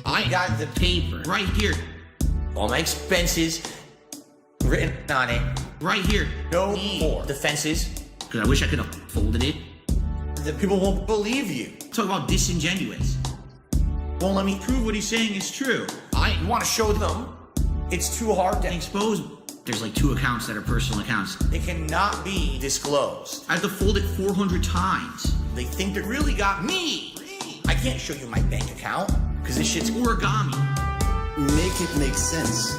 I got the paper right here. All my expenses written on it. Right here. No more defenses. Because I wish I could have folded it. The people won't believe you. Talk about disingenuous. Won't let me prove what he's saying is true. I want to show them. It's too hard to expose. There's like 2 accounts that are personal accounts. It cannot be disclosed. I have to fold it 400 times. They think they really got me. I can't show you my bank account because this shit's origami. Make it make sense.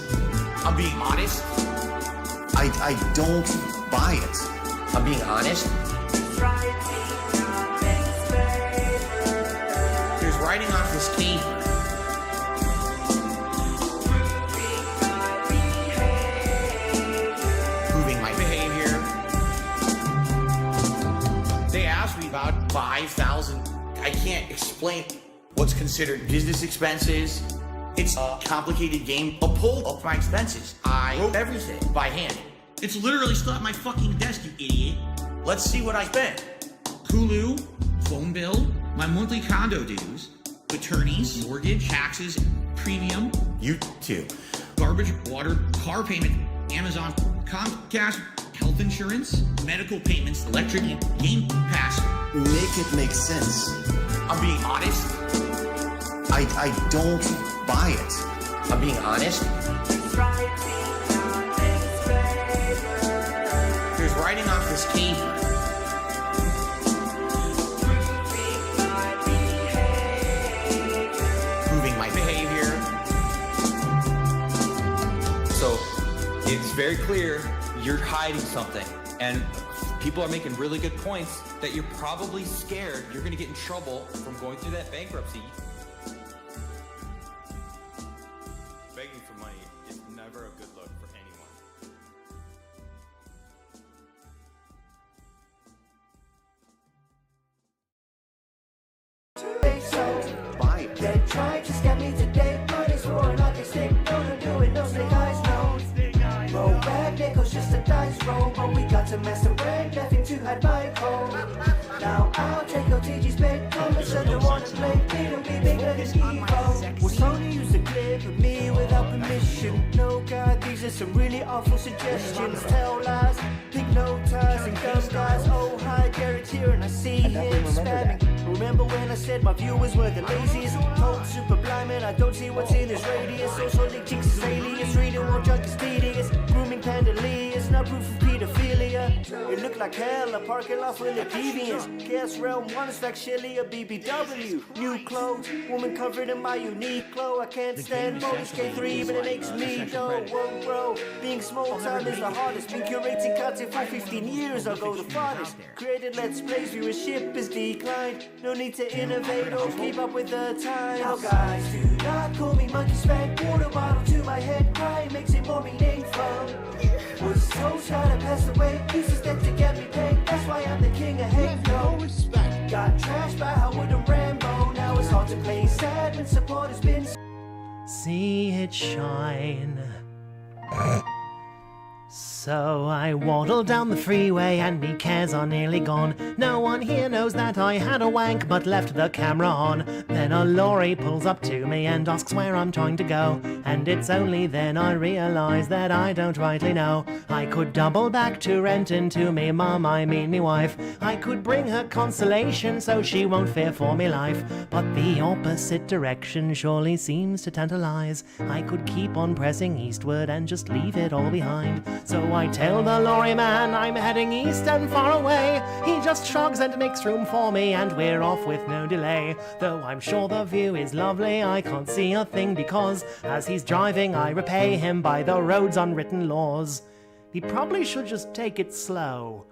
I'm being honest. I don't buy it. I'm being honest. There's writing off this paper. Proving my behavior. They asked me about 5,000. I can't explain what's considered business expenses. It's a complicated game. A pull up my expenses. I wrote everything by hand. It's literally still at my fucking desk, you idiot. Let's see what I spent. Hulu, phone bill, my monthly condo dues, attorneys, mortgage, taxes, premium, YouTube, garbage, water, car payment, Amazon, Comcast, health insurance, medical payments, electric, Game Pass. Make it make sense. I'm being honest. I don't buy it. I'm being honest. There's writing off this paper. Proving my behavior. So it's very clear you're hiding something, and people are making really good points that you're probably scared you're going to get in trouble from going through that bankruptcy. Begging for money is never a good look for anyone. Buy it. They tried to scam me today, but it's roaring like a stick. No, don't do it, no snake eyes, no. Roll back, nickels, just a dice roll. But we got to mess around, nothing to hide my cold. Now I'll take OTG's bed, come and shut the one and play. It'll be bigger than evil. Was told to use a clip of me without permission. No, God, these are some really awful suggestions. Tell lies, pick no ties, and dumb guys. Oh, hi, Garrett's here, and I see him spamming. Remember when I said my viewers were the laziest? Told super blind man I don't see what's in his radius. Social league chicks is alias, reading more junk is tedious. Grooming pandeliers, not proof of pedophilia. It looked like hell, a parking lot full of deviants. Guess realm 1 is like Shelly or BBW. New clothes, woman covered in my unique glow. I can't stand Modus K3, but it makes me know. Whoa, bro, being small time is the hardest. Been curating content for 15 years, I'll go the farthest. Created Let's Plays, viewership is declined. No need to innovate or keep up with the times. Now guys, do not call me monkey spank. Water bottle to my head, crying makes it more meaningful. Was so sad I passed away. Uses them to get me paid. That's why I'm the king of hate. No respect. Got trashed by Howard and Rambo. Now it's hard to play sad when support has been. See it shine. So I waddle down the freeway and me cares are nearly gone. No one here knows that I had a wank but left the camera on. Then a lorry pulls up to me and asks where I'm trying to go. And it's only then I realise that I don't rightly know. I could double back to Renton to me mum, I mean me wife. I could bring her consolation so she won't fear for me life. But the opposite direction surely seems to tantalise. I could keep on pressing eastward and just leave it all behind. So I tell the lorry man I'm heading east and far away. He just shrugs and makes room for me and we're off with no delay. Though I'm sure the view is lovely, I can't see a thing because as he's driving I repay him by the road's unwritten laws. He probably should just take it slow.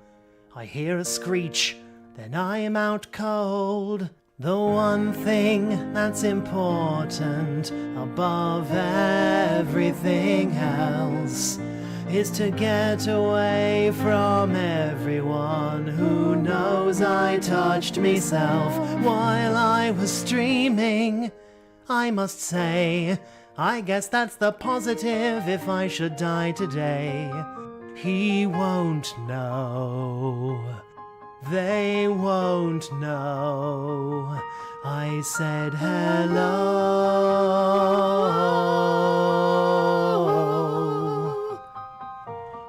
I hear a screech, then I'm out cold. The one thing that's important above everything else is to get away from everyone who knows I touched myself while I was streaming. I must say, I guess that's the positive if I should die today. He won't know. They won't know. I said hello.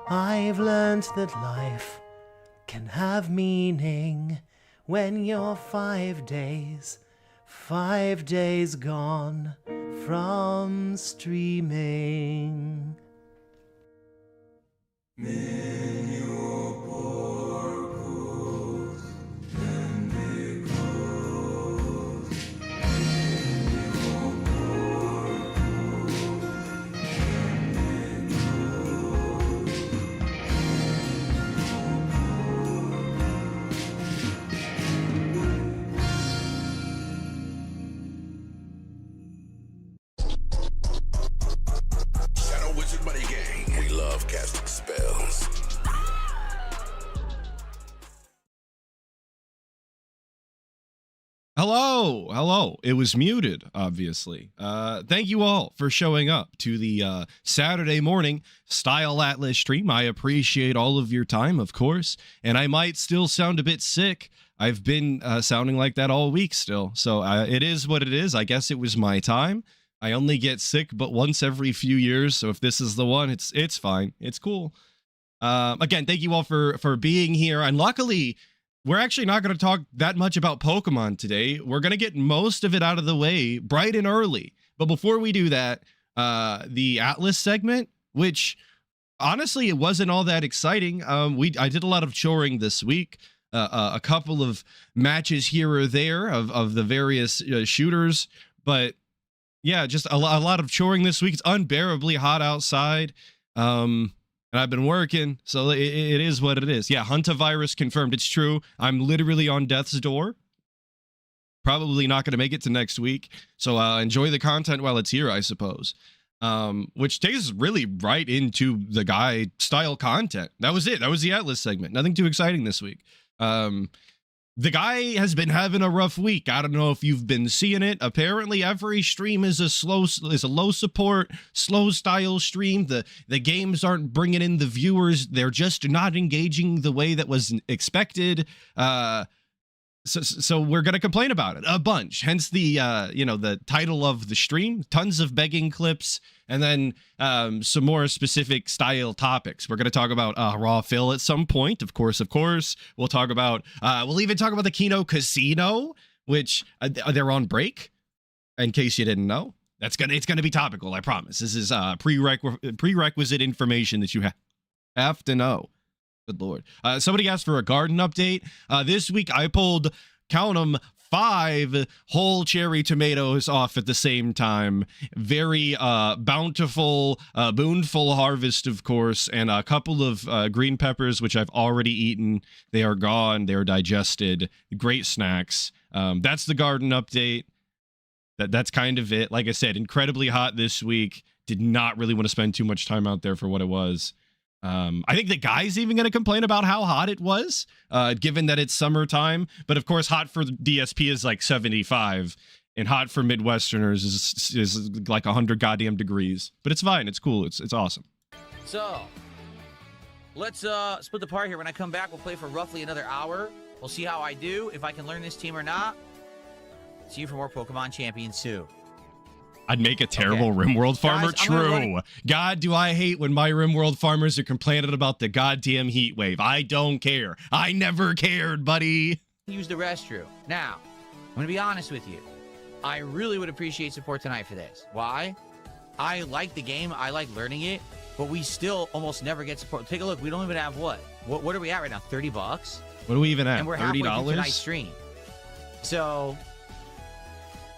I've learnt that life can have meaning when you're 5 days gone from streaming. Wizard Money Gang. We love casting spells. Hello. It was muted, obviously. Thank you all for showing up to the Saturday morning Style Atlas stream. I appreciate all of your time, of course, and I might still sound a bit sick. I've been sounding like that all week still, so it is what it is. I guess it was my time. I only get sick but once every few years, so if this is the one, it's fine. It's cool. Again, thank you all for being here, and luckily, we're actually not going to talk that much about Pokemon today. We're going to get most of it out of the way bright and early. But before we do that, the Atlas segment, which honestly, it wasn't all that exciting. I did a lot of choring this week. A couple of matches here or there of the various shooters. But yeah, just a lot of choring this week. It's unbearably hot outside. And I've been working, so it is what it is. Yeah, Huntavirus confirmed. It's true. I'm literally on death's door. Probably not going to make it to next week. So enjoy the content while it's here, I suppose. Which takes us really right into the guy style content. That was it. That was the Atlas segment. Nothing too exciting this week. The guy has been having a rough week. I don't know if you've been seeing it. Apparently, every stream is a low support, slow style stream. The games aren't bringing in the viewers. They're just not engaging the way that was expected. So we're gonna complain about it a bunch. Hence the the title of the stream. Tons of begging clips, and then some more specific style topics. We're gonna talk about Raw Phil at some point. Of course. We'll talk about. We'll even talk about the Kino Casino, which they're on break. In case you didn't know, it's gonna be topical. I promise. This is prerequisite information that you have to know. Good Lord. Somebody asked for a garden update. This week I pulled, count them, 5 whole cherry tomatoes off at the same time. Very bountiful, boonful harvest, of course, and a couple of green peppers, which I've already eaten. They are gone. They are digested. Great snacks. That's the garden update. That's kind of it. Like I said, incredibly hot this week. Did not really want to spend too much time out there for what it was. I think the guy's even going to complain about how hot it was, given that it's summertime. But of course, hot for the DSP is like 75, and hot for Midwesterners is like 100 goddamn degrees. But it's fine. It's cool. It's awesome. So, let's split the part here. When I come back, we'll play for roughly another hour. We'll see how I do, if I can learn this team or not. See you for more Pokemon Champions 2. I'd make a terrible RimWorld farmer. Guys, True. God, do I hate when my RimWorld farmers are complaining about the goddamn heat wave. I don't care. I never cared, buddy. Use the restroom. Now, I'm going to be honest with you. I really would appreciate support tonight for this. Why? I like the game. I like learning it. But we still almost never get support. Take a look. We don't even have what are we at right now? $30? What are we even at? And we're halfway through $30? tonight's stream. So...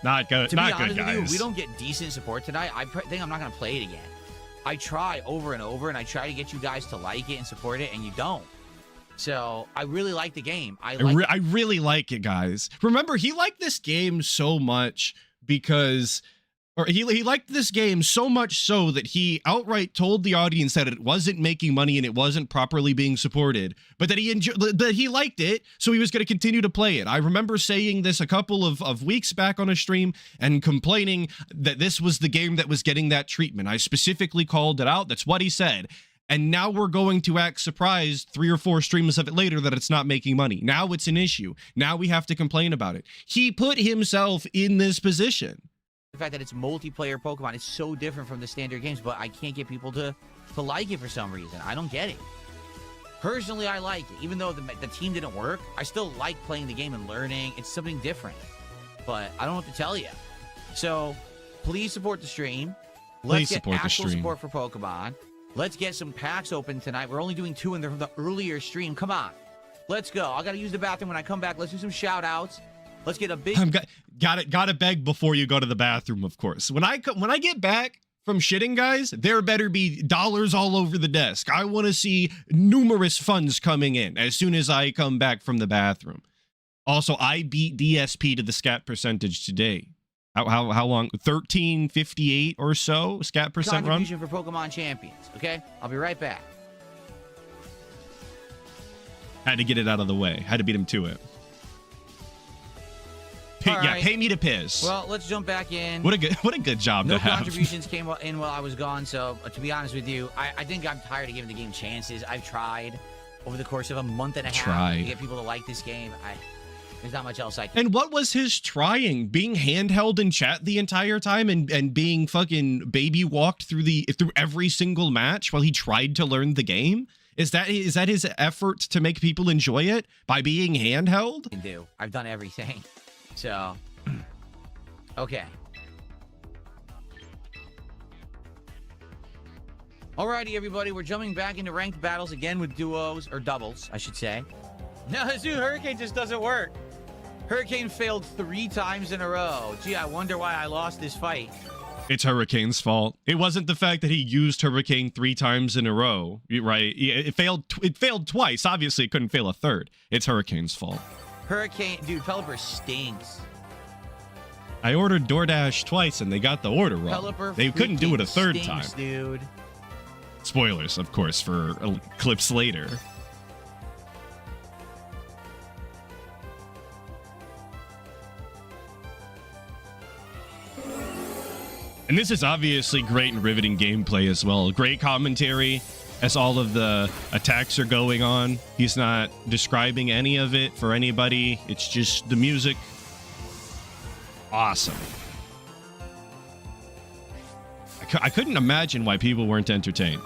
Not good. To be not honest good, with you, guys. we don't get decent support tonight. I think I'm not going to play it again. I try over and over, and I try to get you guys to like it and support it, and you don't. So I really like the game. I really like it, guys. Remember, he liked this game so much because... Or he liked this game so much so that he outright told the audience that it wasn't making money and it wasn't properly being supported, but that he liked it, so he was going to continue to play it. I remember saying this a couple of weeks back on a stream and complaining that this was the game that was getting that treatment. I specifically called it out. That's what he said. And now we're going to act surprised 3 or 4 streams of it later that it's not making money. Now it's an issue. Now we have to complain about it. He put himself in this position. The fact that it's multiplayer Pokemon is so different from the standard games, but I can't get people to like it for some reason. I don't get it. Personally, I like it. Even though the team didn't work, I still like playing the game and learning. It's something different. But I don't know what to tell you. So, please support the stream. Let's get actual support for Pokemon. Let's get some packs open tonight. We're only doing 2 in the earlier stream. Come on. Let's go. I got to use the bathroom when I come back. Let's do some shout-outs. Let's get a big... Gotta beg before you go to the bathroom, of course. When I get back from shitting, guys, there better be dollars all over the desk. I want to see numerous funds coming in as soon as I come back from the bathroom. Also, I beat DSP to the scat percentage today. How long? 1358 or so scat percent run. Contribution for Pokemon Champions. Okay, I'll be right back. Had to get it out of the way. Had to beat him to it. Pay me to piss. Well, let's jump back in. What a good job to have. No contributions came in while I was gone. So to be honest with you, I think I'm tired of giving the game chances. I've tried over the course of a month and a half to get people to like this game. There's not much else I can. And what was his trying? Being handheld in chat the entire time and being fucking baby walked through every single match while he tried to learn the game? Is that his effort to make people enjoy it by being handheld? I've done everything. So, okay. Alrighty, everybody, we're jumping back into ranked battles again with duos, or doubles, I should say. No, this dude, Hurricane just doesn't work. Hurricane failed 3 times in a row. Gee, I wonder why I lost this fight. It's Hurricane's fault. It wasn't the fact that he used Hurricane 3 times in a row, right? It failed twice. Obviously, it couldn't fail a third. It's Hurricane's fault. Hurricane, dude, Pelipper stinks. I ordered DoorDash twice and they got the order wrong. Pelipper they couldn't do it a third stinks, time. Dude. Spoilers, of course, for clips later. And this is obviously great and riveting gameplay as well. Great commentary as all of the attacks are going on. He's not describing any of it for anybody. It's just the music. Awesome. I couldn't imagine why people weren't entertained.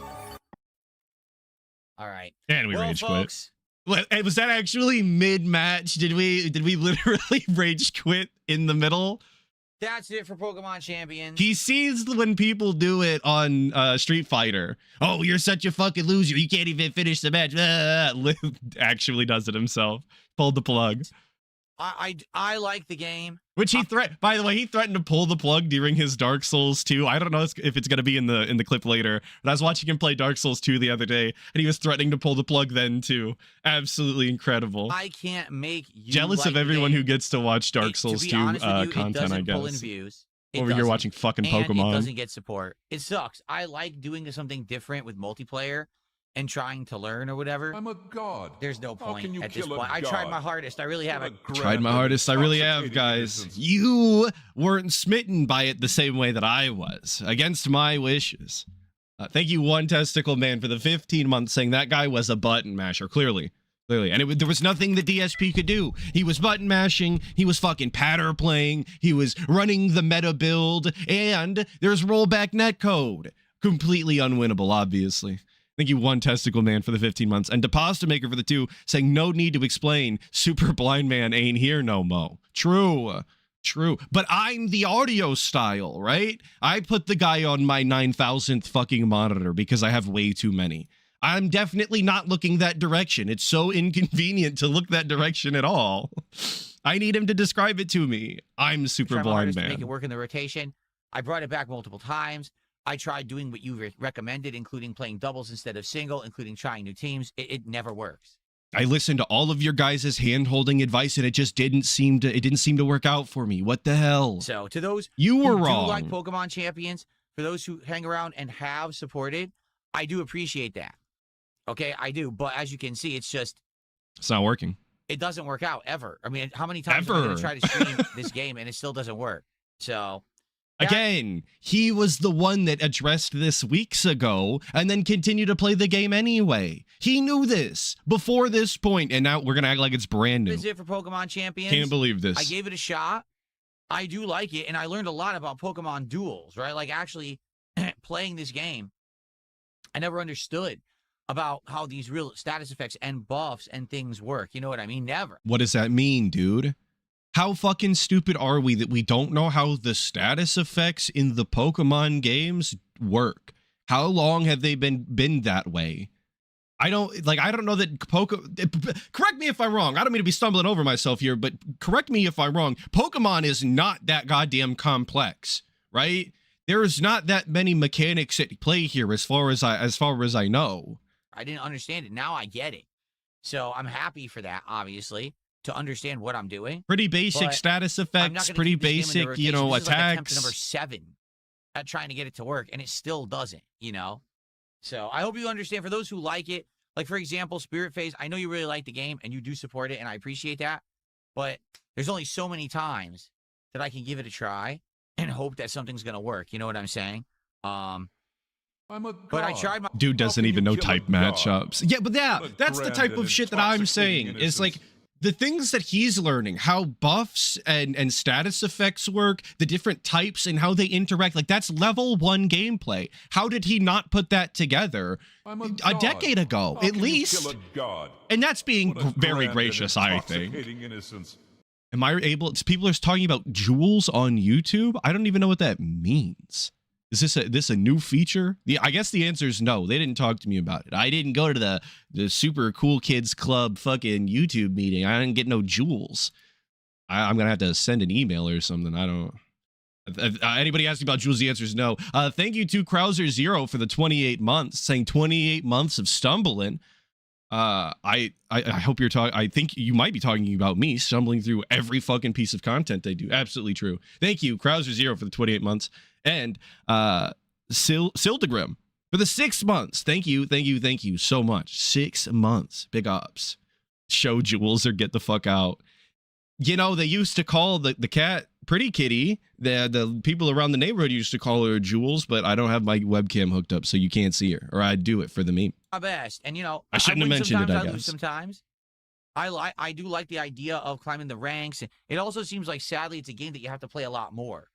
All right. And we rage folks, quit. Was that actually mid-match? Did we literally rage quit in the middle? That's it for Pokemon Champions. He sees when people do it on Street Fighter. Oh, you're such a fucking loser. You can't even finish the match. Actually does it himself. Pulled the plug. I like the game. Which by the way, he threatened to pull the plug during his Dark Souls 2. I don't know if it's gonna be in the clip later, but I was watching him play Dark Souls 2 the other day, and he was threatening to pull the plug then too. Absolutely incredible. I can't make you jealous like of everyone who gets to watch Dark Souls 2 content, I guess. Pull in views. Over here watching fucking Pokemon. It doesn't get support. It sucks. I like doing something different with multiplayer and trying to learn or whatever. I'm a god. There's no How point can you at this kill a point. I god? tried my hardest. I really haven't. Tried my hardest. I really have, guys. You weren't smitten by it the same way that I was, against my wishes. Thank you, One Testicle Man, for the 15 months saying that guy was a button masher. Clearly. And there was nothing that DSP could do. He was button mashing. He was fucking patter playing. He was running the meta build. And there's rollback netcode. Completely unwinnable, obviously. Thank you, One Testicle Man, for the 15 months. And Deposta Maker for the 2, saying no need to explain. Super Blind Man ain't here no mo. True. But I'm the audio style, right? I put the guy on my 9,000th fucking monitor because I have way too many. I'm definitely not looking that direction. It's so inconvenient to look that direction at all. I need him to describe it to me. I'm Super Blind Man. To make it work in the rotation. I brought it back multiple times. I tried doing what you recommended, including playing doubles instead of single, including trying new teams. It never works. I listened to all of your guys' hand-holding advice, and it just didn't seem to work out for me. What the hell? So to those you were who wrong. Do like Pokemon Champions, for those who hang around and have supported, I do appreciate that. Okay, I do. But as you can see, it's not working. It doesn't work out ever. I mean, how many times am I going to try to stream this game and it still doesn't work? So Again, he was the one that addressed this weeks ago and then continued to play the game anyway. He knew this before this point, and now we're going to act like it's brand new. Is it for Pokemon Champions? Can't believe this. I gave it a shot. I do like it, and I learned a lot about Pokemon duels, right? Like, actually playing this game, I never understood about how these real status effects and buffs and things work. You know what I mean? Never. What does that mean, dude? How fucking stupid are we that we don't know how the status effects in the Pokemon games work? How long have they been that way? I don't know that correct me if I'm wrong. I don't mean to be stumbling over myself here, but correct me if I'm wrong. Pokemon is not that goddamn complex, right? There's not that many mechanics at play here as far as I know. I didn't understand it. Now I get it. So I'm happy for that, obviously, to understand what I'm doing. Pretty basic status effects, pretty basic, this you know, is like attempt attacks. number 7 at trying to get it to work, and it still doesn't, you know? So I hope you understand. For those who like it, like, for example, Spirit Phase, I know you really like the game, and you do support it, and I appreciate that, but there's only so many times that I can give it a try and hope that something's going to work. You know what I'm saying? But I tried my... Dude doesn't even know type matchups. Yeah, but that's the type of shit that I'm saying. It's like the things that he's learning, how buffs and status effects work, the different types and how they interact, like that's level 1 gameplay. How did he not put that together a decade ago, at least? And that's being very gracious, I think. Am I able? People are talking about jewels on YouTube. I don't even know what that means. Is this a new feature? I guess the answer is no. They didn't talk to me about it. I didn't go to the super cool kids club fucking YouTube meeting. I didn't get no jewels. I'm gonna have to send an email or something. I don't. If anybody asking about jewels, the answer is no. Thank you to Krauser0 for the 28 months, saying 28 months of stumbling. I hope you're talking. I think you might be talking about me stumbling through every fucking piece of content they do. Absolutely true. Thank you, Krauser0 for the 28 months. And Sildegrim for the 6 months. Thank you so much. 6 months. Big ups. Show jewels or get the fuck out. You know, they used to call the cat Pretty Kitty. The people around the neighborhood used to call her Jules, but I don't have my webcam hooked up, so you can't see her. Or I'd do it for the meme. My best. And, you know, I shouldn't have mentioned it, I guess. Sometimes. I do like the idea of climbing the ranks. It also seems like, sadly, it's a game that you have to play a lot more.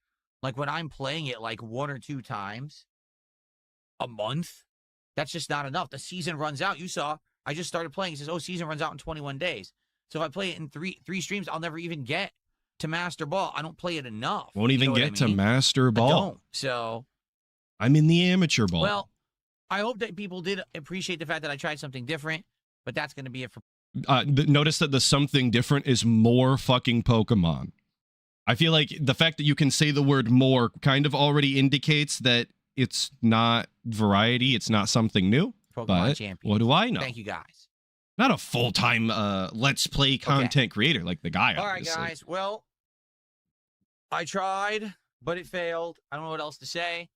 Like, when I'm playing it, like, 1 or 2 times a month, that's just not enough. The season runs out. You saw, I just started playing. It says, oh, season runs out in 21 days. So if I play it in three streams, I'll never even get to Master Ball. I don't play it enough. Won't even get to Master Ball. I don't. So I'm in the amateur ball. Well, I hope that people did appreciate the fact that I tried something different, but that's going to be it for... Notice that the something different is more fucking Pokemon. I feel like the fact that you can say the word more kind of already indicates that it's not variety, it's not something new. Pokemon but Champions. What do I know? Thank you, guys. Not a full-time Let's Play content creator like the guy, All obviously. right, guys. Well, I tried, but it failed. I don't know what else to say.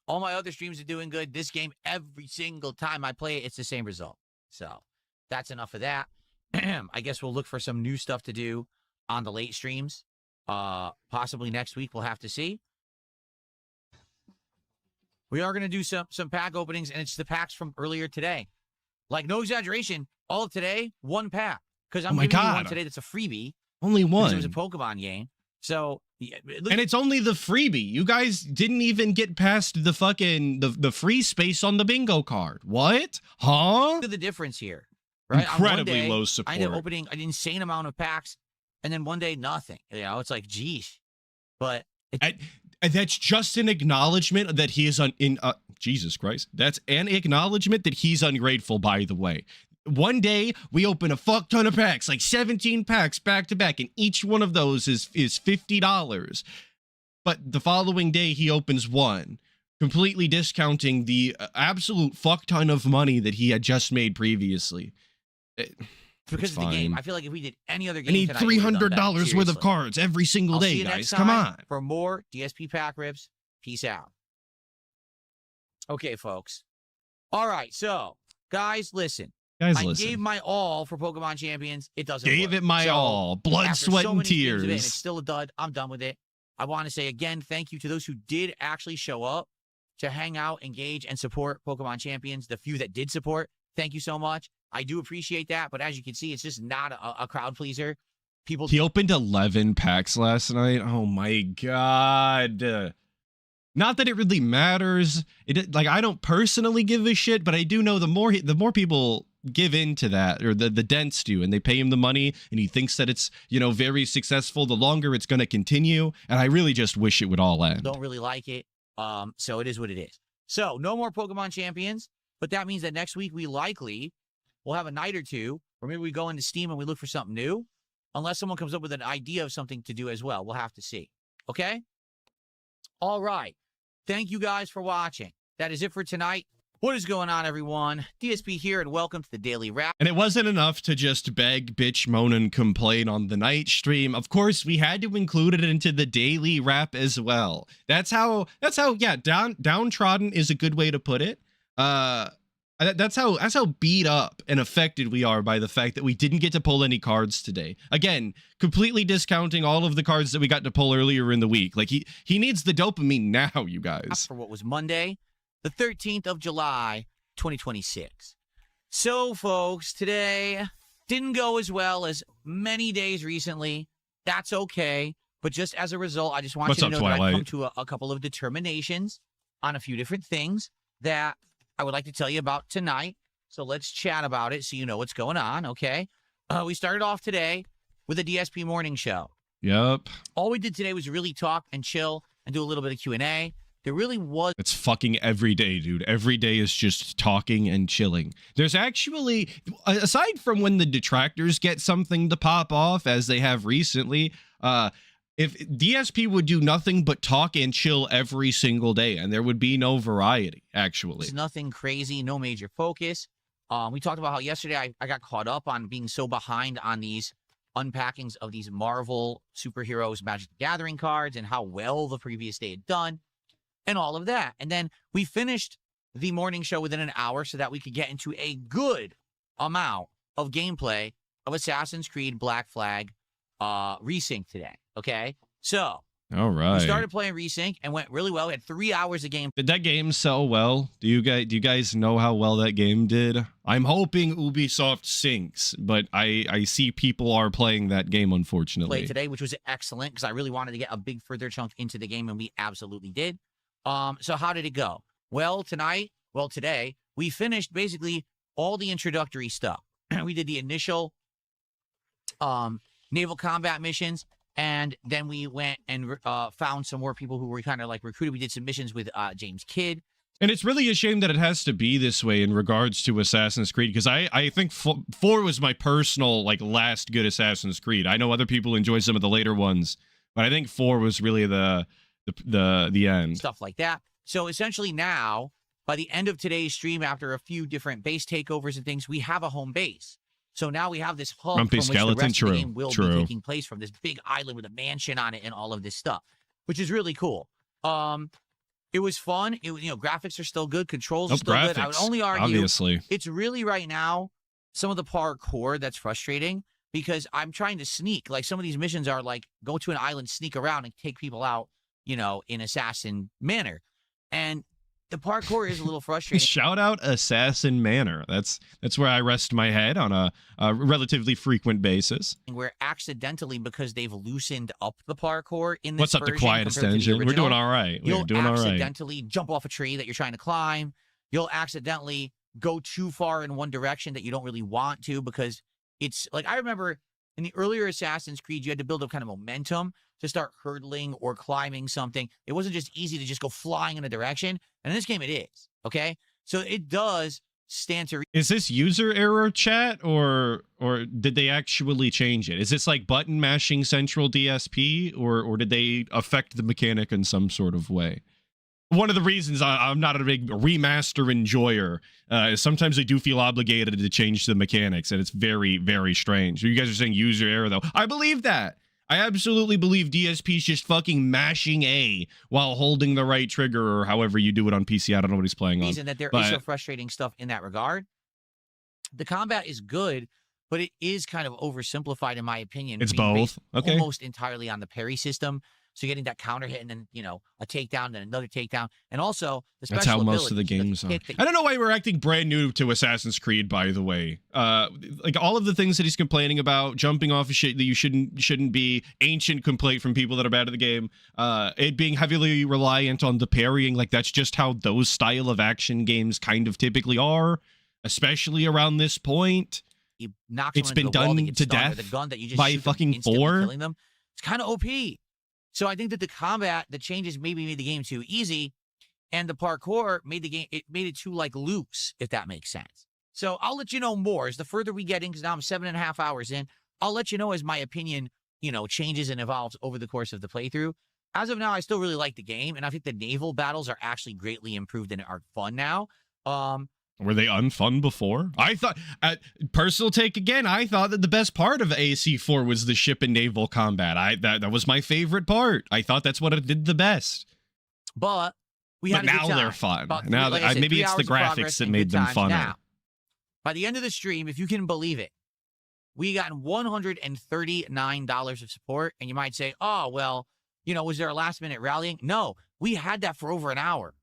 All my other streams are doing good. This game, every single time I play it, it's the same result. So that's enough of that. I guess we'll look for some new stuff to do on the late streams. Possibly next week. We'll have to see. We are going to do some pack openings, and it's the packs from earlier today. Like, no exaggeration, all of today, 1 pack. Because I'm giving you one today that's a freebie. Only one. It was a Pokemon game. So, yeah, and it's only the freebie. You guys didn't even get past the fucking the free space on the bingo card. What? Huh? The difference here, right? Incredibly low support. I ended up opening an insane amount of packs, and then one day nothing. You know, it's like, geez. But and that's just an acknowledgement that he is Jesus Christ. That's an acknowledgement that he's ungrateful. By the way. One day we open a fuck ton of packs, like 17 packs back to back, and each one of those is $50. But the following day he opens one, completely discounting the absolute fuck ton of money that he had just made previously. Because of the game. I feel like if we did any other game, I need $300 worth of cards every single day, guys. Come on. For more DSP pack rips. Peace out. Okay, folks. All right, so guys, listen. I gave my all for Pokemon Champions. It doesn't work. Gave it my all. Blood, sweat, and tears. It's still a dud. I'm done with it. I want to say again, thank you to those who did actually show up to hang out, engage, and support Pokemon Champions. The few that did support, thank you so much. I do appreciate that, but as you can see, it's just not a crowd pleaser. People. He opened 11 packs last night. Oh my god. Not that it really matters. Like, I don't personally give a shit, but I do know the more people give into that, or the dents do, and they pay him the money, and he thinks that it's, you know, very successful, the longer it's going to continue. And I really just wish it would all end. Don't really like it. So it is what it is. So no more Pokemon Champions, but that means that next week we likely will have a night or two, or maybe we go into Steam and we look for something new, unless someone comes up with an idea of something to do as well. We'll have to see. Okay? All right. Thank you guys for watching. That is it for tonight. What is going on, everyone? DSP here, and welcome to the Daily Wrap. And it wasn't enough to just beg, bitch, moan, and complain on the night stream. Of course, we had to include it into the Daily Wrap as well. That's how, yeah, downtrodden is a good way to put it. That's how beat up and affected we are by the fact that we didn't get to pull any cards today. Again, completely discounting all of the cards that we got to pull earlier in the week. Like, he needs the dopamine now, you guys. For what was Monday, the 13th of July, 2026. So, folks, today didn't go as well as many days recently. That's okay. But just as a result, I just want you to know that I've come to a couple of determinations on a few different things that I would like to tell you about tonight. So let's chat about it so you know what's going on, okay? We started off today with a DSP morning show. Yep. All we did today was really talk and chill and do a little bit of Q&A. There really was... It's fucking every day, dude. Every day is just talking and chilling. There's actually, aside from when the detractors get something to pop off, as they have recently, if DSP would do nothing but talk and chill every single day, and there would be no variety, actually. It's nothing crazy, no major focus. We talked about how yesterday I got caught up on being so behind on these unpackings of these Marvel Superheroes Magic the Gathering cards and how well the previous day had done and all of that. And then we finished the morning show within an hour so that we could get into a good amount of gameplay of Assassin's Creed Black Flag Resync today. Okay, so all right, we started playing Resync and went really well. We had 3 hours of game. Did that game sell well? Do you guys know how well that game did? I'm hoping Ubisoft sinks, but I see people are playing that game, unfortunately. Played today, which was excellent because I really wanted to get a big further chunk into the game, and we absolutely did. So how did it go? Well, today we finished basically all the introductory stuff. We did the initial naval combat missions. And then we went and found some more people who were kind of like recruited. We did some missions with James Kidd. And it's really a shame that it has to be this way in regards to Assassin's Creed, because I think 4 was my personal, like, last good Assassin's Creed. I know other people enjoy some of the later ones, but I think 4 was really the end. Stuff like that. So essentially now, by the end of today's stream, after a few different base takeovers and things, we have a home base. So now we have this hub Grumpy from which the rest of the game will be taking place from, this big island with a mansion on it and all of this stuff, which is really cool. It was fun. Graphics are still good. Controls are still good. I would only argue, obviously, it's really right now some of the parkour that's frustrating because I'm trying to sneak. Like, some of these missions are like go to an island, sneak around, and take people out, in assassin manner. And the parkour is a little frustrating. Shout out Assassin Manor. That's where I rest my head on a relatively frequent basis. Where accidentally, because they've loosened up the parkour in this What's up, the quietest engine? We're doing all right. We're doing all right. You'll accidentally jump off a tree that you're trying to climb. You'll accidentally go too far in one direction that you don't really want to, because it's like, I remember in the earlier Assassin's Creed, you had to build up kind of momentum to start hurdling or climbing something. It wasn't just easy to just go flying in a direction. And in this game, it is. Okay? So it does stand to... Is this user error, chat, or did they actually change it? Is this like button mashing central DSP, or did they affect the mechanic in some sort of way? One of the reasons I'm not a big remaster enjoyer is sometimes I do feel obligated to change the mechanics, and it's very, very strange. You guys are saying user error, though. I believe that. I absolutely believe DSP's just fucking mashing A while holding the right trigger, or however you do it on PC. I don't know what he's playing on. Reason that there is some frustrating stuff in that regard. The combat is good, but it is kind of oversimplified in my opinion. It's both. Okay. Almost entirely on the parry system. So getting that counter hit and then, a takedown and another takedown. And also the special That's how most of the abilities, games are. I don't know why we're acting brand new to Assassin's Creed, by the way. Like all of the things that he's complaining about, jumping off of shit that you shouldn't be, ancient complaint from people that are bad at the game, it being heavily reliant on the parrying, like that's just how those style of action games kind of typically are, especially around this point. You knock it's been done to death with a gun that you just by shoot fucking them, 4. killing them. It's kind of OP. So I think that the changes maybe made the game too easy, and the parkour made it too like loose, if that makes sense. So I'll let you know more as the further we get in, because now I'm 7.5 hours in. I'll let you know as my opinion, changes and evolves over the course of the playthrough. As of now, I still really like the game, and I think the naval battles are actually greatly improved and are fun now. Were they unfun before? I thought, personal take again, I thought that the best part of AC4 was the ship and naval combat. That was my favorite part. I thought that's what it did the best. But we had a good now time. they're fun. But Now like I said, maybe 3 it's the hours of progress graphics that and made good them times. funner. Now, by the end of the stream, if you can believe it, we got $139 of support, and you might say, oh, well, was there a last-minute rallying? No, we had that for over an hour.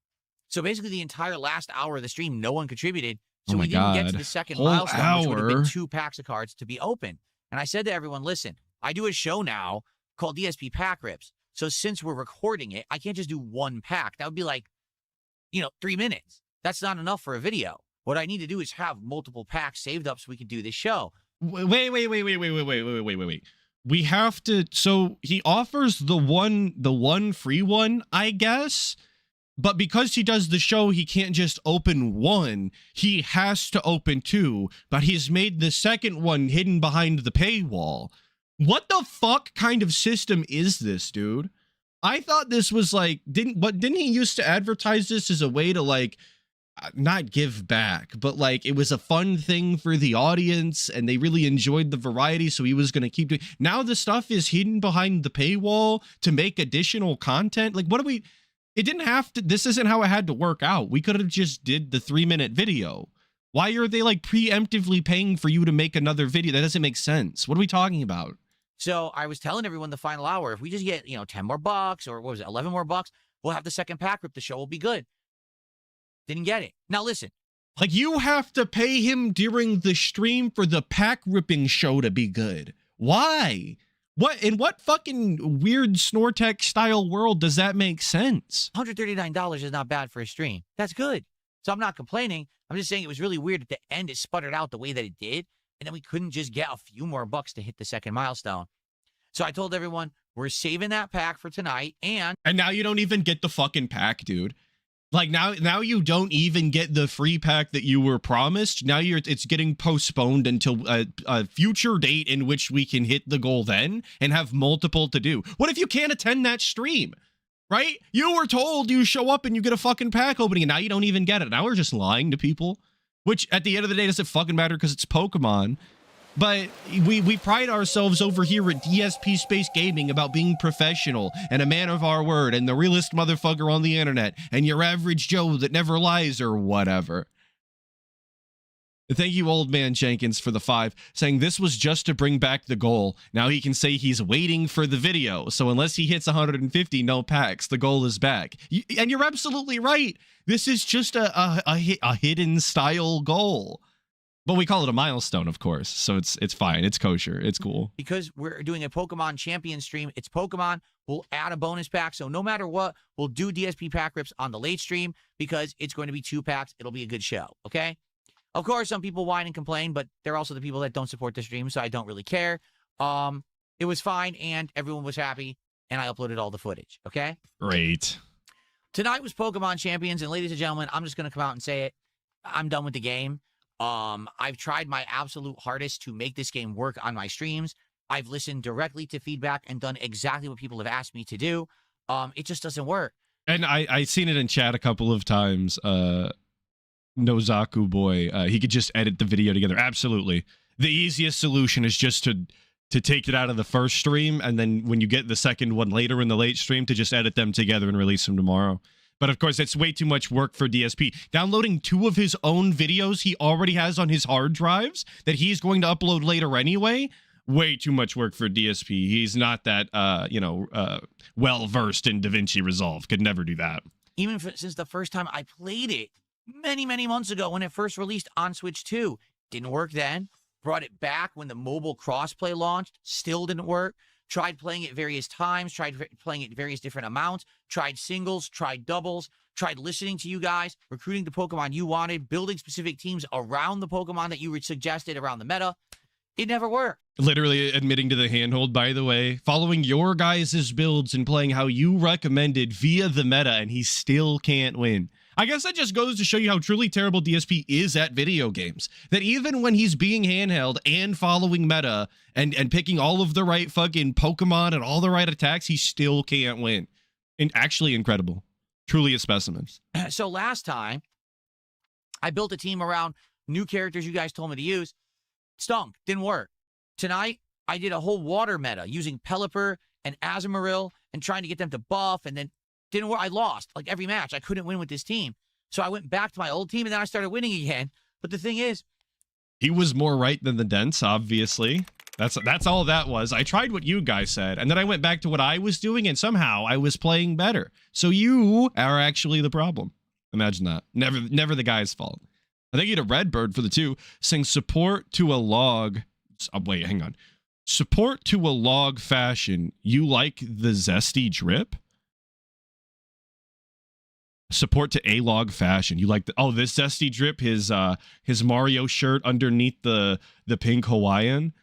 So basically the entire last hour of the stream, no one contributed. So we didn't get to the second milestone, which would have been 2 packs of cards to be open. And I said to everyone, listen, I do a show now called DSP Pack Rips. So since we're recording it, I can't just do 1 pack. That would be like, 3 minutes. That's not enough for a video. What I need to do is have multiple packs saved up so we can do this show. Wait. We have to, so he offers the one free one, I guess. But because he does the show, he can't just open 1. He has to open 2. But he's made the second one hidden behind the paywall. What the fuck kind of system is this, dude? I thought this was like, didn't he used to advertise this as a way to like, not give back, but like it was a fun thing for the audience and they really enjoyed the variety, so he was going to keep doing. Now the stuff is hidden behind the paywall to make additional content. Like, what do we... It didn't have to, this isn't how it had to work out. We could have just did the 3-minute video. Why are they like preemptively paying for you to make another video? That doesn't make sense. What are we talking about? So I was telling everyone the final hour, if we just get, 10 more bucks or what was it, 11 more bucks, we'll have the second pack rip. The show will be good. Didn't get it. Now listen. Like you have to pay him during the stream for the pack ripping show to be good. Why? What in what fucking weird Snortec style world does that make sense? $139 is not bad for a stream. That's good. So I'm not complaining. I'm just saying it was really weird at the end. It sputtered out the way that it did. And then we couldn't just get a few more bucks to hit the second milestone. So I told everyone we're saving that pack for tonight. And now you don't even get the fucking pack, dude. Like now you don't even get the free pack that you were promised. Now it's getting postponed until a future date in which we can hit the goal then and have multiple to do. What if you can't attend that stream? Right? You were told you show up and you get a fucking pack opening and now you don't even get it. Now we're just lying to people, which at the end of the day doesn't fucking matter because it's Pokemon. But we pride ourselves over here at DSP Space Gaming about being professional and a man of our word and the realest motherfucker on the internet and your average Joe that never lies or whatever. Thank you, Old Man Jenkins, for the 5, saying this was just to bring back the goal. Now he can say he's waiting for the video. So unless he hits 150, no packs, the goal is back. And you're absolutely right. This is just a hidden style goal. But we call it a milestone, of course, so it's fine. It's kosher. It's cool. Because we're doing a Pokemon Champion stream, it's Pokemon. We'll add a bonus pack. So no matter what, we'll do DSP pack rips on the late stream because it's going to be 2 packs. It'll be a good show, okay? Of course, some people whine and complain, but they're also the people that don't support the stream, so I don't really care. It was fine, and everyone was happy, and I uploaded all the footage, okay? Great. Tonight was Pokemon Champions, and ladies and gentlemen, I'm just going to come out and say it. I'm done with the game. I've tried my absolute hardest to make this game work on my streams. I've listened directly to feedback and done exactly what people have asked me to do. It just doesn't work. And I seen it in chat a couple of times. Nozaku boy, he could just edit the video together. Absolutely. The easiest solution is just to take it out of the first stream, and then when you get the second one later in the late stream, to just edit them together and release them tomorrow. But of course, it's way too much work for DSP. Downloading 2 of his own videos he already has on his hard drives that he's going to upload later anyway. way too much work for DSP. He's not that, well versed in DaVinci Resolve. Could never do that. Even since the first time I played it many, many months ago when it first released on Switch 2. Didn't work then. Brought it back when the mobile crossplay launched. Still didn't work. Tried playing it various times. Tried playing it various different amounts. Tried singles. Tried doubles. Tried listening to you guys. Recruiting the Pokemon you wanted. Building specific teams around the Pokemon that you suggested around the meta. It never worked. Literally admitting to the handhold, by the way. Following your guys' builds and playing how you recommended via the meta, and he still can't win. I guess that just goes to show you how truly terrible DSP is at video games. That even when he's being handheld and following meta and picking all of the right fucking Pokemon and all the right attacks, he still can't win. And actually incredible. Truly a specimen. So last time, I built a team around new characters you guys told me to use. Stunk. Didn't work. Tonight, I did a whole water meta using Pelipper and Azumarill and trying to get them to buff, and then didn't work. I lost like every match. I couldn't win with this team. So I went back to my old team, and then I started winning again. But the thing is, he was more right than the Dents, obviously. That's all that was. I tried what you guys said, and then I went back to what I was doing, and somehow I was playing better. So you are actually the problem. Imagine that. Never the guy's fault. I think you had a Redbird for the 2, saying support to a log. Wait, hang on. Support to a log fashion. You like the zesty drip? Support to a log fashion. You like this zesty drip, his Mario shirt underneath the pink Hawaiian.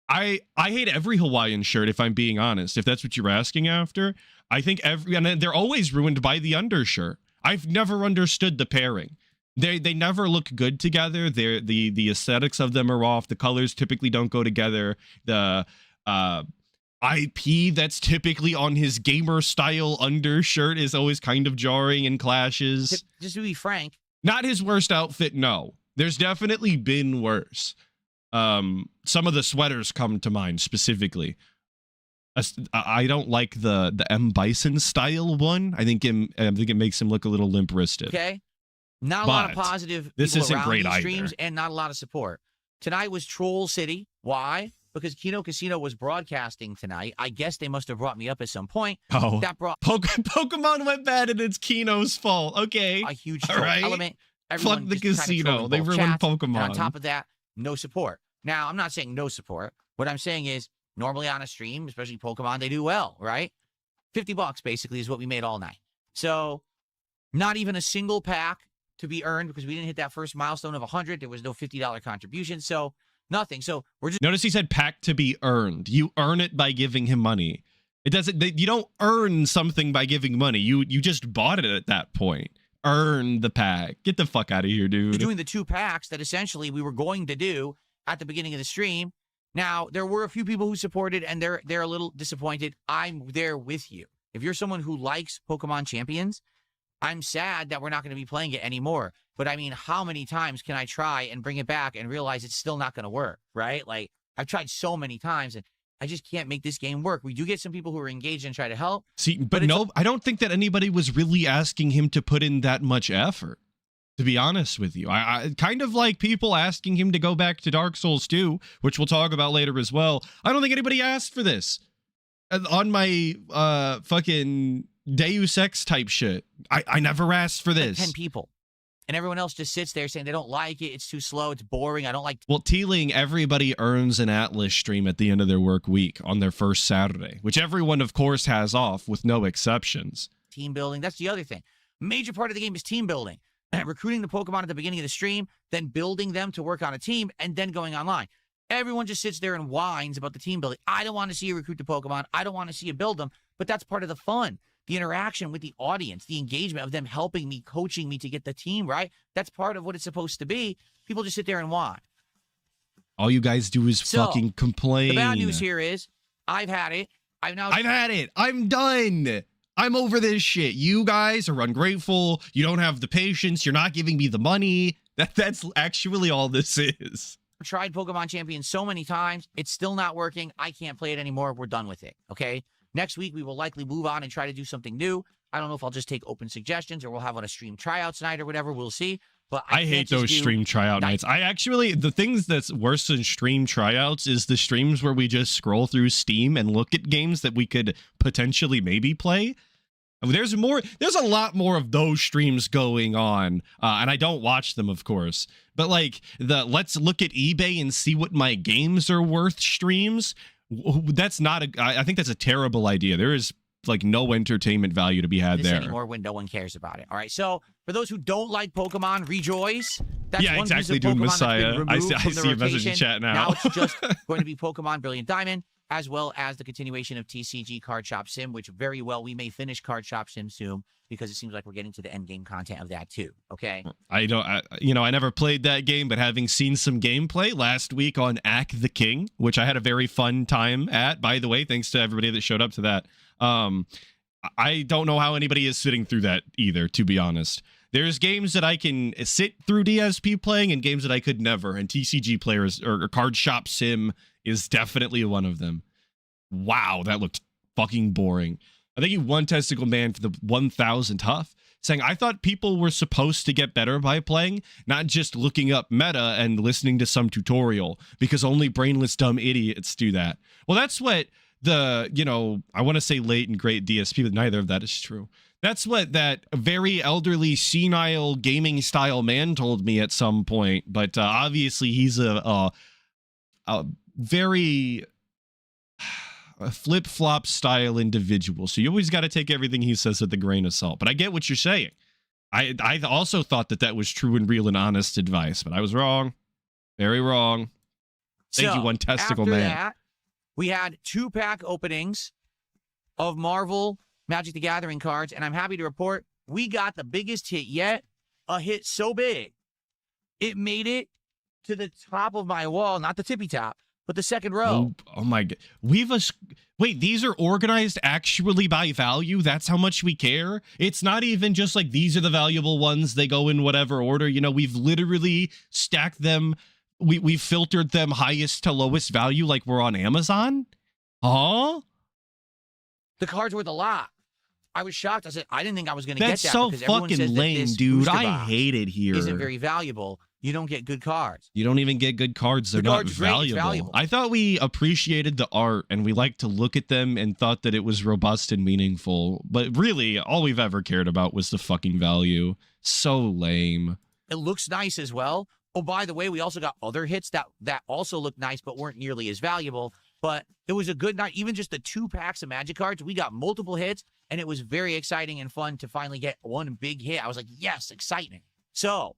I hate every Hawaiian shirt, if I'm being honest, if that's what you're asking after. I think and they're always ruined by the undershirt. I've never understood the pairing. They never look good together. The aesthetics of them are off. The colors typically don't go together. The IP that's typically on his gamer style undershirt is always kind of jarring and clashes. just to be frank, not his worst outfit. No, there's definitely been worse. Some of the sweaters come to mind specifically. I don't like the M Bison style one. I think it makes him look a little limp wristed. Okay. Not a lot of positive this people isn't around great these either. streams, and not a lot of support. Tonight was Troll City. Why? Because Kino Casino was broadcasting tonight. I guess they must have brought me up at some point. Oh, that brought Pokemon went bad, and it's Kino's fault. Okay, a huge troll element. Everyone fuck the just kinda casino. trolling They both ruined chats, Pokemon. And on top of that, no support. Now, I'm not saying no support. What I'm saying is, normally on a stream, especially Pokemon, they do well, right? $50 basically is what we made all night. So, not even a single pack to be earned because we didn't hit that first milestone of 100. There was no $50 contribution, so nothing. So we're just notice he said pack to be earned. You earn it by giving him money. It doesn't. You don't earn something by giving money. You just bought it at that point. Earn the pack. Get the fuck out of here, dude. doing the 2 packs that essentially we were going to do at the beginning of the stream. Now there were a few people who supported, and they're a little disappointed. I'm there with you. If you're someone who likes Pokemon Champions, I'm sad that we're not going to be playing it anymore. But I mean, how many times can I try and bring it back and realize it's still not going to work, right? Like, I've tried so many times, and I just can't make this game work. We do get some people who are engaged and try to help. See, but no, I don't think that anybody was really asking him to put in that much effort, to be honest with you. I kind of like people asking him to go back to Dark Souls 2, which we'll talk about later as well. I don't think anybody asked for this. On my fucking Deus Ex type shit, I never asked for this. Like 10 people. And everyone else just sits there saying they don't like it. It's too slow. It's boring. I don't like. Well, Teeling, everybody earns an Atlas stream at the end of their work week on their first Saturday, which everyone, of course, has off with no exceptions. Team building. That's the other thing. Major part of the game is team building. Recruiting the Pokemon at the beginning of the stream, then building them to work on a team, and then going online. Everyone just sits there and whines about the team building. I don't want to see you recruit the Pokemon. I don't want to see you build them. But that's part of the fun. The interaction with the audience, the engagement of them helping me, coaching me to get the team right. That's part of what it's supposed to be. People just sit there and whine. All you guys do is fucking complain. The bad news here is I've had it. I've had it. I'm done. I'm over this shit. You guys are ungrateful. You don't have the patience. You're not giving me the money. That's actually all this is. I've tried Pokemon Champion so many times. It's still not working. I can't play it anymore. We're done with it. Okay? Next week, we will likely move on and try to do something new. I don't know if I'll just take open suggestions or we'll have on a stream tryout tonight or whatever. We'll see. But I hate those stream tryout nights. The things that's worse than stream tryouts is the streams where we just scroll through Steam and look at games that we could potentially maybe play. I mean, there's a lot more of those streams going on, and I don't watch them, of course. But like let's look at eBay and see what my games are worth streams. That's not I think that's a terrible idea. There is like no entertainment value to be had there anymore when no one cares about it. All right, so for those who don't like Pokemon, rejoice. That's yeah, one exactly, piece of dude. Pokemon Messiah. I that's been see a message in chat now. Now it's just going to be Pokemon Brilliant Diamond, as well as the continuation of TCG Card Shop Sim, which very well we may finish Card Shop Sim soon because it seems like we're getting to the end game content of that too. Okay. I never played that game, but having seen some gameplay last week on Ack the King, which I had a very fun time at, by the way, thanks to everybody that showed up to that. I don't know how anybody is sitting through that either, to be honest. There's games that I can sit through DSP playing and games that I could never, and TCG players or Card Shop Sim is definitely one of them. Wow, that looked fucking boring. I think you One Testicle Man for the 1000 Huff, saying, I thought people were supposed to get better by playing, not just looking up meta and listening to some tutorial, because only brainless dumb idiots do that. Well, that's what I want to say late and great DSP, but neither of that is true. That's what that very elderly, senile gaming style man told me at some point. But obviously, he's a very flip flop style individual. So you always got to take everything he says with a grain of salt. But I get what you're saying. I also thought that was true and real and honest advice, but I was wrong. Very wrong. Thank you, One Testicle Man. That, we had 2-pack openings of Marvel Magic the Gathering cards, and I'm happy to report we got the biggest hit yet, a hit so big it made it to the top of my wall, not the tippy top, but the second row. Oh my god. Wait, these are organized actually by value? That's how much we care? It's not even just like these are the valuable ones, they go in whatever order. We've literally stacked them. We've filtered them highest to lowest value like we're on Amazon? Huh? The card's worth a lot. I was shocked. I said, I didn't think I was going to get that. That's so fucking lame, dude. I hate it here. Isn't very valuable. You don't get good cards. You don't even get good cards. They're not valuable. I thought we appreciated the art and we liked to look at them and thought that it was robust and meaningful. But really, all we've ever cared about was the fucking value. So lame. It looks nice as well. Oh, by the way, we also got other hits that also looked nice but weren't nearly as valuable. But it was a good night. Even just the 2 packs of Magic cards, we got multiple hits, and it was very exciting and fun to finally get one big hit. I was like, yes, exciting. So,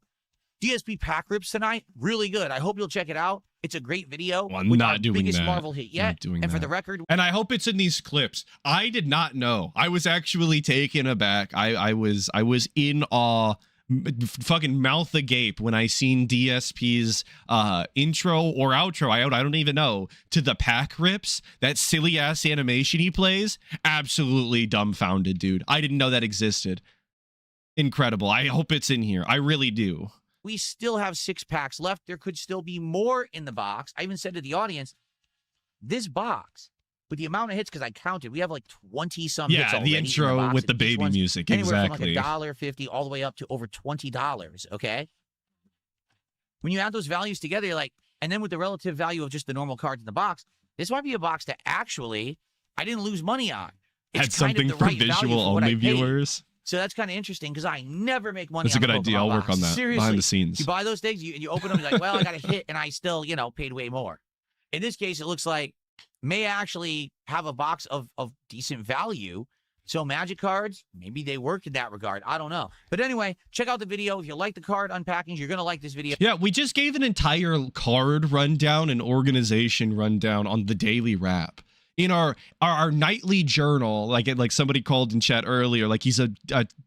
DSP pack rips tonight, really good. I hope you'll check it out. It's a great video. Well, I'm not doing biggest that. Marvel hit yet. And for the record, and I hope it's in these clips. I did not know. I was actually taken aback. I was in awe. Fucking mouth agape when I seen DSP's intro or outro. I don't even know, to the pack rips, that silly ass animation he plays. Absolutely dumbfounded, dude. I didn't know that existed. Incredible. I hope it's in here. I really do. We still have 6 packs left. There could still be more in the box. I even said to the audience, this box, with the amount of hits, because I counted, we have like 20-some hits already. Yeah, the intro with the baby music, exactly. Anywhere from like $1.50 all the way up to over $20, okay? When you add those values together, you're like, and then with the relative value of just the normal cards in the box, this might be a box that actually I didn't lose money on. Had something for visual-only viewers. So that's kind of interesting because I never make money. That's a good idea. I'll work on that. Seriously, behind the scenes. You buy those things, you open them, you're like, well, I got a hit, and I still, paid way more. In this case, it looks like may actually have a box of decent value. So Magic cards, maybe they worked in that regard. I don't know. But anyway, check out the video. If you like the card unpackings, you're going to like this video. Yeah, we just gave an entire card rundown and organization rundown on the Daily Wrap. In our nightly journal, like somebody called in chat earlier, like he's a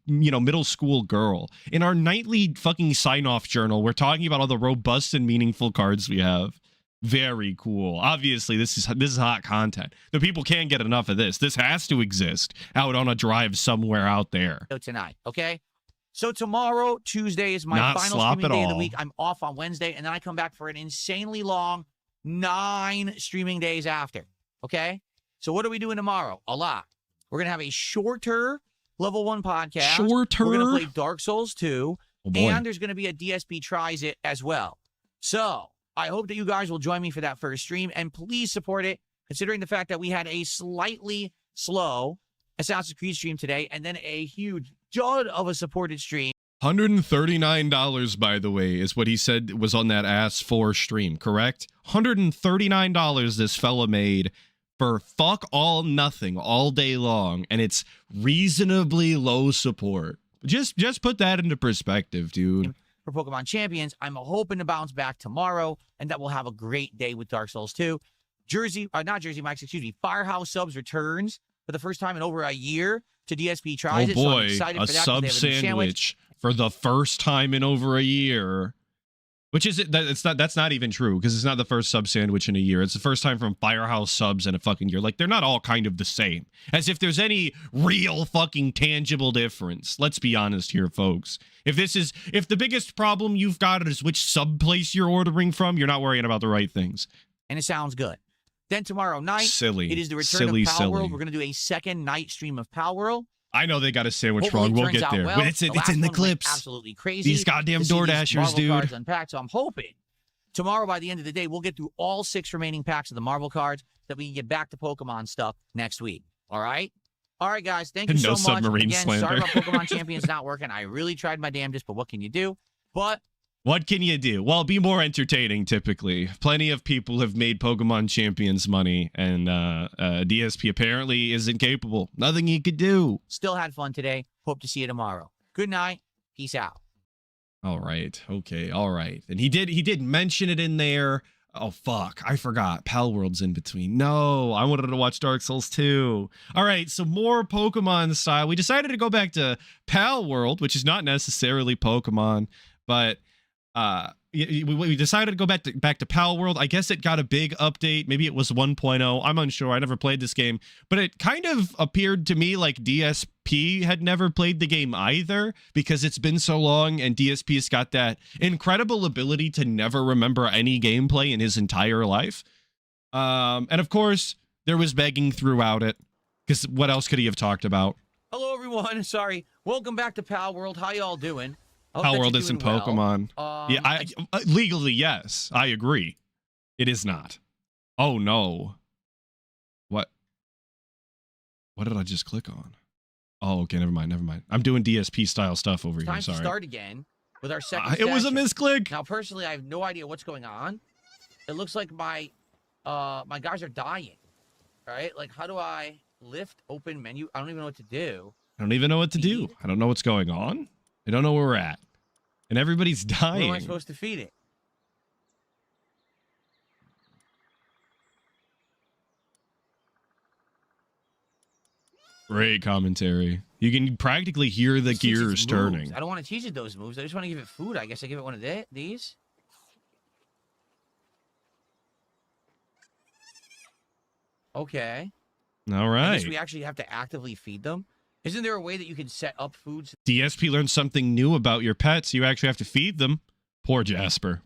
middle school girl. In our nightly fucking sign-off journal, we're talking about all the robust and meaningful cards we have. Very cool. Obviously, this is hot content. The people can't get enough of this. This has to exist out on a drive somewhere out there. Tonight, okay? So tomorrow, Tuesday, is my final streaming day of the week. I'm off on Wednesday, and then I come back for an insanely long 9 streaming days after, okay? So what are we doing tomorrow? A lot. We're going to have a shorter level 1 podcast. Shorter? We're going to play Dark Souls 2. Oh boy. And there's going to be a DSP Tries It as well. So I hope that you guys will join me for that first stream, and please support it, considering the fact that we had a slightly slow Assassin's Creed stream today, and then a huge dud of a supported stream. $139, by the way, is what he said was on that Ass 4 stream, correct? $139 this fella made for fuck all nothing all day long, and it's reasonably low support. Just put that into perspective, dude. For Pokemon Champions, I'm hoping to bounce back tomorrow, and that we'll have a great day with Dark Souls 2. Firehouse Subs returns for the first time in over a year to DSP Tries Oh It. So I'm boy, excited a for that 'cause sub they have a new sandwich for the first time in over a year. Which is that's not even true, because it's not the first sub sandwich in a year. It's the first time from Firehouse Subs in a fucking year. Like, they're not all kind of the same. As if there's any real fucking tangible difference. Let's be honest here, folks. If the biggest problem you've got is which sub place you're ordering from, you're not worrying about the right things. And it sounds good. Then tomorrow night, Silly. it is the return of Pal World. We're going to do a second night stream of Pal World. I know they got a sandwich Hopefully wrong. it We'll turns get out there. well. But it's in last the one went clips. Absolutely crazy. These goddamn to see these DoorDashers, Marvel dude. cards unpacked. So I'm hoping tomorrow, by the end of the day, we'll get through all 6 remaining packs of the Marvel cards, that we can get back to Pokemon stuff next week. All right? All right, guys. Thank you No so much. submarine Again, slander. sorry about Pokemon Champions not working. I really tried my damnedest, but what can you do? But What can you do? Well, be more entertaining, typically. Plenty of people have made Pokemon Champions money, and DSP apparently isn't capable. Nothing he could do. still had fun today. Hope to see you tomorrow. Good night. Peace out. All right. Okay. All right. And he did mention it in there. Oh, fuck. I forgot. Pal World's in between. No, I wanted to watch Dark Souls 2. All right. So more Pokemon style. We decided to go back to Pal World, which is not necessarily Pokemon, but we decided to go back to Pal World. I guess it got a big update. Maybe it was 1.0. I'm unsure. I never played this game, but it kind of appeared to me like DSP had never played the game either, because it's been so long, and DSP's got that incredible ability to never remember any gameplay in his entire life. And of course, there was begging throughout it, because what else could he have talked about? Hello, everyone. Sorry. Welcome back to Pal World. How y'all doing? I hope Pal that you're World isn't doing well. Pokemon. Yeah, legally, yes, I agree. It is not. Oh no. What did I just click on? Oh, okay, never mind. I'm doing DSP style stuff over here. Time Sorry. to start again with our second It was a session. misclick. Now, personally, I have no idea what's going on. It looks like my guys are dying. All right, like, how do I lift open menu? I don't even know what to do. I don't even know what to do. Feed? I don't know what's going on. I don't know where we're at. And everybody's dying. Where am I supposed to feed it? Great commentary. You can practically hear the Just teach it gears moves. turning. I don't want to teach it those moves. I just want to give it food. I guess I give it one of these. Okay. All I right. guess we actually have to actively feed them. Isn't there a way that you can set up foods? DSP learned something new about your pets. You actually have to feed them. Poor Jasper.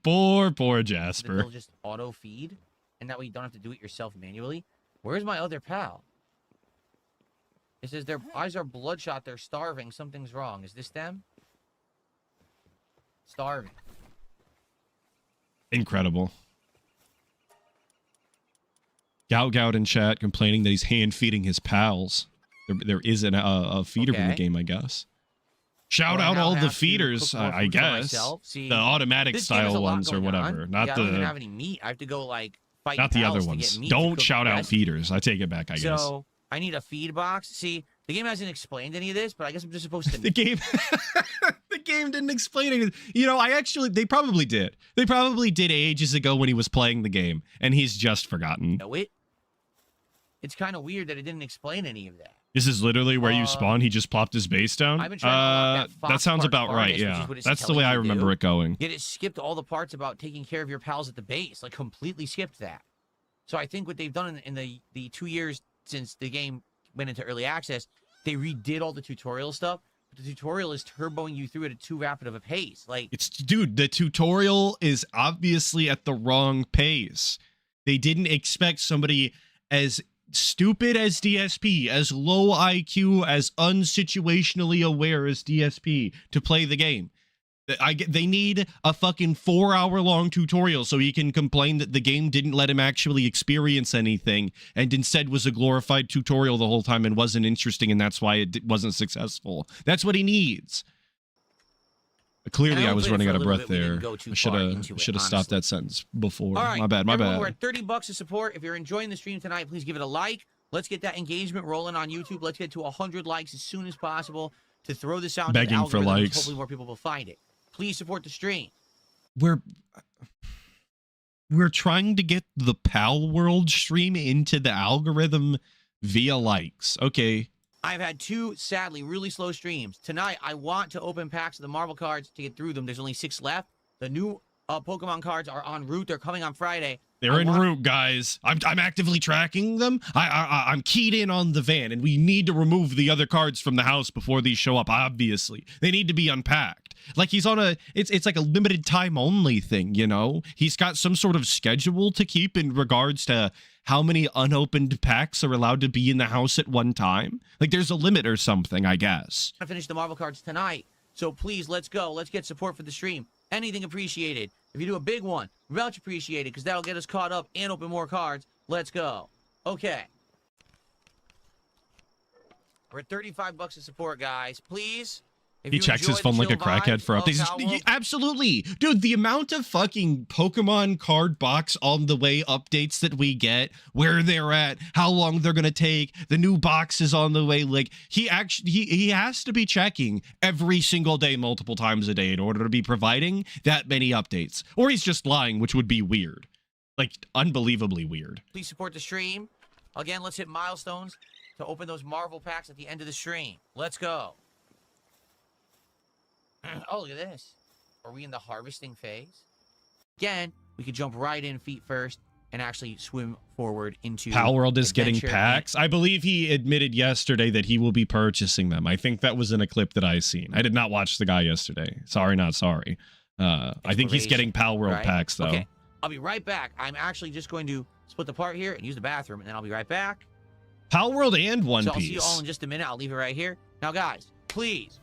poor That Jasper. they'll just auto feed, and that way you don't have to do it yourself manually. Where's my other pal? It says their eyes are bloodshot. They're starving. Something's wrong. Is this them? Starving. Incredible. Gout in chat complaining that he's hand feeding his pals. There isn't a feeder in the Okay. game, I guess. Shout Well, I out now all the have to feeders, cook more I food for guess. myself. See, The automatic this game has a style lot ones or going on. whatever, not I don't even the have any meat. I have to go like fight not the other pals to ones. get meat to Don't cook shout the out rest. feeders. I take it back, I guess. So I need a feed box. See, the game hasn't explained any of this, but I guess I'm just supposed to. The game the game didn't explain anything. You know, they probably did. They probably did ages ago when he was playing the game, and he's just forgotten. know it. It's kind of weird that it didn't explain any of that. This is literally where you spawn. He just plopped his base down. I've been trying to unlock that Fox sounds Park about right. harness, which Yeah, is what it's that's the telling way I you to remember do. it going. Yet it skipped all the parts about taking care of your pals at the base. Like, completely skipped that. So I think what they've done in the 2 years since the game went into early access, they redid all the tutorial stuff. But the tutorial is turboing you through it at too rapid of a pace. Like, Dude, the tutorial is obviously at the wrong pace. They didn't expect somebody as stupid as DSP, as low IQ, as unsituationally aware as DSP to play the game. They need a fucking 4-hour-long tutorial so he can complain that the game didn't let him actually experience anything and instead was a glorified tutorial the whole time and wasn't interesting, and that's why it wasn't successful. That's what he needs. Clearly, I was running out of breath there. I should have stopped that sentence before. All right, my bad. We're at $30 of support. If you're enjoying the stream tonight, please give it a like. Let's get that engagement rolling on YouTube. Let's get to 100 likes as soon as possible to throw this out. Begging for likes. Hopefully, more people will find it. Please support the stream. We're trying to get the Pal World stream into the algorithm via likes. Okay. I've had 2, sadly, really slow streams. Tonight, I want to open packs of the Marvel cards to get through them. There's only 6 left. The new Pokemon cards are en route. They're coming on Friday. They're en route, guys. I'm actively tracking them. I'm keyed in on the van, and we need to remove the other cards from the house before these show up, obviously. They need to be unpacked. Like, he's on a... It's like a limited time only thing, you know? He's got some sort of schedule to keep in regards to how many unopened packs are allowed to be in the house at one time. Like, there's a limit or something, I guess. I finish the Marvel cards tonight. So please, let's go. Let's get support for the stream. Anything appreciated. If you do a big one, much appreciated, because that'll get us caught up and open more cards. Let's go. Okay. We're at $35 of support, guys. Please. He checks his phone like a crackhead for updates. Absolutely. Dude, the amount of fucking Pokemon card box on the way updates that we get, where they're at, how long they're going to take, the new boxes on the way. Like, he has to be checking every single day, multiple times a day in order to be providing that many updates. Or he's just lying, which would be weird. Like, unbelievably weird. Please support the stream. Again, let's hit milestones to open those Marvel packs at the end of the stream. Let's go. Oh, look at this. Are we in the harvesting phase? Again, we could jump right in feet first and actually swim forward into Pal World is getting packs. I believe he admitted yesterday that he will be purchasing them. I think that was in a clip that I seen. I did not watch the guy yesterday. Sorry, not sorry. I think he's getting Pal World packs, though. Okay, I'll be right back. I'm actually just going to split the part here and use the bathroom, and then I'll be right back. Pal World and One Piece. I'll see you all in just a minute. I'll leave it right here. Now, guys, please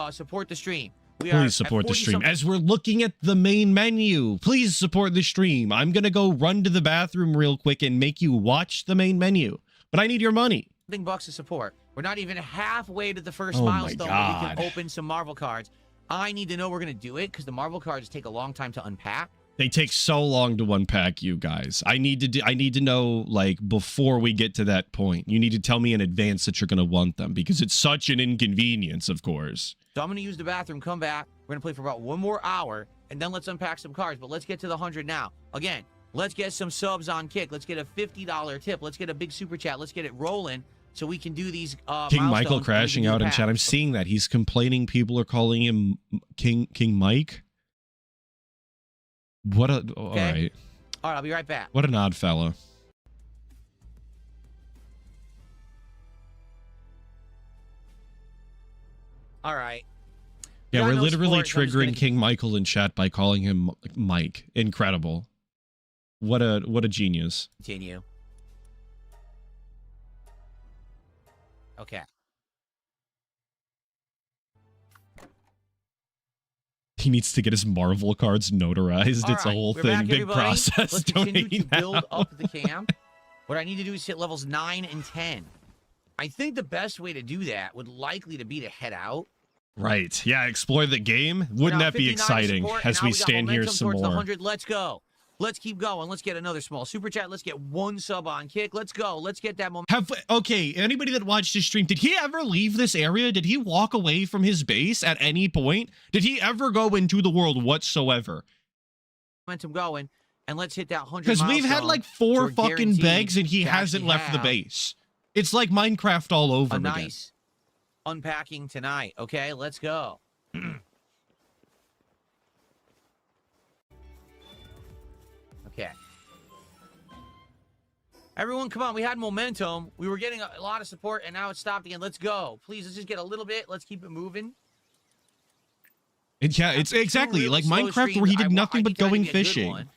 support the stream. Please support the stream. As we're looking at the main menu, please support the stream. I'm going to go run to the bathroom real quick and make you watch the main menu. But I need your money. $10 of support. We're not even halfway to the first milestone where we can open some Marvel cards. I need to know we're going to do it because the Marvel cards take a long time to unpack. They take so long to unpack, you guys. I need to know, like, before we get to that point. You need to tell me in advance that you're going to want them because it's such an inconvenience, of course. So I'm going to use the bathroom, come back. We're going to play for about 1 more hour, and then let's unpack some cards. But let's get to the 100 now. Again, let's get some subs on Kick. Let's get a $50 tip. Let's get a big super chat. Let's get it rolling so we can do these King Michael crashing out in chat. I'm seeing that. He's complaining people are calling him King Mike. What a... Okay. All right. All right, I'll be right back. What an odd fella. All right. Yeah, we're literally triggering King Michael in chat by calling him Mike. Incredible. What a genius. Continue. Okay. He needs to get his Marvel cards notarized. All it's right, a whole we're thing. back, Big everybody. process. Let's continue to build up the camp. What I need to do is hit levels 9 and 10. I think the best way to do that would likely to be to head out. Right. Yeah, explore the game. Wouldn't that be exciting as we stand here some more? 100. Let's go. Let's keep going. Let's get another small super chat. Let's get 1 sub on Kick. Let's go. Let's get that momentum. Okay, anybody that watched his stream, did he ever leave this area? Did he walk away from his base at any point? Did he ever go into the world whatsoever? Momentum going, and let's hit that 100. Because we've had like 4 fucking begs and he hasn't left the base. It's like Minecraft all over again. Nice unpacking tonight. Okay, let's go. Okay. Everyone, come on. We had momentum. We were getting a lot of support, and now it's stopped again. Let's go. Please, let's just get a little bit. Let's keep it moving. Yeah, it's exactly like Minecraft where he did nothing but going fishing.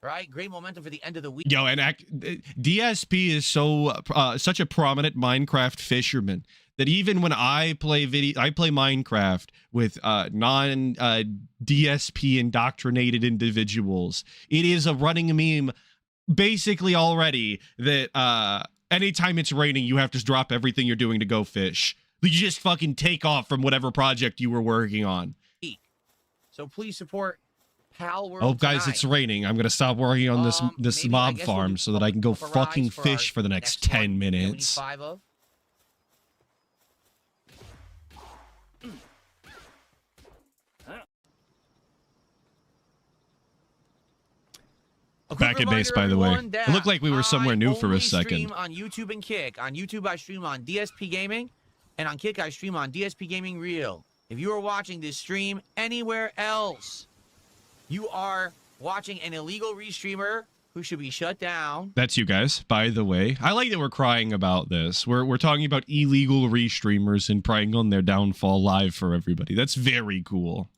right? Great momentum for the end of the week. Yo, and DSP is so such a prominent Minecraft fisherman that even when I play Minecraft with non DSP indoctrinated individuals, it is a running meme basically already that anytime it's raining, you have to drop everything you're doing to go fish. You just fucking take off from whatever project you were working on. So please support Pal World. Oh, guys, tonight. it's raining. I'm gonna stop working on this Maybe, mob I guess farm we'll so that I can go up a rise fucking for fish our for the next one 10 that we need minutes. 5 of. A quick Back at base, reminder, by the way. everyone, It that looked like we were somewhere new for a I second. stream on YouTube and Kick. On YouTube, I stream on DSP Gaming, and on Kick, I stream on DSP Gaming Real. If you are watching this stream anywhere else, you are watching an illegal restreamer who should be shut down. That's you guys, by the way. I like that we're crying about this. We're talking about illegal restreamers and preying on their downfall live for everybody. That's very cool.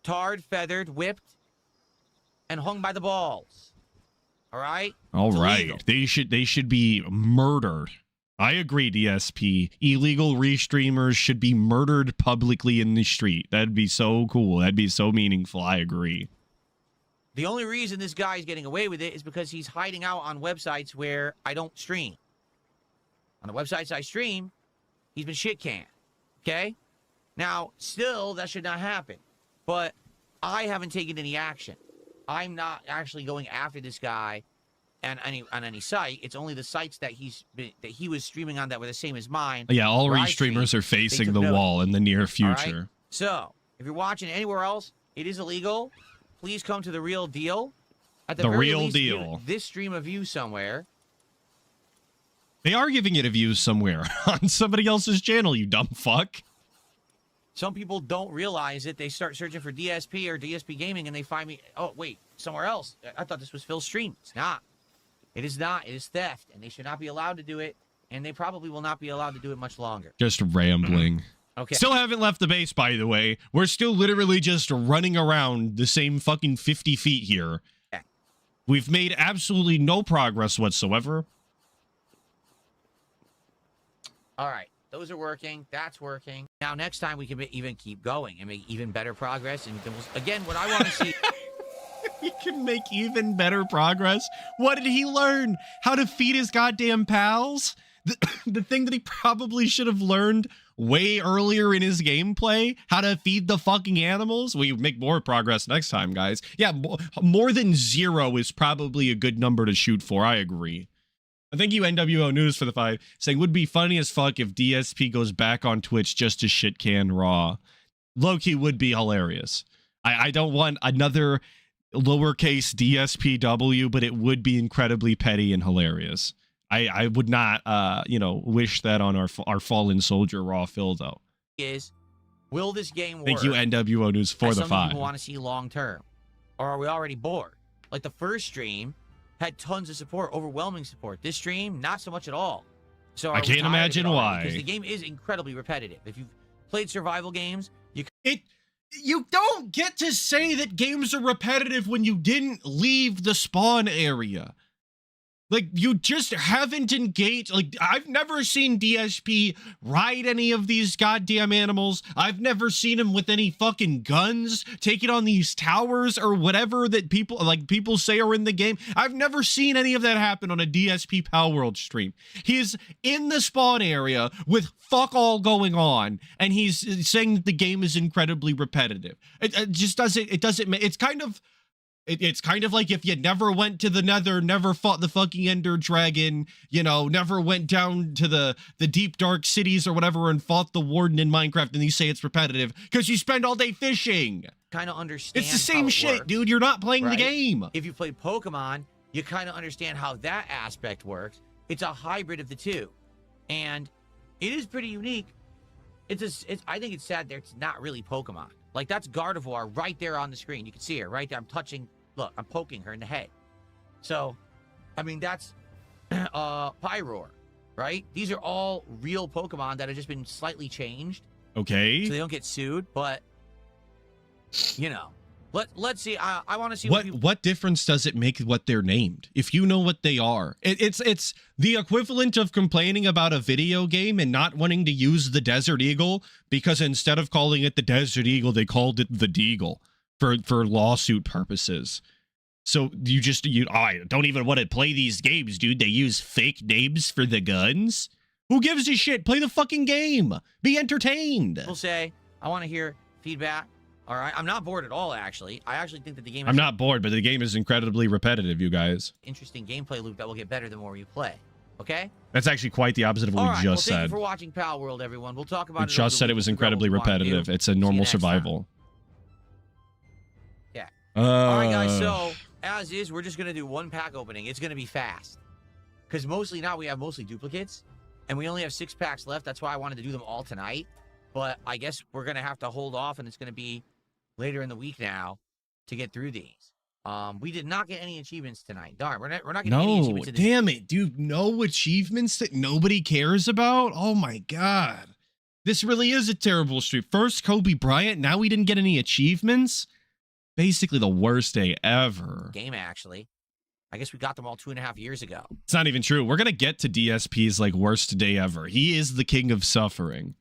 Tarred, feathered, whipped, and hung by the balls. All right? All It's right. illegal. They should be murdered. I agree, DSP. Illegal restreamers should be murdered publicly in the street. That'd be so cool. That'd be so meaningful. I agree. The only reason this guy is getting away with it is because he's hiding out on websites where I don't stream. On the websites I stream, he's been shit canned. Okay? Now, still, that should not happen. But I haven't taken any action. I'm not actually going after this guy on any site. It's only the sites that he was streaming on that were the same as mine. Yeah, all where I restreamers stream, are facing took the note. wall in the near All future. right? So, if you're watching anywhere else, it is illegal. Please come to the real deal. At the very real least, give deal. this stream a view somewhere. They are giving it a view somewhere on somebody else's channel, you dumb fuck. Some people don't realize it. They start searching for DSP or DSP Gaming, and they find me. Oh, wait, somewhere else. I thought this was Phil's stream. It's not. It is not. It is theft, and they should not be allowed to do it, and they probably will not be allowed to do it much longer. Just rambling. Okay. Still haven't left the base, by the way. We're still literally just running around the same fucking 50 feet here. Okay. We've made absolutely no progress whatsoever. All right. Those are working. That's working. Now, next time we can even keep going and make even better progress. And again, what I want to see. He can make even better progress. What did he learn? How to feed his goddamn pals? The thing that he probably should have learned way earlier in his gameplay, how to feed the fucking animals. We make more progress next time, guys. Yeah, more than 0 is probably a good number to shoot for. I agree. Thank you, NWO News, for the 5, saying, would be funny as fuck if DSP goes back on Twitch just to shit can Raw. Low-key would be hilarious. I don't want another lowercase DSPW, but it would be incredibly petty and hilarious. I would not, wish that on our fallen soldier Raw Phil, though. Will this game work? Thank you, NWO News, for the 5. People want to see long term, or are we already bored? Like the first stream had tons of support, overwhelming support. This stream, not so much at all. So I can't imagine why. Because the game is incredibly repetitive. If you've played survival games, You don't get to say that games are repetitive when you didn't leave the spawn area. Like, you just haven't engaged. Like, I've never seen DSP ride any of these goddamn animals. I've never seen him with any fucking guns taking on these towers or whatever that people say are in the game. I've never seen any of that happen on a DSP Pal World stream. He's in the spawn area with fuck all going on, and he's saying that the game is incredibly repetitive. It just doesn't. It's kind of. It's kind of like if you never went to the Nether, never fought the fucking Ender Dragon, never went down to the deep dark cities or whatever and fought the Warden in Minecraft, and you say it's repetitive because you spend all day fishing. kind of understand. It's the same how it shit, works, dude. You're not playing the right? game. If you played Pokemon, you kind of understand how that aspect works. It's a hybrid of the two, and it is pretty unique. I think it's sad that it's not really Pokemon. Like, that's Gardevoir right there on the screen. You can see her right there. I'm touching. Look, I'm poking her in the head. So, I mean, that's Pyroar, right? These are all real Pokemon that have just been slightly changed. Okay. So they don't get sued, but, you know, Let's see. I want to see What difference does it make what they're named if you know what they are? It's the equivalent of complaining about a video game and not wanting to use the Desert Eagle because instead of calling it the Desert Eagle, they called it the Deagle for lawsuit purposes. So I don't even want to play these games, dude. They use fake names for the guns. Who gives a shit? Play the fucking game. Be entertained. We'll say I want to hear feedback. All right, I'm not bored at all, actually. I actually think that the game I'm not bored, but the game is incredibly repetitive, you guys. Interesting gameplay loop that will get better the more you play. Okay? That's actually quite the opposite of what we just thank you said. for watching Pal World, everyone. We'll talk about We it. just said it was incredibly repetitive. It's a normal survival. Yeah. All right, guys. So, as is, we're just going to do one pack opening. It's going to be fast. Because mostly now we have mostly duplicates. And we only have 6 packs left. That's why I wanted to do them all tonight. But I guess we're going to have to hold off, and it's going to be later in the week now to get through these. We did not get any achievements tonight. Darn, we're not getting any achievements. Damn it, dude. No achievements that nobody cares about? Oh my god. This really is a terrible streak. First Kobe Bryant, now we didn't get any achievements? Basically the worst day ever. Game, actually. I guess we got them all 2.5 years ago. It's not even true. We're gonna get to DSP's like worst day ever. He is the king of suffering.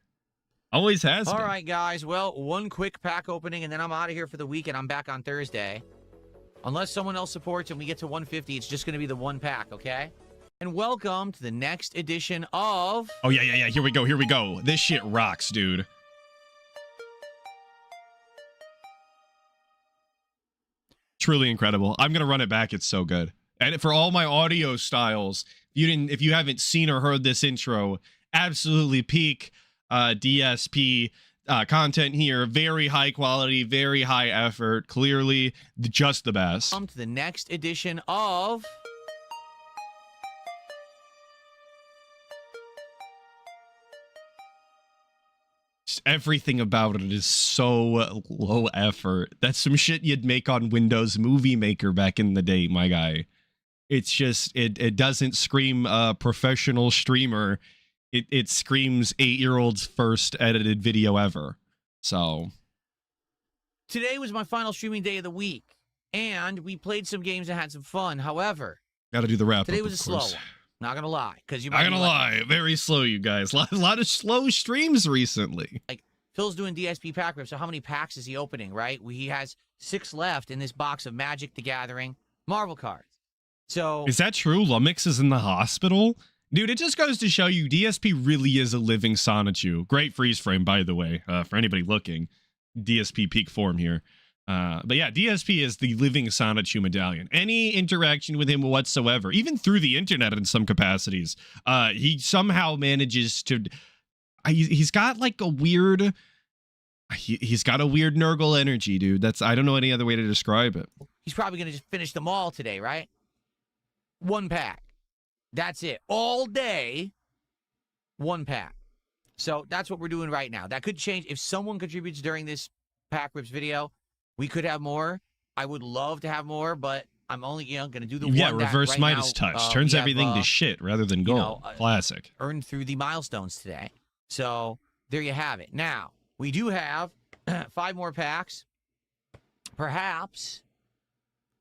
Always has been. All right, guys. Well, one quick pack opening, and then I'm out of here for the week, and I'm back on Thursday. Unless someone else supports and we get to 150, it's just going to be the one pack, okay? And welcome to the next edition of... Oh, yeah. Here we go. This shit rocks, dude. Truly incredible. I'm going to run it back. It's so good. And for all my audio styles, if you haven't seen or heard this intro, absolutely peak DSP content here. Very high quality, very high effort. Clearly just the best. Welcome to the next edition of... Just everything about it is so low effort. That's some shit you'd make on Windows Movie Maker back in the day, my guy. It's just, it doesn't scream professional streamer. It screams 8-year-old's first edited video ever. So today was my final streaming day of the week, and we played some games and had some fun. However, gotta do the wrap. Today was a slow one. Not gonna lie, because you. Not gonna lie, very slow, you guys. A lot of slow streams recently. Like Phil's doing DSP pack rip. So how many packs is he opening? Right, he has 6 left in this box of Magic the Gathering Marvel cards. So is that true? Lumix is in the hospital. Dude, it just goes to show you DSP really is a living Sonichu. Great freeze frame, by the way, for anybody looking. DSP peak form here. But yeah, DSP is the living Sonichu medallion. Any interaction with him whatsoever, even through the internet in some capacities, he somehow manages to... He's got like a weird... He's got a weird Nurgle energy, dude. I don't know any other way to describe it. He's probably going to just finish them all today, right? One pack. That's it. All day, one pack. So that's what we're doing right now. That could change. If someone contributes during this pack rips video, we could have more. I would love to have more, but I'm only going to do the one. Yeah, reverse right Midas now, touch. Turns everything to shit rather than gold. Classic. Earned through the milestones today. So there you have it. Now, we do have 5 more packs. Perhaps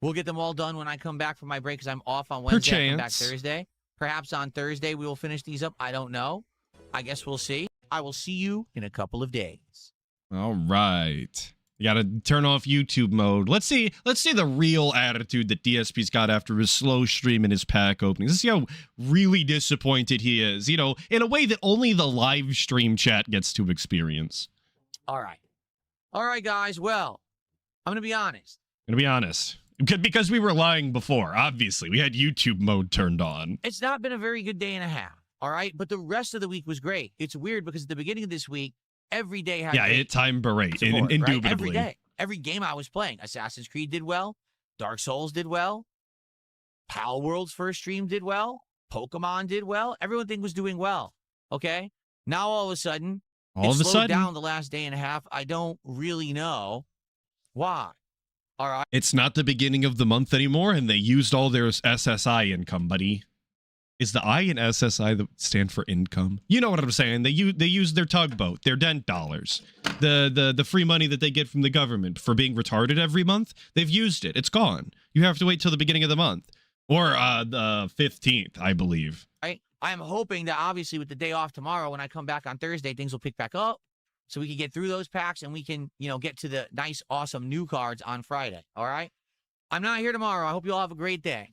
we'll get them all done when I come back from my break because I'm off on Wednesday. I come back Thursday. Perhaps on Thursday we will finish these up. I don't know. I guess we'll see. I will see you in a couple of days. All right. You got to turn off YouTube mode. Let's see the real attitude that DSP's got after his slow stream and his pack openings. Let's see how really disappointed he is, in a way that only the live stream chat gets to experience. All right. All right, guys. Well, I'm going to be honest. Because we were lying before, obviously. We had YouTube mode turned on. It's not been a very good day and a half, all right? But the rest of the week was great. It's weird because at the beginning of this week, every day had it time berate, indubitably. Right? Every day. Every game I was playing. Assassin's Creed did well. Dark Souls did well. Pal World's first stream did well. Pokemon did well. Everything was doing well, okay? Now all of a sudden, it slowed down the last day and a half. I don't really know why. All right. It's not the beginning of the month anymore, and they used all their SSI income, buddy. Is the I in SSI that stand for income? You know what I'm saying. They use their tugboat, their dent dollars, the free money that they get from the government for being retarded every month. They've used it. It's gone. You have to wait till the beginning of the month or the 15th, I believe. I'm hoping that obviously with the day off tomorrow, when I come back on Thursday, things will pick back up, so we can get through those packs and we can, you know, get to the nice, awesome new cards on Friday. All right. I'm not here tomorrow. I hope you all have a great day.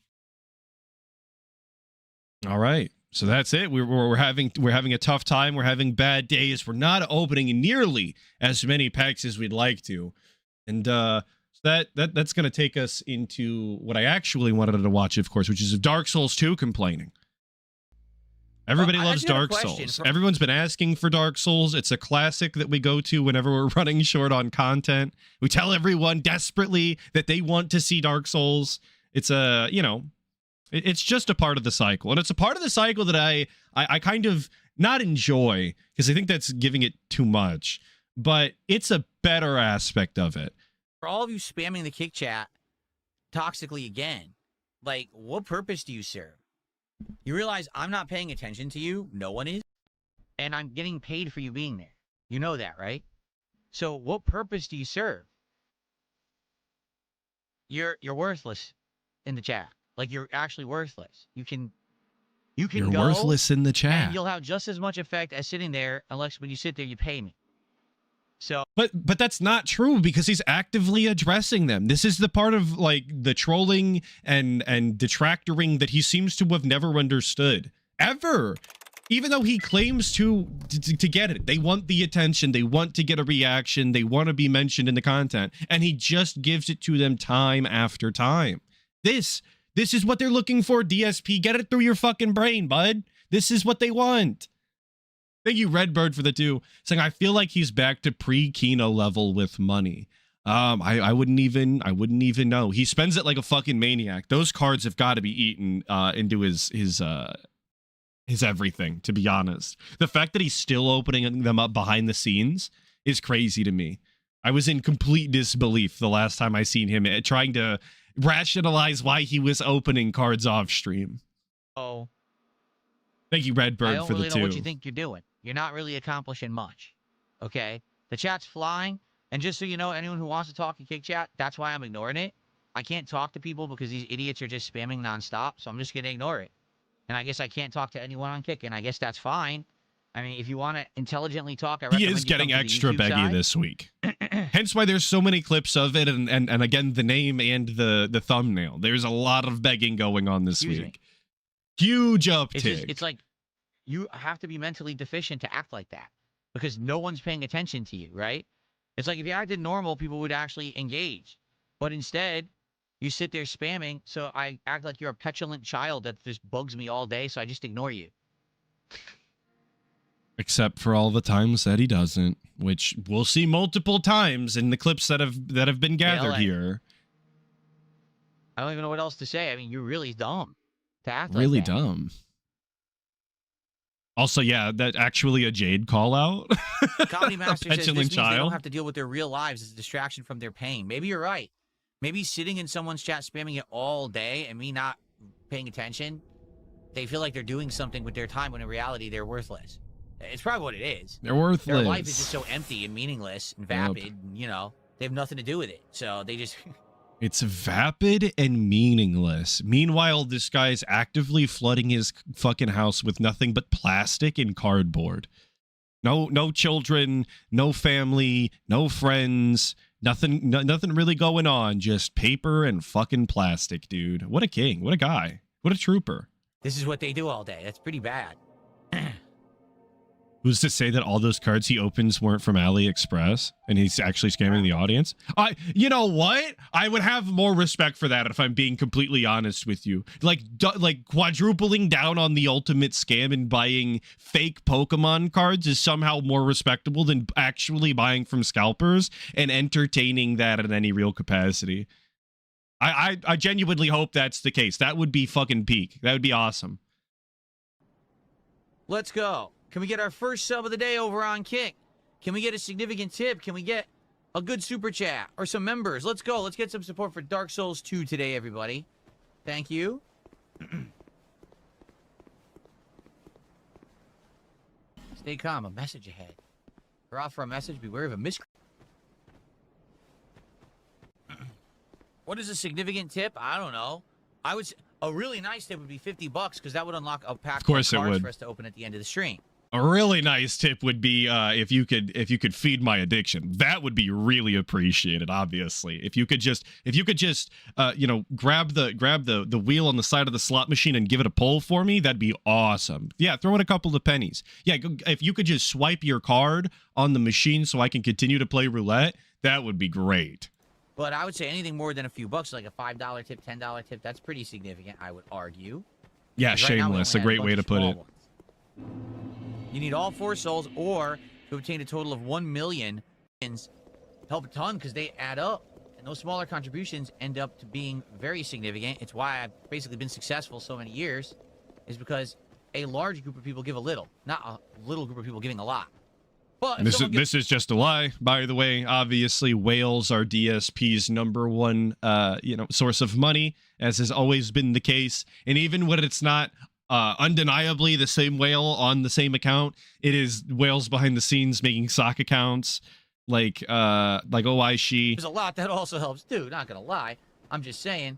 All right. So that's it. We're having a tough time. We're having bad days. We're not opening nearly as many packs as we'd like to. And that's going to take us into what I actually wanted to watch, of course, which is Dark Souls 2 complaining. Everybody loves Dark Souls. Everyone's been asking for Dark Souls. It's a classic that we go to whenever we're running short on content. We tell everyone desperately that they want to see Dark Souls. It's a, you know, it's just a part of the cycle. And it's a part of the cycle that I kind of not enjoy, because I think that's giving it too much, but it's a better aspect of it. For all of you spamming the kick chat toxically again, like, what purpose do you serve? You realize I'm not paying attention to you. No one is. And I'm getting paid for you being there. You know that, right? So what purpose do you serve? You're worthless in the chat. Like, you're actually worthless. You can you're go worthless in the chat. and you'll have just as much effect as sitting there, unless when you sit there, you pay me. So, but that's not true, because he's actively addressing them. This is the part of like the trolling and detractoring that he seems to have never understood ever. Even though he claims to get it, they want the attention, they want to get a reaction, they want to be mentioned in the content, and he just gives it to them time after time. This is what they're looking for, DSP. Get it through your fucking brain, bud. This is what they want. Thank you, Redbird, for the 2. Saying, I feel like he's back to pre-Kino level with money. I wouldn't even know. He spends it like a fucking maniac. Those cards have got to be eaten into his everything, to be honest. The fact that he's still opening them up behind the scenes is crazy to me. I was in complete disbelief the last time I seen him trying to rationalize why he was opening cards off stream. oh, Thank you, Redbird, I don't for really the know 2. what you think you're doing. You're not really accomplishing much. Okay? The chat's flying, and just so you know, anyone who wants to talk in kick chat, that's why I'm ignoring it. I can't talk to people because these idiots are just spamming nonstop, so I'm just going to ignore it. And I guess I can't talk to anyone on kick, and I guess that's fine. I mean, if you want to intelligently talk, I recommend He is you getting come to the extra YouTube beggy side. this week. Hence why there's so many clips of it, and again, the name and the thumbnail. There's a lot of begging going on this Excuse me. week. Huge uptick. It's like you have to be mentally deficient to act like that, because no one's paying attention to you, right? It's like if you acted normal, people would actually engage. But instead, you sit there spamming, so I act like you're a petulant child that just bugs me all day, so I just ignore you. Except for all the times that he doesn't, which we'll see multiple times in the clips that have been gathered here. I don't even know what else to say. I mean, you're really dumb to act Really like that. dumb. Also, yeah, that actually a Jade call out. Comedy Master says this petulant means they child. don't have to deal with their real lives as a distraction from their pain. Maybe you're right. Maybe sitting in someone's chat spamming it all day and me not paying attention, they feel like they're doing something with their time when in reality they're worthless. It's probably what it is. They're worthless. Their life is just so empty and meaningless and vapid, and, you know, they have nothing to do with it. So they just... It's vapid and meaningless. Meanwhile, this guy's actively flooding his fucking house with nothing but plastic and cardboard. No children, no family, no friends, nothing really going on. Just paper and fucking plastic, dude. What a king. What a guy. What a trooper. This is what they do all day. That's pretty bad. Who's to say that all those cards he opens weren't from AliExpress and he's actually scamming the audience? You know what? I would have more respect for that if I'm being completely honest with you. Like quadrupling down on the ultimate scam and buying fake Pokemon cards is somehow more respectable than actually buying from scalpers and entertaining that in any real capacity. I genuinely hope that's the case. That would be fucking peak. That would be awesome. Let's go. Can we get our first sub of the day over on Kick? Can we get a significant tip? Can we get a good super chat or some members? Let's go. Let's get some support for Dark Souls 2 today, everybody. Thank you. Stay calm. A message ahead. Hurrah for a message. Beware of a miscreant. What is a significant tip? I don't know. I would. A really nice tip would be $50 because that would unlock a pack of course it cards would. for us to open at the end of the stream. A really nice tip would be if you could feed my addiction. That would be really appreciated. Obviously, if you could just grab the wheel on the side of the slot machine and give it a pull for me, that'd be awesome. Yeah, throw in a couple of pennies. Yeah, if you could just swipe your card on the machine so I can continue to play roulette, that would be great. But I would say anything more than a few bucks, like a $5 tip, $10 tip, that's pretty significant, I would argue. Yeah, Because right now we shameless. only A have great bunch way of to put small it. ones. You need all 4 souls, or to obtain a total of 1 million, help a ton because they add up. And those smaller contributions end up to being very significant. It's why I've basically been successful so many years, is because a large group of people give a little, not a little group of people giving a lot. But if This is just a lie, by the way. Obviously, whales are DSP's number one, source of money, as has always been the case. And even when it's not undeniably the same whale on the same account, it is whales behind the scenes making sock accounts, like Oishi. there's a lot that also helps too. Not gonna lie, I'm just saying.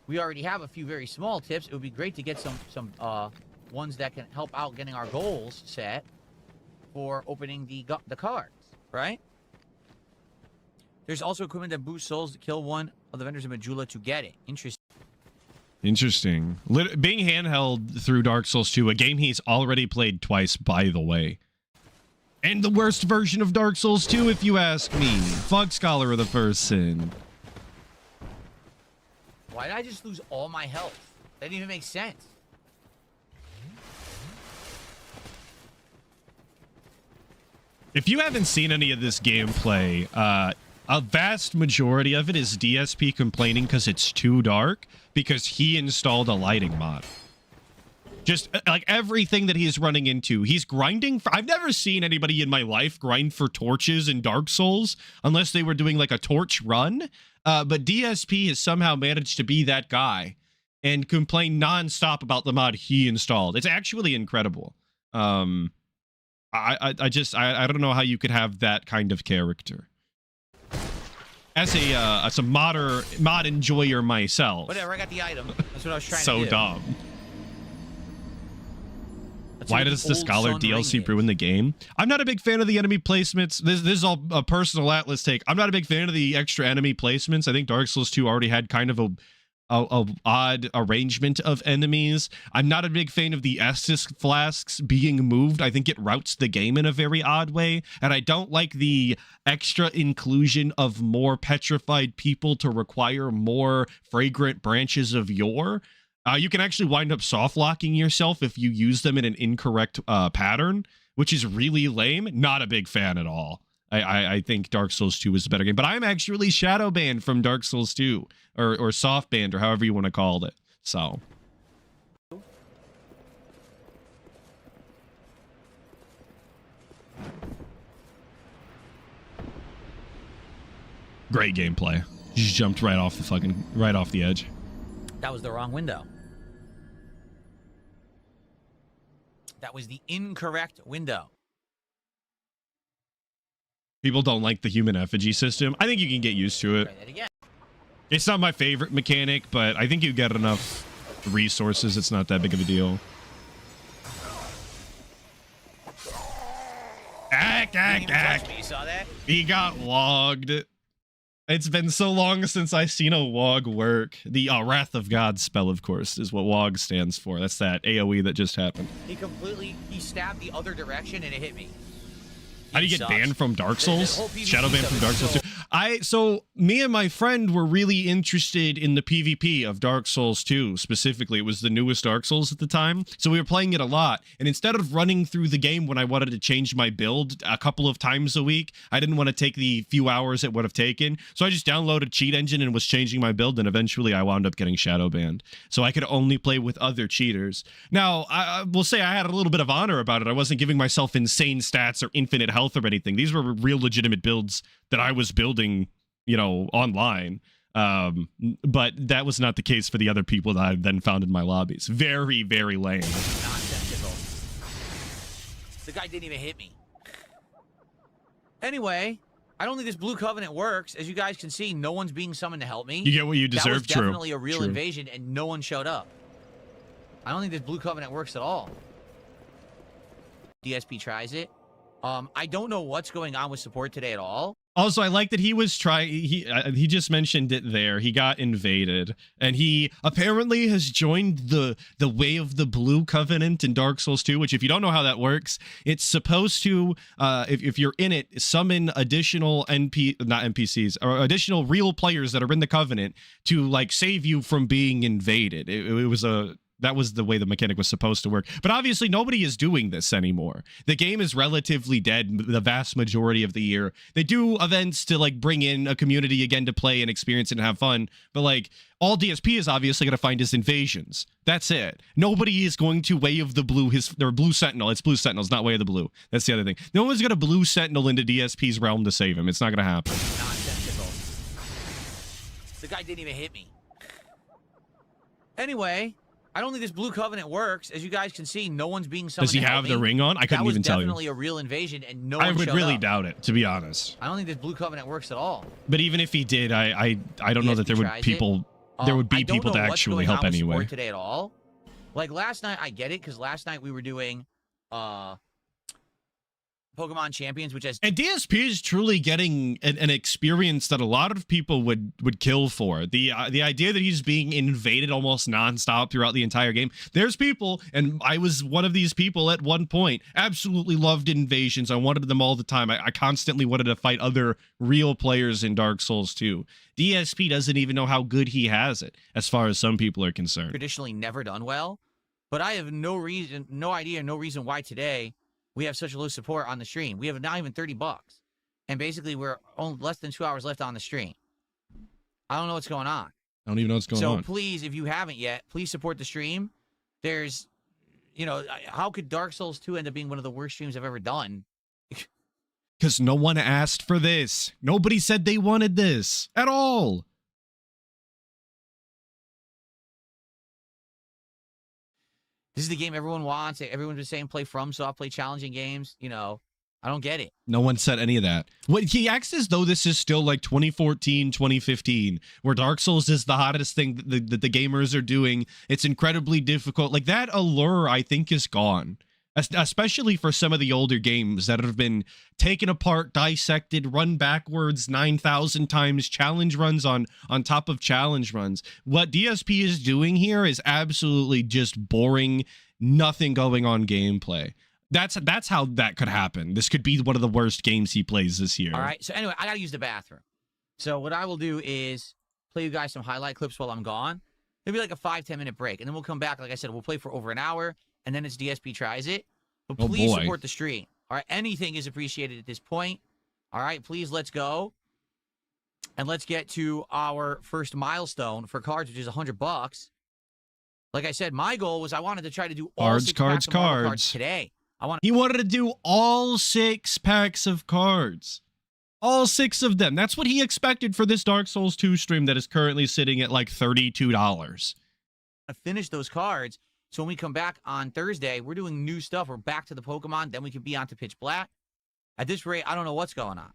We already have a few very small tips. It would be great to get some ones that can help out getting our goals set for opening the cards, right? There's also equipment that boosts souls to kill one of the vendors in Majula to get it. Interesting. Being handheld through Dark Souls 2, a game he's already played twice, by the way. And the worst version of Dark Souls 2, if you ask me. Fog Scholar of the First Sin. Why did I just lose all my health? That didn't even make sense. If you haven't seen any of this gameplay, a vast majority of it is DSP complaining because it's too dark, because he installed a lighting mod. Just like everything that he's running into, he's grinding for. I've never seen anybody in my life grind for torches in Dark Souls unless they were doing like a torch run. But DSP has somehow managed to be that guy and complain nonstop about the mod he installed. It's actually incredible. I don't know how you could have that kind of character. As a mod enjoyer myself. Whatever, I got the item. That's what I was trying to do. So dumb. Let's Why see what does the old Scholar Sun Ring DLC is. ruin the game? I'm not a big fan of the enemy placements. This is all a personal Atlas take. I'm not a big fan of the extra enemy placements. I think Dark Souls 2 already had kind of a odd arrangement of enemies. I'm not a big fan of the Estus flasks being moved. I think it routes the game in a very odd way. And I don't like the extra inclusion of more petrified people to require more fragrant branches of yore. You can actually wind up soft locking yourself if you use them in an incorrect pattern, which is really lame. Not a big fan at all. I think Dark Souls 2 is a better game, but I'm actually shadow banned from Dark Souls 2 or soft banned or however you want to call it. So. Great gameplay. Just jumped right off the edge. That was the wrong window. That was the incorrect window. People don't like the human effigy system. I think you can get used to it. Try that again. It's not my favorite mechanic, but I think you get enough resources. It's not that big of a deal. You saw that? He got logged. It's been so long since I seen a wog work. The Wrath of God spell, of course, is what wog stands for. That's that AoE that just happened. He stabbed the other direction and it hit me. How do you get sucks. banned from Dark The Souls? whole PvP Shadow banned stuff from is Dark Souls 2. So me and my friend were really interested in the PvP of Dark Souls 2 specifically. It was the newest Dark Souls at the time. So we were playing it a lot. And instead of running through the game when I wanted to change my build a couple of times a week, I didn't want to take the few hours it would have taken. So I just downloaded Cheat Engine and was changing my build. And eventually I wound up getting shadow banned. So I could only play with other cheaters. Now, I will say I had a little bit of honor about it. I wasn't giving myself insane stats or infinite health or anything. These were real legitimate builds that I was building, online. But that was not the case for the other people that I then found in my lobbies. Very, very lame. Nonsensical. The guy didn't even hit me. Anyway, I don't think this Blue Covenant works. As you guys can see, no one's being summoned to help me. You get what you deserve. That was True. definitely a real True. invasion, and no one showed up. I don't think this Blue Covenant works at all. DSP tries it. I don't know what's going on with support today at all. Also, I like that he was trying. He just mentioned it there. He got invaded, and he apparently has joined the way of the Blue Covenant in Dark Souls 2. Which, if you don't know how that works, it's supposed to, if you're in it, summon additional not NPCs or additional real players that are in the Covenant to like save you from being invaded. That was the way the mechanic was supposed to work. But obviously, nobody is doing this anymore. The game is relatively dead the vast majority of the year. They do events to like bring in a community again to play and experience it and have fun. But like all DSP is obviously going to find is invasions. That's it. Nobody is going to Way of the Blue, their Blue Sentinel. It's Blue Sentinel. It's not Way of the Blue. That's the other thing. No one's going to Blue Sentinel into DSP's realm to save him. It's not going to happen. Nonsensical. The guy didn't even hit me. Anyway, I don't think this Blue Covenant works. As you guys can see, no one's being summoned. Does he have the ring on? I couldn't even tell you. That was definitely a real invasion, and no one I would showed really up. doubt it, to be honest. I don't think this Blue Covenant works at all. But even if he did, I don't know that there would people. There would be people to actually help anyway. Today at all. Like last night, I get it because last night we were doing Pokemon Champions, which has and DSP is truly getting an experience that a lot of people would kill for. The idea that he's being invaded almost nonstop throughout the entire game. There's people, and I was one of these people at one point, absolutely loved invasions. I wanted them all the time. I constantly wanted to fight other real players in Dark Souls 2. DSP doesn't even know how good he has it, as far as some people are concerned. Traditionally never done well, but I have no reason why today we have such low support on the stream. We have not even $30, and basically we're only less than 2 hours left on the stream. I don't know what's going on. I don't even know what's going on. So please, if you haven't yet, please support the stream. There's, how could Dark Souls 2 end up being one of the worst streams I've ever done? Because no one asked for this. Nobody said they wanted this at all. This is the game everyone wants. Everyone's been saying play From, so I'll play challenging games. I don't get it. No one said any of that. What he acts as though this is still like 2014, 2015, where Dark Souls is the hottest thing that the gamers are doing. It's incredibly difficult. Like that allure, I think, is gone. Especially for some of the older games that have been taken apart, dissected, run backwards 9,000 times, challenge runs on top of challenge runs. What DSP is doing here is absolutely just boring, nothing going on gameplay. That's how that could happen. This could be one of the worst games he plays this year. All right, so anyway, I gotta use the bathroom. So what I will do is play you guys some highlight clips while I'm gone. Maybe like a 5-10 minute break, and then we'll come back. Like I said, we'll play for over an hour, and then it's DSP tries it. But please support the stream. All right, anything is appreciated at this point. All right, please, let's go. And let's get to our first milestone for cards, which is $100. Like I said, my goal was I wanted to try to do all six packs of Marvel cards today. He wanted to do all 6 packs of cards. All 6 of them. That's what he expected for this Dark Souls 2 stream that is currently sitting at like $32. I finished those cards. So when we come back on Thursday, we're doing new stuff. We're back to the Pokemon. Then we can be on to Pitch Black. At this rate, I don't know what's going on.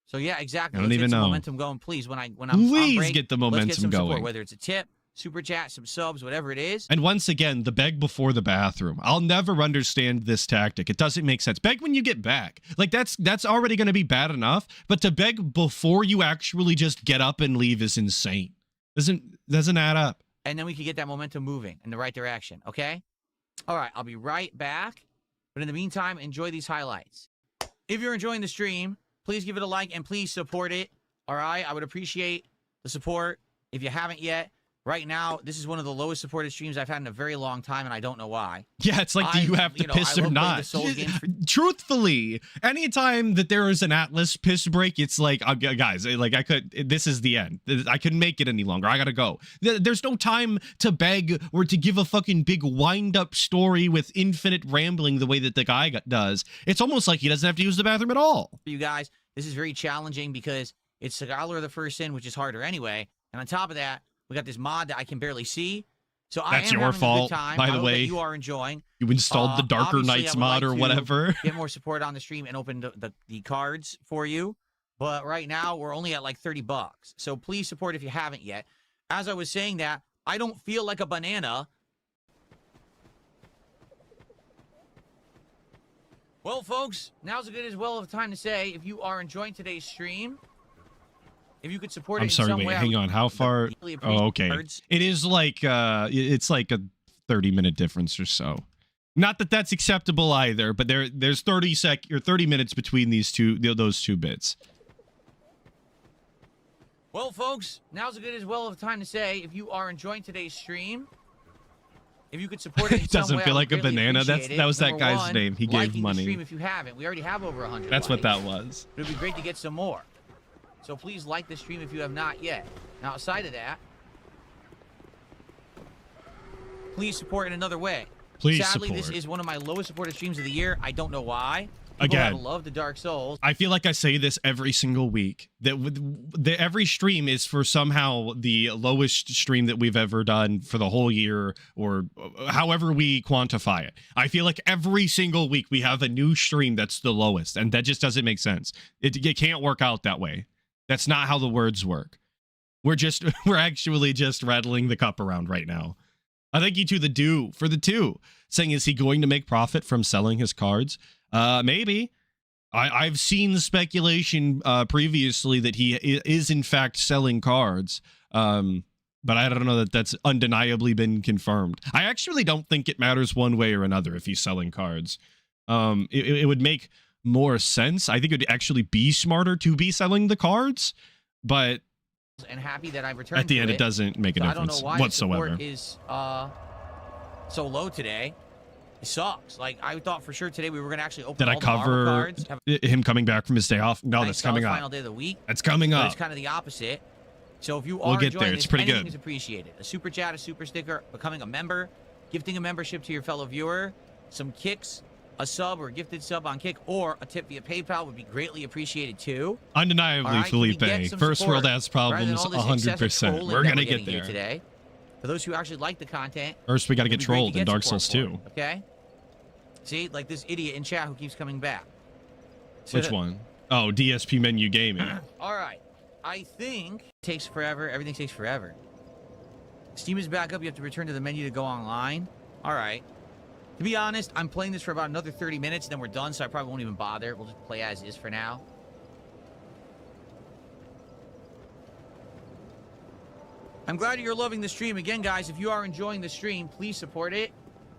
So yeah, exactly. I don't even get some know. Momentum going, please. When I'm please on break, get the let's momentum get some going. Support, whether it's a tip, super chat, some subs, whatever it is. And once again, the beg before the bathroom. I'll never understand this tactic. It doesn't make sense. Beg when you get back. Like that's already going to be bad enough. But to beg before you actually just get up and leave is insane. Doesn't add up. And then we can get that momentum moving in the right direction. Okay. All right, I'll be right back. But in the meantime, enjoy these highlights. If you're enjoying the stream, please give it a like and please support it. All right, I would appreciate the support. If you haven't yet, right now, this is one of the lowest supported streams I've had in a very long time, and I don't know why. Yeah, it's like, do you have to piss or not? Truthfully, anytime that there is an Atlas piss break, it's like, guys, like this is the end. I couldn't make it any longer. I gotta go. There's no time to beg or to give a fucking big wind-up story with infinite rambling the way that the guy does. It's almost like he doesn't have to use the bathroom at all. You guys, this is very challenging because it's Scholar of the First Sin, which is harder anyway. And on top of that, we got this mod that I can barely see. So That's I am your having fault, a good time. by I the hope way. that you are enjoying. You installed the Darker Obviously, Knights I would mod like or to whatever. Get more support on the stream and open the cards for you. But right now, we're only at like $30. So please support if you haven't yet. As I was saying that, I don't feel like a banana. Well, folks, now's a good as well of a time to say, if you are enjoying today's stream, if you could support it I'm in sorry, some wait, way, I hang would on. How far? greatly appreciate Oh, okay. cards. It is like it's like a 30-minute difference or so. Not that that's acceptable either, but there's 30 minutes between those two bits. Well, folks, now's a good as well of a time to say, if you are enjoying today's stream, if you could support it in It doesn't some way, feel I would like a greatly banana. appreciate That was it. that Number guy's one, name. He gave liking the money. stream if you haven't. We already have over 100 That's what likes. that was. It would be great to get some more. So please like the stream if you have not yet. Now, outside of that, please support in another way. Please Sadly, support. this is one of my lowest supported streams of the year. I don't know why. People Again, have loved the Dark Souls. I feel like I say this every single week, that every stream is for somehow the lowest stream that we've ever done for the whole year, or however we quantify it. I feel like every single week we have a new stream that's the lowest, and that just doesn't make sense. It can't work out that way. That's not how the words work. We're actually just rattling the cup around right now. I thank you to the Do for the 2, saying, is he going to make profit from selling his cards? Maybe. I've seen speculation previously that he is in fact selling cards, but I don't know that that's undeniably been confirmed. I actually don't think it matters one way or another if he's selling cards. It would make more sense. I think it would actually be smarter to be selling the cards, but And happy that I've returned at the to end, it doesn't make a So difference I don't know why whatsoever. the support is so low today. It sucks. Like, I thought for sure today we were going to actually open Did I all the Marvel cover cards. Have him coming back from his day off? No, a that's nice, coming solid final up. day of the week. That's coming But up. it's kind of the opposite. So if you are We'll get enjoying there. this, It's pretty anything good. is appreciated. A super chat, a super sticker, becoming a member, gifting a membership to your fellow viewer, some kicks, a sub or a gifted sub on Kick, or a tip via PayPal would be greatly appreciated too. Undeniably, All right, can we Felipe. get some First support, world has rather than problems, all this excessive 100%. trolling We're that gonna get getting here there. today. For those who actually like the content, First, we got to it'd get be great to trolled in get Dark support Souls for 2. it, okay? See, like this idiot in chat who keeps coming back. So Which one? Oh, DSP menu gaming. All right. I think it takes forever. Everything takes forever. Steam is back up. You have to return to the menu to go online. All right. To be honest, I'm playing this for about another 30 minutes, then we're done, so I probably won't even bother. We'll just play as is for now. I'm glad you're loving the stream. Again, guys, if you are enjoying the stream, please support it.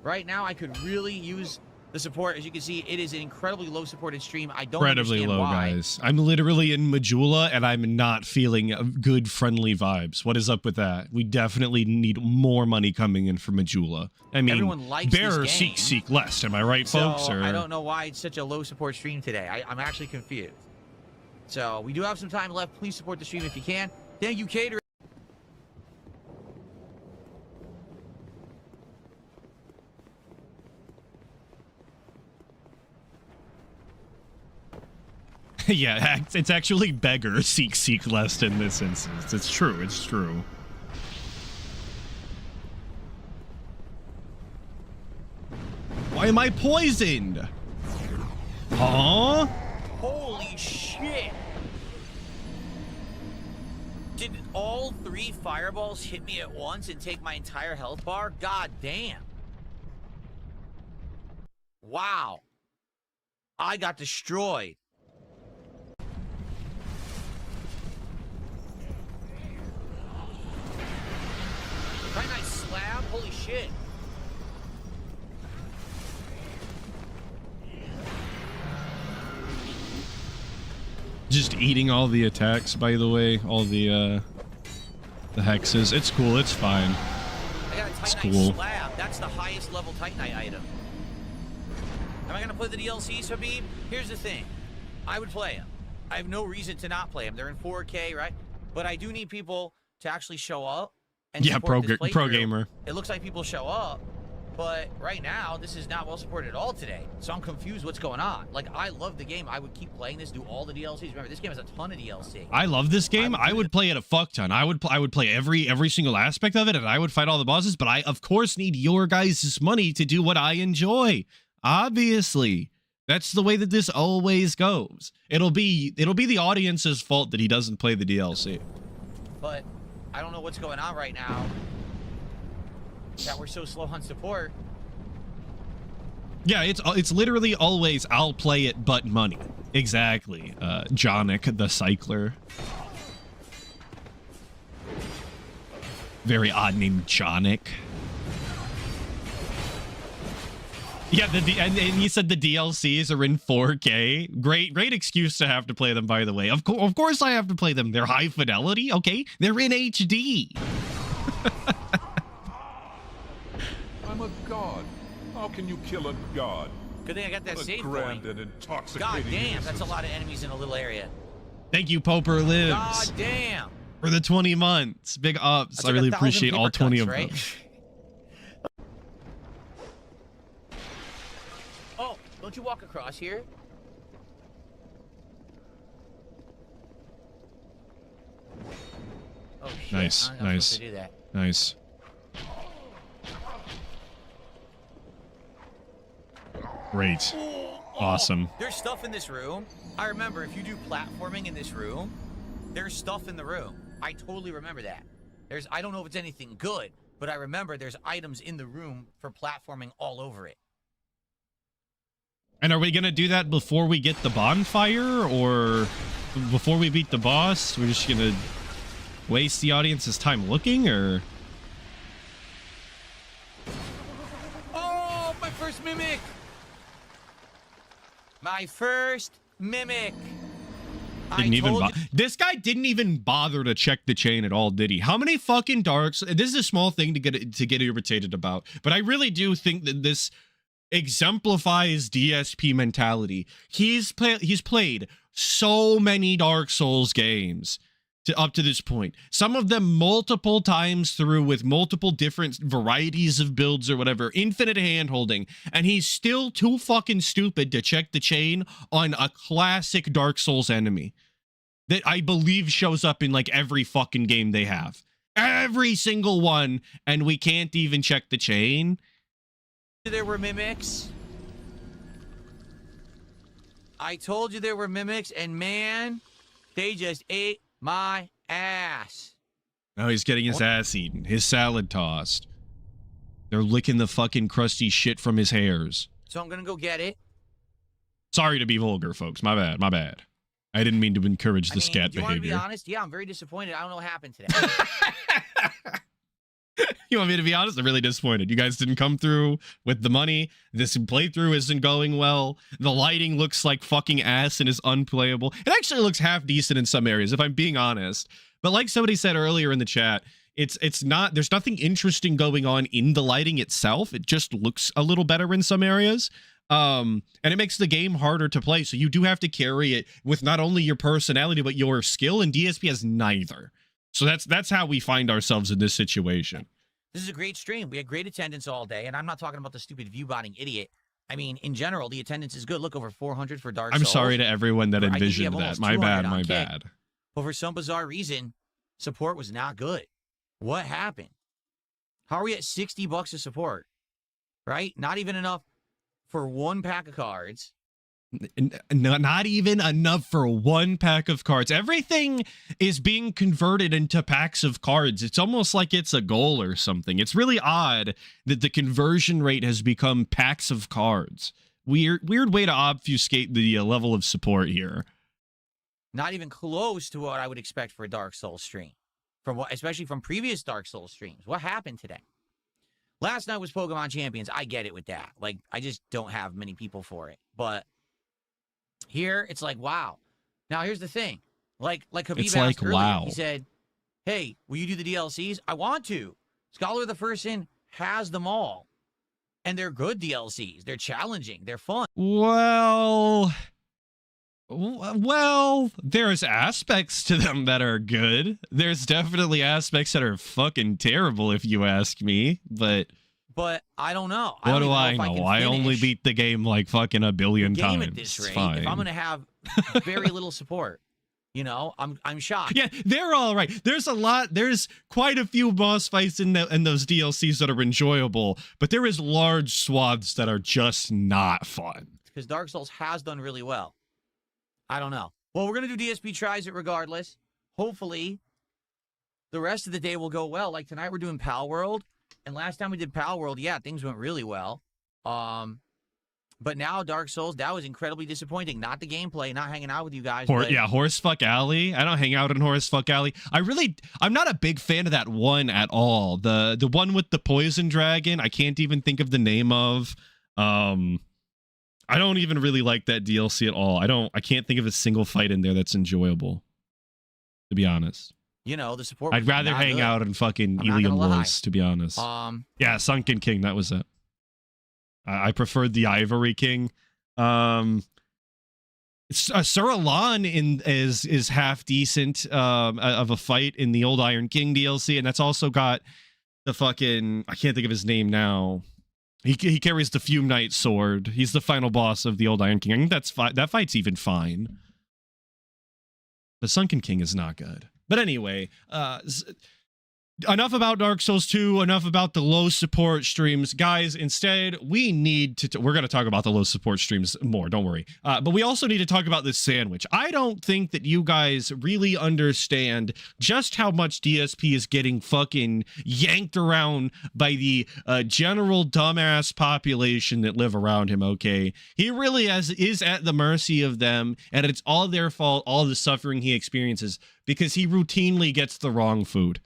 Right now, I could really use the support. As you can see, it is an incredibly low supported stream. I don't Incredibly understand low, why. guys. I'm literally in Majula, and I'm not feeling good, friendly vibes. What is up with that? We definitely need more money coming in for Majula. I mean, Everyone likes bearer this game. seek less. Am I right, folks? So Or I don't know why it's such a low support stream today. I'm actually confused. So we do have some time left. Please support the stream if you can. Thank you, Cater. yeah, it's actually beggar seek less in this instance. It's true. It's true. Why am I poisoned? Huh? Holy shit! Did all 3 fireballs hit me at once and take my entire health bar? God damn. Wow. I got destroyed. Very nice slab. Holy shit. Just eating all the attacks, by the way, all the hexes. It's cool. It's fine. I got a It's Titanite cool. slab. That's the highest level Titanite item. Am I going to play the DLCs, Habib? Here's the thing. I would play them. I have no reason to not play them. They're in 4K, right? But I do need people to actually show up. And Yeah, support this pro playthrough. gamer. It looks like people show up. But right now, this is not well supported at all today. So I'm confused what's going on. Like, I love the game. I would keep playing this, do all the DLCs. Remember, this game has a ton of DLC. I love this game. I would play it a fuck ton. I would play every single aspect of it, and I would fight all the bosses, but I, of course, need your guys' money to do what I enjoy. Obviously. That's the way that this always goes. It'll be the audience's fault that he doesn't play the DLC. But I don't know what's going on right now. That we're so slow on support. Yeah, it's literally always I'll play it but money. Exactly. Jonic the Cycler. Very odd name, Jonic. Yeah, and he said the DLCs are in 4K. Great excuse to have to play them, by the way. Of course I have to play them. They're high fidelity, okay? They're in HD. I'm a god. How can you kill a god? Good thing I got that What a save grand point. and intoxicating God damn, innocence. that's a lot of enemies in a little area. Thank you, Poper Lives. God damn. For the 20 months. Big ups. That's I like really 1,000 appreciate all paper 20 cuts, of right? them. Oh, don't you walk across here? Oh shit. Nice, I'm not nice. supposed to do that. Nice. Great. Awesome. There's stuff in this room. I remember if you do platforming in this room, there's stuff in the room. I totally remember that. I don't know if it's anything good, but I remember there's items in the room for platforming all over it. And are we going to do that before we get the bonfire or before we beat the boss? We're just going to waste the audience's time looking, or? Oh, my first mimic! My first mimic! This guy didn't even bother to check the chain at all, did he? How many fucking darks? This is a small thing to get irritated about, but I really do think that this exemplifies DSP mentality. He's played so many Dark Souls games up to this point, some of them multiple times through with multiple different varieties of builds or whatever, infinite hand holding, and he's still too fucking stupid to check the chain on a classic Dark Souls enemy that I believe shows up in like every fucking game they have, every single one, and we can't even check the chain. There were mimics. I told you there were mimics, and man, they just ate my ass. Oh, he's getting his ass eaten, his salad tossed. They're licking the fucking crusty shit from his hairs. So I'm gonna go get it. Sorry to be vulgar, folks. My bad. My bad. I didn't mean to encourage the scat do you want to be behavior. honest? Yeah, I'm very disappointed. I don't know what happened today. You want me to be honest? I'm really disappointed. You guys didn't come through with the money. This playthrough isn't going well. The lighting looks like fucking ass and is unplayable. It actually looks half decent in some areas, if I'm being honest. But like somebody said earlier in the chat, it's not, there's nothing interesting going on in the lighting itself. It just looks a little better in some areas. And it makes the game harder to play. So you do have to carry it with not only your personality, but your skill, and DSP has neither. So that's how we find ourselves in this situation. This is a great stream. We had great attendance all day, and I'm not talking about the stupid view-botting idiot. I mean, in general, the attendance is good. Look, over 400 for Dark Souls. I'm sorry to everyone that I think we envisioned have that. almost My 200 bad, on my Kick. bad. But for some bizarre reason, support was not good. What happened? How are we at $60 of support? Right? Not even enough for one pack of cards. Not even enough for one pack of cards. Everything is being converted into packs of cards. It's almost like it's a goal or something. It's really odd that the conversion rate has become packs of cards. Weird way to obfuscate the level of support here. Not even close to what I would expect for a Dark Souls stream. Especially from previous Dark Souls streams. What happened today? Last night was Pokemon Champions. I get it with that. Like, I just don't have many people for it. But here, it's like, wow. Now, here's the thing. Like Habib It's asked like, earlier, wow. he said, hey, will you do the DLCs? I want to. Scholar of the First Sin has them all. And they're good DLCs. They're challenging. They're fun. Well, there's aspects to them that are good. There's definitely aspects that are fucking terrible, if you ask me. But but I don't know. What do I if know? can I only finish beat the game like fucking a billion the game times. at this It's rate. fine. If I'm gonna have very little support, you know, I'm shocked. Yeah, they're all right. There's a lot. There's quite a few boss fights in those DLCs that are enjoyable, but there is large swaths that are just not fun. Because Dark Souls has done really well. I don't know. Well, we're gonna do DSP tries it regardless. Hopefully, the rest of the day will go well. Like tonight, we're doing Pal World, and last time we did Pal World, yeah, things went really well. But now Dark Souls, that was incredibly disappointing. Not the gameplay, not hanging out with you guys. Yeah, Horsefuck Alley. I don't hang out in Horsefuck Alley. I'm not a big fan of that one at all. The one with the poison dragon. I can't even think of the name of. I don't even really like that DLC at all. I can't think of a single fight in there that's enjoyable, to be honest. You know, the support. I'd rather hang out in fucking Ilium Wars, to be honest. Yeah, Sunken King. That was it. I preferred the Ivory King. Sir Alan is half decent of a fight in the old Iron King DLC, and that's also got the fucking, I can't think of his name now. He carries the Fume Knight sword. He's the final boss of the old Iron King. I think that fight's even fine. The Sunken King is not good. But anyway, enough about Dark Souls 2, enough about the low support streams. Guys, instead, we need to... we're going to talk about the low support streams more, don't worry. But we also need to talk about this sandwich. I don't think that you guys really understand just how much DSP is getting fucking yanked around by the general dumbass population that live around him, okay? He really is at the mercy of them, and it's all their fault, all the suffering he experiences, because he routinely gets the wrong food.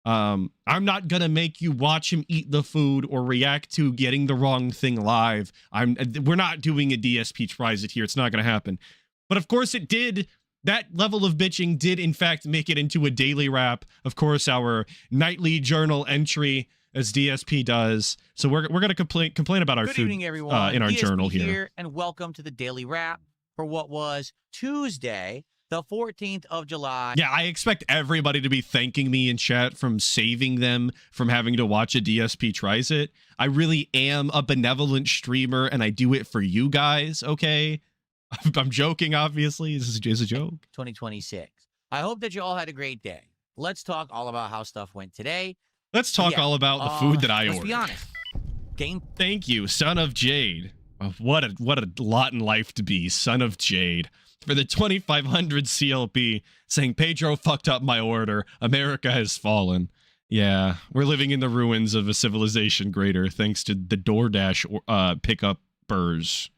I'm not gonna make you watch him eat the food or react to getting the wrong thing live. We're not doing a DSP tries it here. It's not gonna happen. But of course it did. That level of bitching did in fact make it into a daily wrap. Of course, our nightly journal entry as DSP does. So we're gonna complain about our Good food evening, everyone. in our DSP journal here. And welcome to the daily wrap for what was Tuesday, the 14th of July. Yeah, I expect everybody to be thanking me in chat from saving them from having to watch a DSP tries it. I really am a benevolent streamer, and I do it for you guys, okay? I'm joking, obviously. This is a joke. 2026. I hope that you all had a great day. Let's talk all about how stuff went today. Let's talk all about the food that I ordered. Let's be honest. Thank you, Son of Jade. What a lot in life to be, Son of Jade. For the 2500 CLP, saying Pedro fucked up my order. America has fallen. Yeah, we're living in the ruins of a civilization greater thanks to the DoorDash pick-uppers.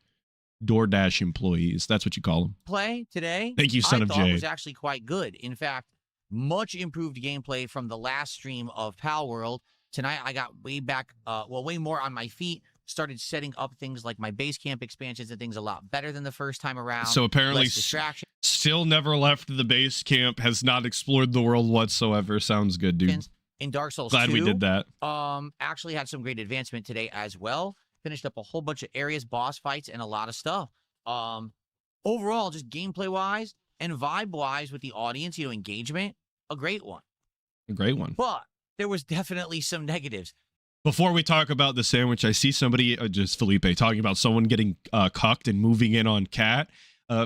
DoorDash employees. That's what you call them. Play today. Thank you, Son of Jade. Was actually quite good. In fact, much improved gameplay from the last stream of Pal World. Tonight, I got way more on my feet. Started setting up things like my base camp expansions and things a lot better than the first time around. So apparently still never left the base camp, has not explored the world whatsoever. Sounds good, dude. In Dark Souls Glad 2, we did that. Actually had some great advancement today as well. Finished up a whole bunch of areas, boss fights, and a lot of stuff. Overall, just gameplay-wise and vibe-wise with the audience, engagement, a great one. A great one. But there was definitely some negatives. Before we talk about the sandwich, I see somebody, just Felipe, talking about someone getting cucked and moving in on Cat.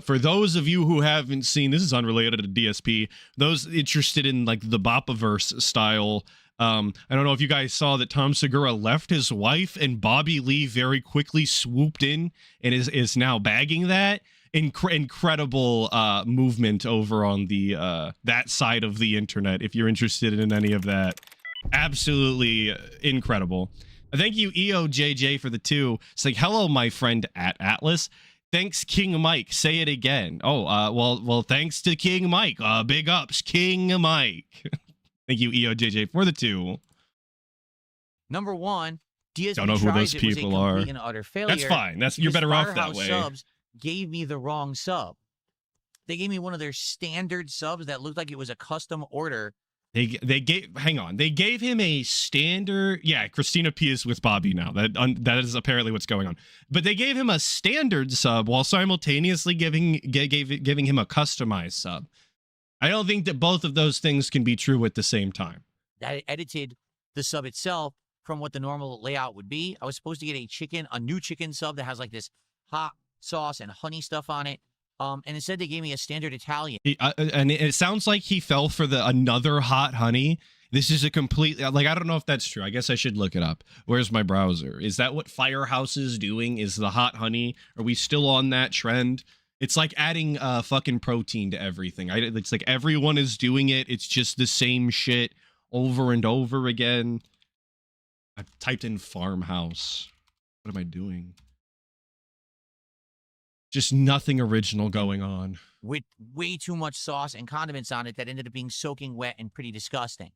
For those of you who haven't seen, this is unrelated to DSP, those interested in like the Bopaverse style, I don't know if you guys saw that Tom Segura left his wife and Bobby Lee very quickly swooped in and is now bagging that. Incredible movement over on the that side of the internet, if you're interested in any of that. Absolutely incredible. Thank you, EOJJ, for the 2. It's like, hello, my friend at Atlas. Thanks, King Mike. Say it again. Oh, well, thanks to King Mike. Big ups, King Mike. Thank you, EOJJ, for the 2. Number 1, DSP don't know who those people are. And utter failure. That's fine. You're better off that way. Subs gave me the wrong sub. They gave me one of their standard subs that looked like it was a custom order. They gave him a standard. Yeah, Christina P is with Bobby now. That is apparently what's going on. But they gave him a standard sub while simultaneously giving him a customized sub. I don't think that both of those things can be true at the same time. I edited the sub itself from what the normal layout would be. I was supposed to get a new chicken sub that has like this hot sauce and honey stuff on it. And instead they gave me a standard Italian. And it sounds like he fell for the another hot honey. This is a complete, like, I don't know if that's true. I guess I should look it up. Where's my browser? Is that what Firehouse is doing? Is the hot honey? Are we still on that trend? It's like adding fucking protein to everything. It's like everyone is doing it. It's just the same shit over and over again. I typed in farmhouse. What am I doing? Just nothing original going on. With way too much sauce and condiments on it that ended up being soaking wet and pretty disgusting.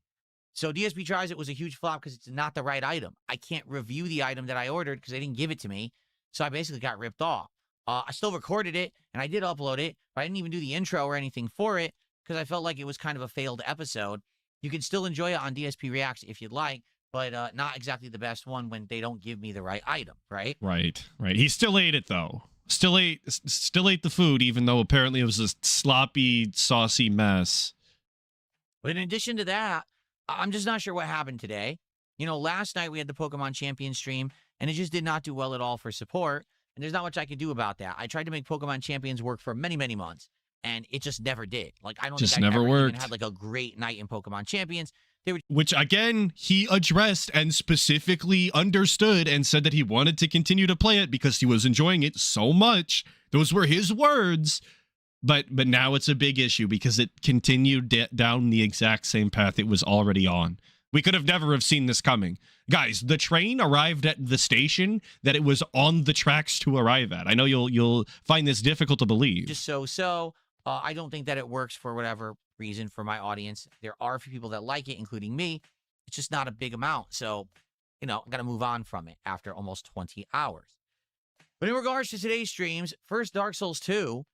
So DSP Tries It was a huge flop because it's not the right item. I can't review the item that I ordered because they didn't give it to me. So I basically got ripped off. I still recorded it, and I did upload it, but I didn't even do the intro or anything for it because I felt like it was kind of a failed episode. You can still enjoy it on DSP Reacts if you'd like, but not exactly the best one when they don't give me the right item, right? Right. He still ate it, though. Still ate the food, even though apparently it was a sloppy, saucy mess. But in addition to that, I'm just not sure what happened today. You know, last night we had the Pokemon Champion stream, and it just did not do well at all for support. And there's not much I could do about that. I tried to make Pokemon Champions work for many, many months, and it just never did. Like, I don't just think I never ever worked. even had like a great night in Pokemon Champions. They were Which, again, he addressed and specifically understood and said that he wanted to continue to play it because he was enjoying it so much. Those were his words. But now it's a big issue because it continued down the exact same path it was already on. We could have never have seen this coming. Guys, the train arrived at the station that it was on the tracks to arrive at. I know you'll find this difficult to believe. just so. I don't think that it works for whatever reason for my audience. There are a few people that like it, including me. It's just not a big amount. So, you know, I got to move on from it after almost 20 hours. But in regards to today's streams, first Dark Souls 2,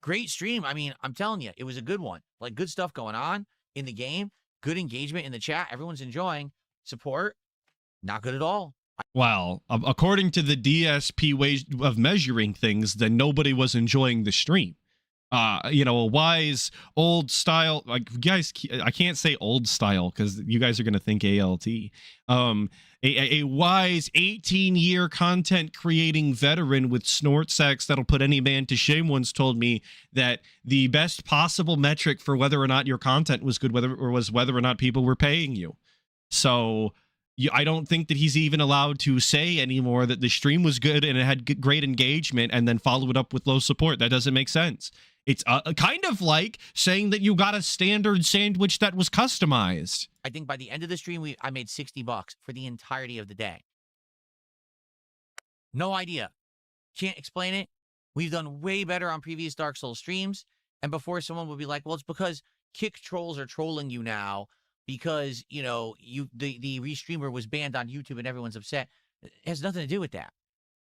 great stream. I mean, I'm telling you, it was a good one. Like, good stuff going on in the game. Good engagement in the chat. Everyone's enjoying. Support, not good at all. Well, according to the DSP way of measuring things, then nobody was enjoying the stream. You know, a wise old style, like, guys, I can't say old style because you guys are going to think ALT. A wise 18-year content creating veteran with snort sacks that'll put any man to shame once told me that the best possible metric for whether or not your content was good was whether or not people were paying you. So I don't think that he's even allowed to say anymore that the stream was good and it had great engagement and then follow it up with low support. That doesn't make sense. It's kind of like saying that you got a standard sandwich that was customized. I think by the end of the stream, I made $60 for the entirety of the day. No idea. Can't explain it. We've done way better on previous Dark Souls streams. And before someone would be like, well, it's because kick trolls are trolling you now because, you know, the restreamer was banned on YouTube and everyone's upset. It has nothing to do with that.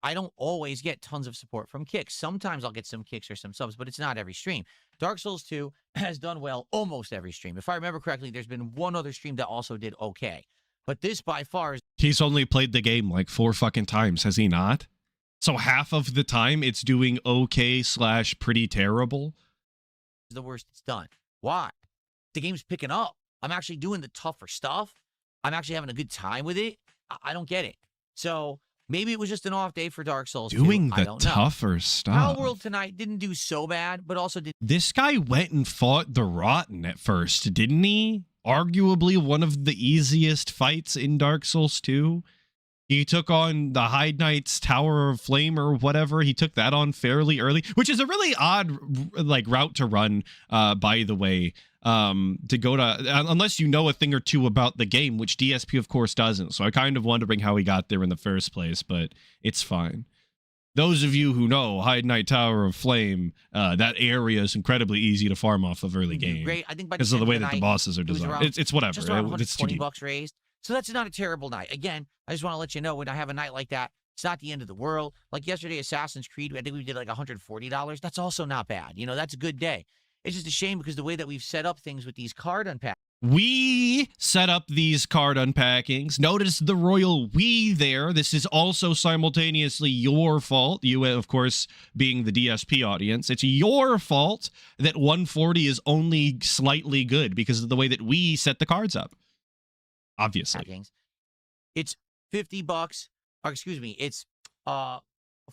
I don't always get tons of support from kicks. Sometimes I'll get some kicks or some subs, but it's not every stream. Dark Souls 2 has done well almost every stream. If I remember correctly, there's been one other stream that also did okay. But this by far is... He's only played the game like 4 fucking times, has he not? So half of the time it's doing okay / pretty terrible. the worst it's done. Why? The game's picking up. I'm actually doing the tougher stuff. I'm actually having a good time with it. I don't get it. So... maybe it was just an off day for Dark Souls 2. Doing I the don't know. tougher stuff. Power World tonight didn't do so bad, but also did. This guy went and fought the Rotten at first, didn't he? Arguably one of the easiest fights in Dark Souls 2. He took on the High Knight's Tower of Flame or whatever. He took that on fairly early, which is a really odd like route to run, by the way. To go to, unless you know a thing or two about the game, which DSP of course doesn't. So I kind of wondering how he got there in the first place, but it's fine. Those of you who know High Knight Tower of Flame, that area is incredibly easy to farm off of early game. Great. I think by because of the way that the bosses are designed. It's whatever. Just around It's $120 raised. So that's not a terrible night. Again, I just want to let you know when I have a night like that, it's not the end of the world. Like yesterday, Assassin's Creed, I think we did like $140. That's also not bad. You know, that's a good day. It's just a shame because the way that we've set up things with these card unpacks. We set up these card unpackings. Notice the royal we there. This is also simultaneously your fault. You, of course, being the DSP audience. It's your fault that 140 is only slightly good because of the way that we set the cards up. Obviously. it's $50, or excuse me, it's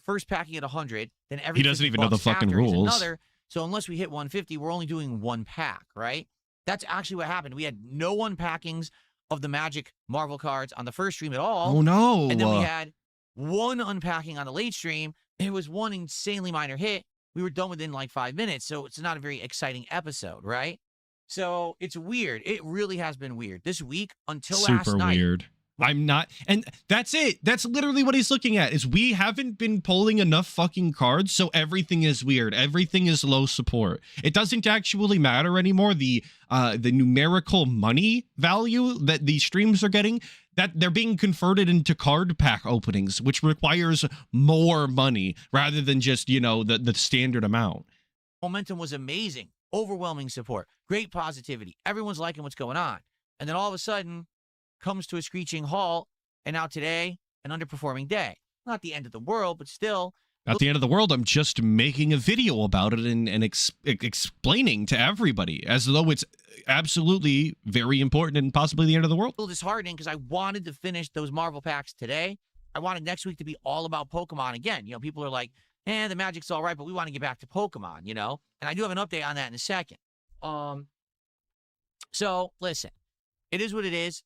first packing at 100, then every He doesn't even know the $50 fucking after is rules. another. So unless we hit 150, we're only doing one pack, right? That's actually what happened. We had no unpackings of the Magic Marvel cards on the first stream at all. Oh no! And then we had one unpacking on the late stream. It was one insanely minor hit. We were done within like 5 minutes, so it's not a very exciting episode, right? So it's weird. It really has been weird this week until last super night. weird. I'm not, and that's it. That's literally what he's looking at. Is we haven't been pulling enough fucking cards, so everything is weird. Everything is low support. It doesn't actually matter anymore. The numerical money value that these streams are getting, that they're being converted into card pack openings, which requires more money rather than just, you know, the standard amount. Momentum was amazing. Overwhelming support. Great positivity. Everyone's liking what's going on. And then all of a sudden, comes to a screeching halt, and now today, an underperforming day. Not the end of the world, but still. At the end of the world, I'm just making a video about it and explaining to everybody as though it's absolutely very important and possibly the end of the world. A little disheartening because I wanted to finish those Marvel packs today. I wanted next week to be all about Pokemon again. You know, people are like, the Magic's all right, but we want to get back to Pokemon, you know? And I do have an update on that in a second. So, listen, it is what it is.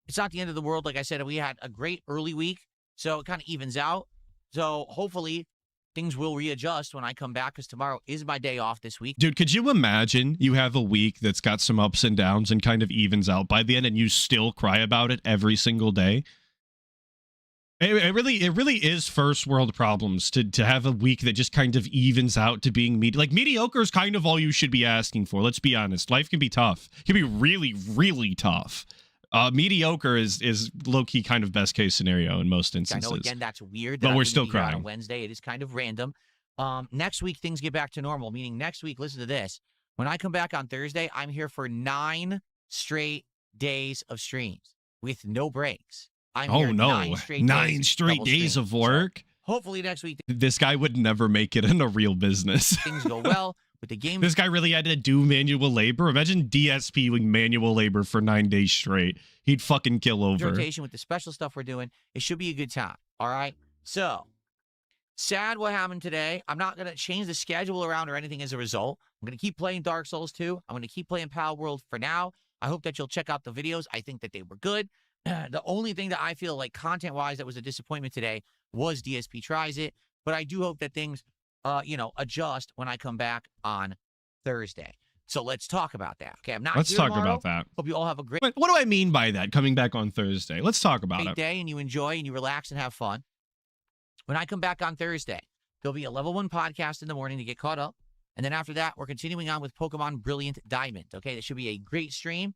It's not the end of the world. Like I said, we had a great early week, so it kind of evens out. So hopefully things will readjust when I come back, because tomorrow is my day off this week. Dude, could you imagine you have a week that's got some ups and downs and kind of evens out by the end, and you still cry about it every single day? It really is first world problems to have a week that just kind of evens out to being mediocre is kind of all you should be asking for. Let's be honest. Life can be tough. It can be really, really tough. Mediocre is low-key kind of best case scenario in most instances. I know, again, that's weird. But we're still crying. On Wednesday, it is kind of random. Next week, things get back to normal, meaning next week, listen to this. When I come back on Thursday, I'm here for 9 straight days of streams with no breaks. I'm here 9 straight days of work. So hopefully next week. This guy would never make it in a real business. Things go well. With the game, this guy really had to do manual labor. Imagine DSP doing manual labor for 9 days straight. He'd fucking kill over. Rotation with the special stuff we're doing. It should be a good time. All right. So sad what happened today. I'm not gonna change the schedule around or anything as a result. I'm gonna keep playing Dark Souls 2. I'm gonna keep playing Pal World for now. I hope that you'll check out the videos. I think that they were good. The only thing that I feel like content-wise that was a disappointment today was DSP tries it. But I do hope that things adjust when I come back on Thursday. So let's talk about that. Okay, I'm not. Let's here talk tomorrow. about that. Hope you all have a great. What do I mean by that? Coming back on Thursday. Let's talk about it. Day, and you enjoy and you relax and have fun. When I come back on Thursday, there'll be a level 1 podcast in the morning to get caught up, and then after that, we're continuing on with Pokemon Brilliant Diamond. Okay, that should be a great stream.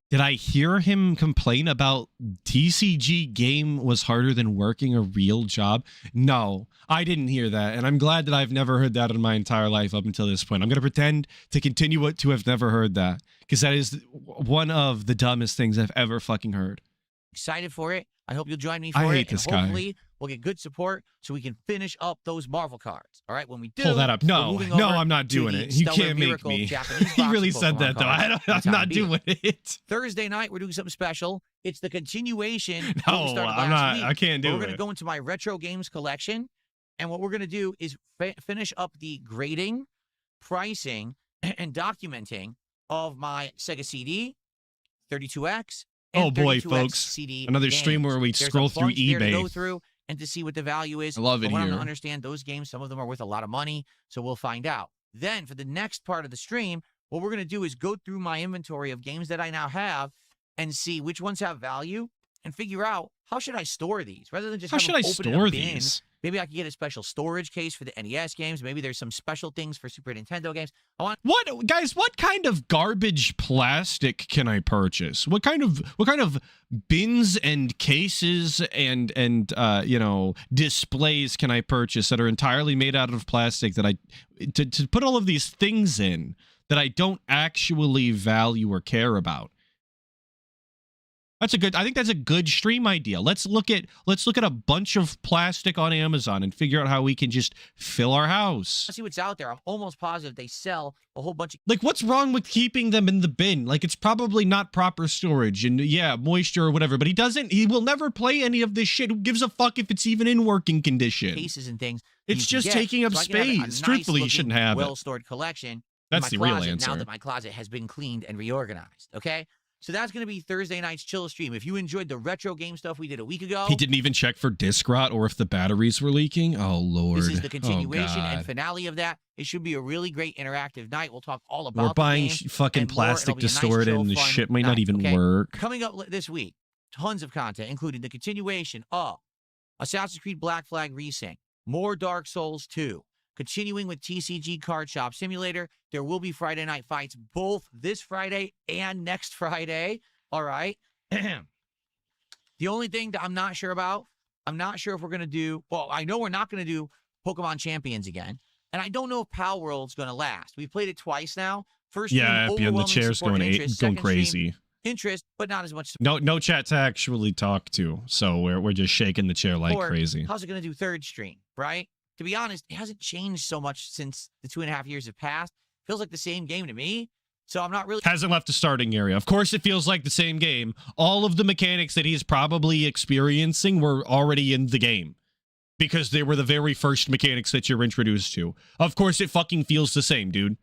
Did I hear him complain about TCG game was harder than working a real job? No, I didn't hear that. And I'm glad that I've never heard that in my entire life up until this point. I'm going to pretend to continue to have never heard that, because that is one of the dumbest things I've ever fucking heard. Excited for it. I hope you'll join me for it. I hate this guy. Hopefully we'll get good support so we can finish up those Marvel cards. All right, when we do, pull that up. No, I'm not doing it. You can't make me. He really said that though. I'm not doing it. Thursday night we're doing something special. It's the continuation. No, I'm not. I can't do it. We're going to go into my retro games collection, and what we're going to do is finish up the grading, pricing, and documenting of my Sega CD, 32X. Oh boy, folks! CD another games. stream where we scroll through eBay. There to go through and to see what the value is. I love it I want here. to understand those games. Some of them are worth a lot of money, so we'll find out. Then for the next part of the stream, what we're going to do is go through my inventory of games that I now have and see which ones have value and figure out how should I store these rather than just how should I store these. Maybe I could get a special storage case for the NES games. Maybe there's some special things for Super Nintendo games. What kind of garbage plastic can I purchase? What kind of bins and cases and displays can I purchase that are entirely made out of plastic that to put all of these things in that I don't actually value or care about? I think that's a good stream idea. Let's look at a bunch of plastic on Amazon and figure out how we can just fill our house. See what's out there. I'm almost positive they sell a whole bunch of Like, what's wrong with keeping them in the bin? Like, it's probably not proper storage and yeah, moisture or whatever, but he will never play any of this shit. Who gives a fuck if it's even in working condition? cases and things. It's just taking up space. Truthfully, you shouldn't have it. Well-stored collection. That's the real closet, answer. Now that my closet has been cleaned and reorganized, okay? So that's going to be Thursday night's chill stream. If you enjoyed the retro game stuff we did a week ago. He didn't even check for disk rot or if the batteries were leaking. Oh, Lord. This is the continuation God. and finale of that. It should be a really great interactive night. We'll talk all about We're buying the game fucking and more. plastic It'll be to a nice, store it chill, in. The fun shit might night, not even okay? work. Coming up this week, tons of content, including the continuation of Assassin's Creed Black Flag Resync, more Dark Souls 2, continuing with TCG Card Shop Simulator. There will be Friday night fights both this Friday and next Friday. All right. The only thing that I'm not sure about, I'm not sure if we're going to do, well, I know we're not going to do Pokemon Champions again. And I don't know if Pal World's going to last. We've played it twice now. First Yeah, stream, the overwhelming chair's support and going interest. going Second stream, crazy. interest, but not as much support. No chat to actually talk to, so we're just shaking the chair like Or crazy. How's it going to do third stream, right? To be honest, it hasn't changed so much since the 2.5 years have passed. Feels like the same game to me. So I'm not really. Hasn't left the starting area. Of course, it feels like the same game. All of the mechanics that he's probably experiencing were already in the game because they were the very first mechanics that you're introduced to. Of course, it fucking feels the same, dude.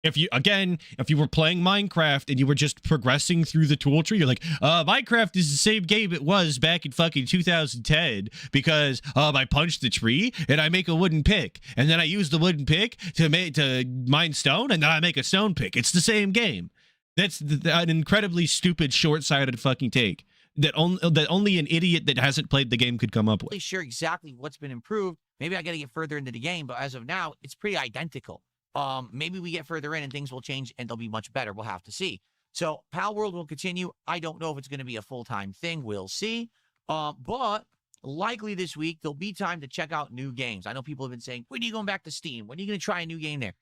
If you were playing Minecraft and you were just progressing through the tool tree, you're like, Minecraft is the same game it was back in fucking 2010 because I punch the tree and I make a wooden pick and then I use the wooden pick to mine stone and then I make a stone pick. It's the same game. That's an incredibly stupid, short-sighted fucking take that only an idiot that hasn't played the game could come up with. Really sure exactly what's been improved. Maybe I got to get further into the game, but as of now, it's pretty identical. Maybe we get further in and things will change and they'll be much better. We'll have to see. So Pal World will continue. I don't know if it's going to be a full-time thing. We'll see. But likely this week, there'll be time to check out new games. I know people have been saying, when are you going back to Steam? When are you going to try a new game there?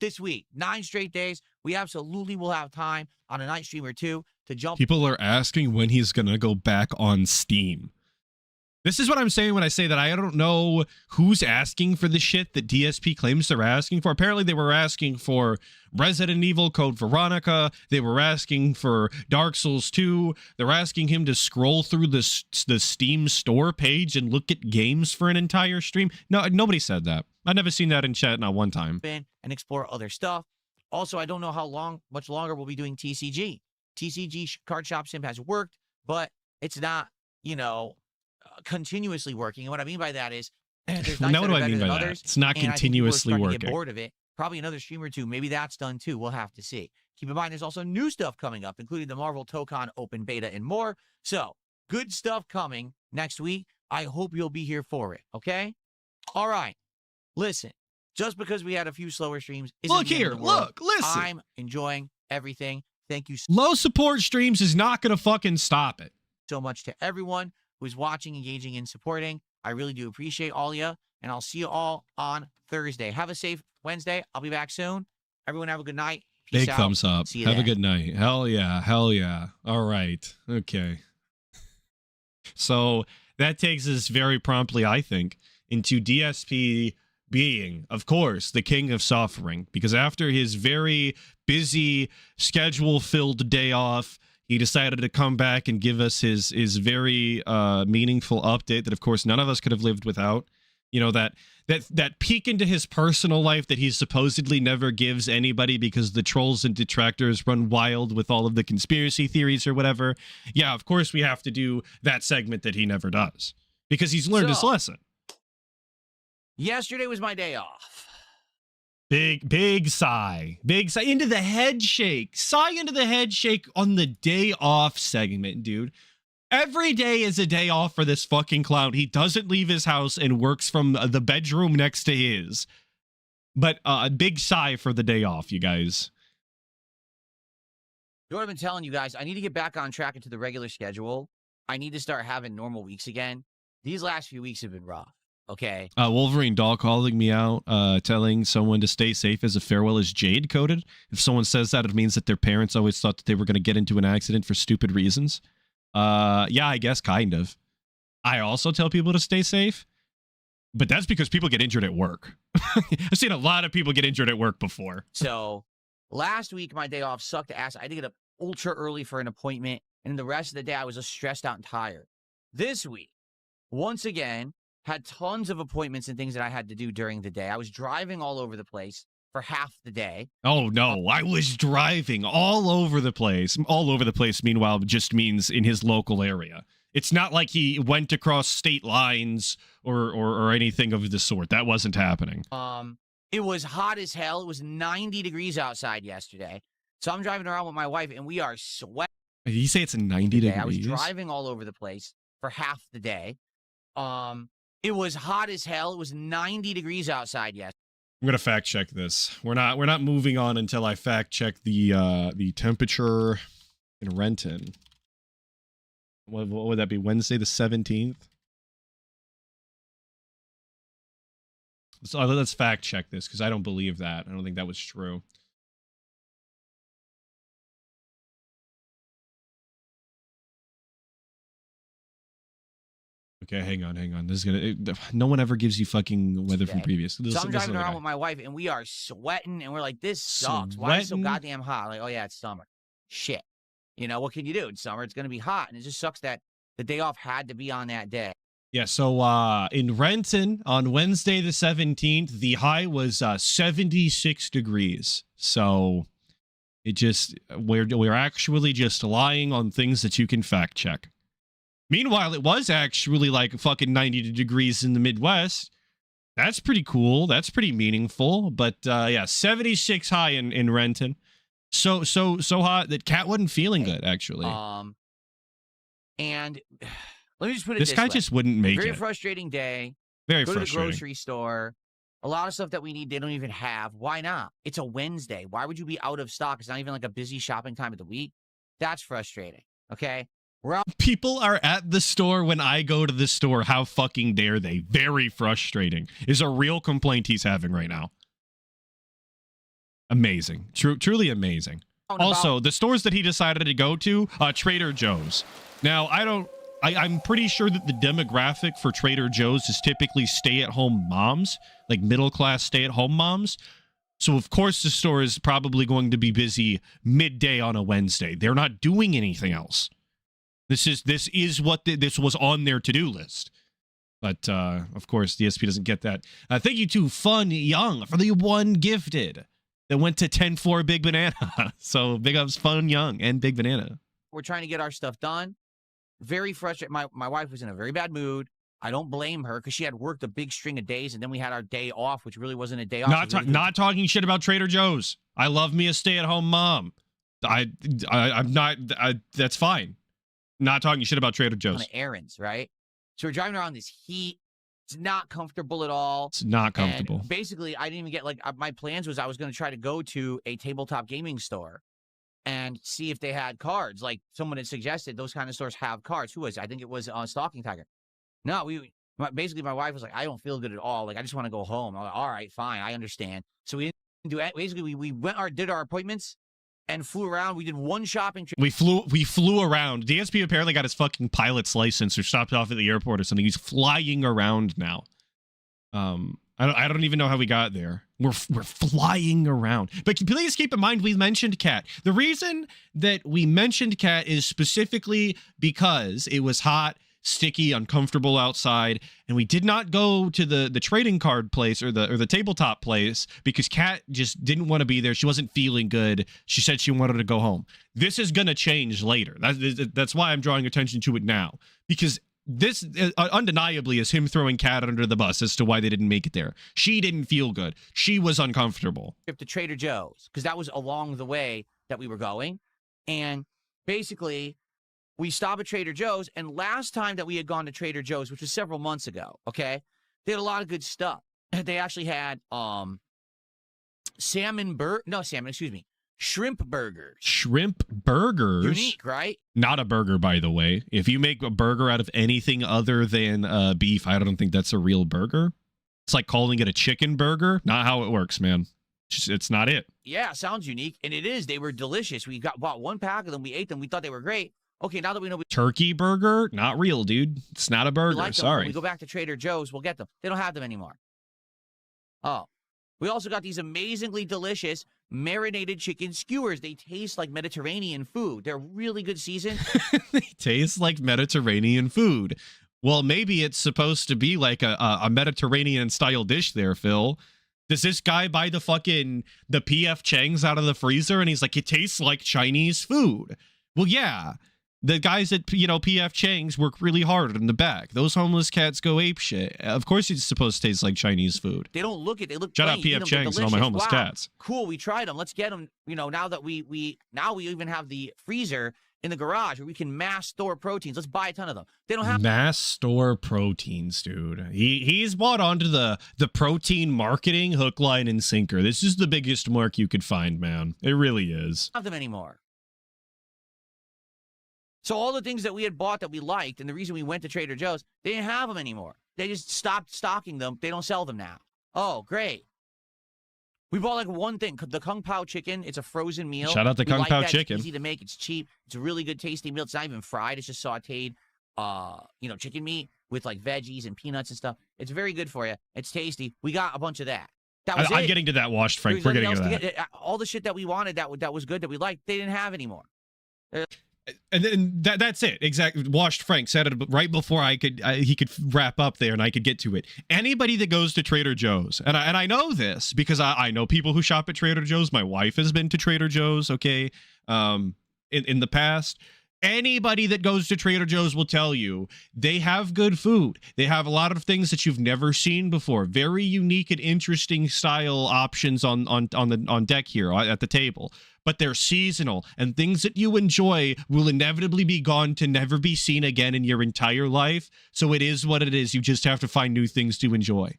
This week, 9 straight days. We absolutely will have time on a night stream or two to jump. People are asking when he's going to go back on Steam. This is what I'm saying when I say that I don't know who's asking for the shit that DSP claims they're asking for. Apparently, they were asking for Resident Evil Code Veronica. They were asking for Dark Souls 2. They're asking him to scroll through the Steam store page and look at games for an entire stream. No, nobody said that. I've never seen that in chat, not one time. And explore other stuff. Also, I don't know much longer we'll be doing TCG. TCG Card Shop Sim has worked, but it's not, continuously working. And what I mean by that is there's nights Now, what that do are I better mean than by that? others, It's not and I think people are continuously starting to working. get bored of it. Probably another stream or two. Maybe that's done too. We'll have to see. Keep in mind, there's also new stuff coming up, including the Marvel Tokon open beta and more. So good stuff coming next week. I hope you'll be here for it. Okay. All right. Listen, just because we had a few slower streams, Look here. Look, listen. I'm enjoying everything. Thank you Low support streams is not going to fucking stop it. so much to everyone who's watching, engaging, and supporting. I really do appreciate all of you, and I'll see you all on Thursday. Have a safe Wednesday. I'll be back soon. Everyone have a good night. Peace Big out. thumbs up. See you Have a then. good night. Hell yeah. Hell yeah. All right. Okay. So that takes us very promptly, I think, into DSP being, of course, the king of suffering. Because after his very busy, schedule-filled day off, he decided to come back and give us his very meaningful update that, of course, none of us could have lived without. That peek into his personal life that he supposedly never gives anybody because the trolls and detractors run wild with all of the conspiracy theories or whatever. Yeah, of course we have to do that segment that he never does because he's learned his So- lesson. Yesterday was my day off. Big sigh. Big sigh into the head shake. Sigh into the head shake on the day off segment, dude. Every day is a day off for this fucking clown. He doesn't leave his house and works from the bedroom next to his. But a big sigh for the day off, you guys. You know what I've been telling you guys? I need to get back on track into the regular schedule. I need to start having normal weeks again. These last few weeks have been rough. Okay. Wolverine Doll calling me out, telling someone to stay safe as a farewell is Jade coded. If someone says that, it means that their parents always thought that they were going to get into an accident for stupid reasons. Yeah, I guess kind of. I also tell people to stay safe, but that's because people get injured at work. I've seen a lot of people get injured at work before. So last week, my day off sucked ass. I had to get up ultra early for an appointment, and the rest of the day, I was just stressed out and tired. This week, once again, had tons of appointments and things that I had to do during the day. I was driving all over the place for half the day. Oh, no. I was driving all over the place. All over the place, meanwhile, just means in his local area. It's not like he went across state lines or anything of the sort. That wasn't happening. It was hot as hell. It was 90 degrees outside yesterday. So I'm driving around with my wife, and we are sweating. Did you say it's 90 degrees? I was driving all over the place for half the day. It was hot as hell. It was 90 degrees outside yesterday. I'm gonna fact check this. We're not moving on until I fact check the temperature in Renton. What would that be? Wednesday the 17th? So let's fact check this because I don't believe that. I don't think that was true. Okay, hang on. This is gonna. No one ever gives you fucking weather from previous. So I'm driving around with my wife, and we are sweating, and we're like, "This sucks. Why is it so goddamn hot?" Like, oh yeah, it's summer. Shit. You know what can you do? It's summer. It's gonna be hot, and it just sucks that the day off had to be on that day. Yeah. So in Renton on Wednesday the 17th, the high was 76 degrees. So it just we're actually just lying on things that you can fact check. Meanwhile, it was actually like fucking 90 degrees in the Midwest. That's pretty cool. That's pretty meaningful. But yeah, 76 high in Renton. So hot that Kat wasn't feeling good, actually. And let me just put it this guy way. just wouldn't make Very it. frustrating day. Very Go frustrating. to the grocery store. A lot of stuff that we need, they don't even have. Why not? It's a Wednesday. Why would you be out of stock? It's not even like a busy shopping time of the week. That's frustrating. Okay. People are at the store when I go to the store. How fucking dare they? Very frustrating. Is a real complaint he's having right now. Amazing. Truly amazing. Also, the stores that he decided to go to, Trader Joe's. Now, I'm pretty sure that the demographic for Trader Joe's is typically stay-at-home moms, like middle-class stay-at-home moms. So, of course, the store is probably going to be busy midday on a Wednesday. They're not doing anything else. This is what this was on their to-do list. But, of course, the SP doesn't get that. Thank you to Fun Young for the one gifted that went to 10-4 Big Banana. So, big ups Fun Young and Big Banana. We're trying to get our stuff done. Very frustrated. My wife was in a very bad mood. I don't blame her because she had worked a big string of days, and then we had our day off, which really wasn't a day off. Not talking shit about Trader Joe's. I love me a stay-at-home mom. I'm not. That's fine. Not talking shit about Trader Joe's. On errands, right? So we're driving around this heat. It's not comfortable at all. It's not comfortable. And basically, I didn't even get my plans was I was going to try to go to a tabletop gaming store and see if they had cards. Like someone had suggested, those kind of stores have cards. Who was it? I think it was Stalking Tiger. No, basically my wife was like, I don't feel good at all. Like I just want to go home. I'm like, all right, fine, I understand. So we didn't do it. Basically, we did our appointments and flew around. We did one shopping trip. We flew around. DSP apparently got his fucking pilot's license or stopped off at the airport or something. He's flying around now. I don't even know how we got there. We're flying around. But please keep in mind we mentioned Cat. The reason that we mentioned Cat is specifically because it was hot, sticky, uncomfortable outside, and we did not go to the trading card place or the tabletop place because Kat just didn't want to be there. She wasn't feeling good. She said she wanted to go home. This is gonna change later. That's why I'm drawing attention to it now, because this undeniably is him throwing Kat under the bus as to why they didn't make it there. She didn't feel good. She was uncomfortable. To Trader Joe's because that was along the way that we were going, and basically we stop at Trader Joe's, and last time that we had gone to Trader Joe's, which was several months ago, okay, they had a lot of good stuff. They actually had shrimp burgers. Shrimp burgers? Unique, right? Not a burger, by the way. If you make a burger out of anything other than beef, I don't think that's a real burger. It's like calling it a chicken burger. Not how it works, man. It's not it. Yeah, sounds unique, and it is. They were delicious. We bought one pack of them. We ate them. We thought they were great. Okay, now that we know we Turkey burger? Not real, dude. It's not a burger. like them, when Sorry. we go back to Trader Joe's, we'll get them. They don't have them anymore. Oh. We also got these amazingly delicious marinated chicken skewers. They taste like Mediterranean food. They're really good seasoned. They taste like Mediterranean food. Well, maybe it's supposed to be like a Mediterranean style dish there, Phil. Does this guy buy the PF Chang's out of the freezer and he's like, it tastes like Chinese food? Well, yeah. The guys at, PF Chang's work really hard in the back. Those homeless cats go apeshit. Of course it's supposed to taste like Chinese food. They don't look it. They look Shout plain. out You eat PF them, Chang's they're and all my delicious. homeless Wow. cats. Cool, we tried them. Let's get them, now that we even have the freezer in the garage where we can mass store proteins. Let's buy a ton of them. They don't have Mass store proteins, dude. He's bought onto the protein marketing hook, line, and sinker. This is the biggest mark you could find, man. It really is. them anymore. So all the things that we had bought that we liked, and the reason we went to Trader Joe's, they didn't have them anymore. They just stopped stocking them. They don't sell them now. Oh, great. We bought like one thing, the Kung Pao chicken. It's a frozen meal. Shout out to We Kung like Pao that. chicken. It's easy to make. It's cheap. It's a really good tasting meal. It's not even fried. It's just sauteed, chicken meat with like veggies and peanuts and stuff. It's very good for you. It's tasty. We got a bunch of that. That was I'm it. getting to that, Washed Frank. There was We're nothing getting else to that. get. All the shit that we wanted that was good that we liked, they didn't have anymore. And then that's it. Exactly. Washed Frank said it right before he could wrap up there and I could get to it. Anybody that goes to Trader Joe's, and I know this because I know people who shop at Trader Joe's. My wife has been to Trader Joe's, okay, in the past. Anybody that goes to Trader Joe's will tell you they have good food. They have a lot of things that you've never seen before. Very unique and interesting style options on deck here at the table. But they're seasonal, and things that you enjoy will inevitably be gone to never be seen again in your entire life. So it is what it is. You just have to find new things to enjoy.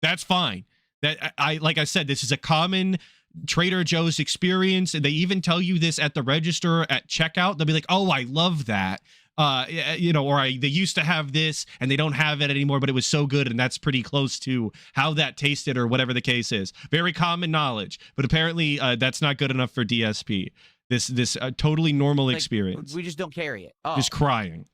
That's fine. Like I said, this is a common Trader Joe's experience, and they even tell you this at the register at checkout. They'll be like, "Oh, I love that." They used to have this and they don't have it anymore, but it was so good, and that's pretty close to how that tasted or whatever the case is. Very common knowledge, but apparently that's not good enough for DSP. This totally normal experience. We just don't carry it. Oh. Just crying.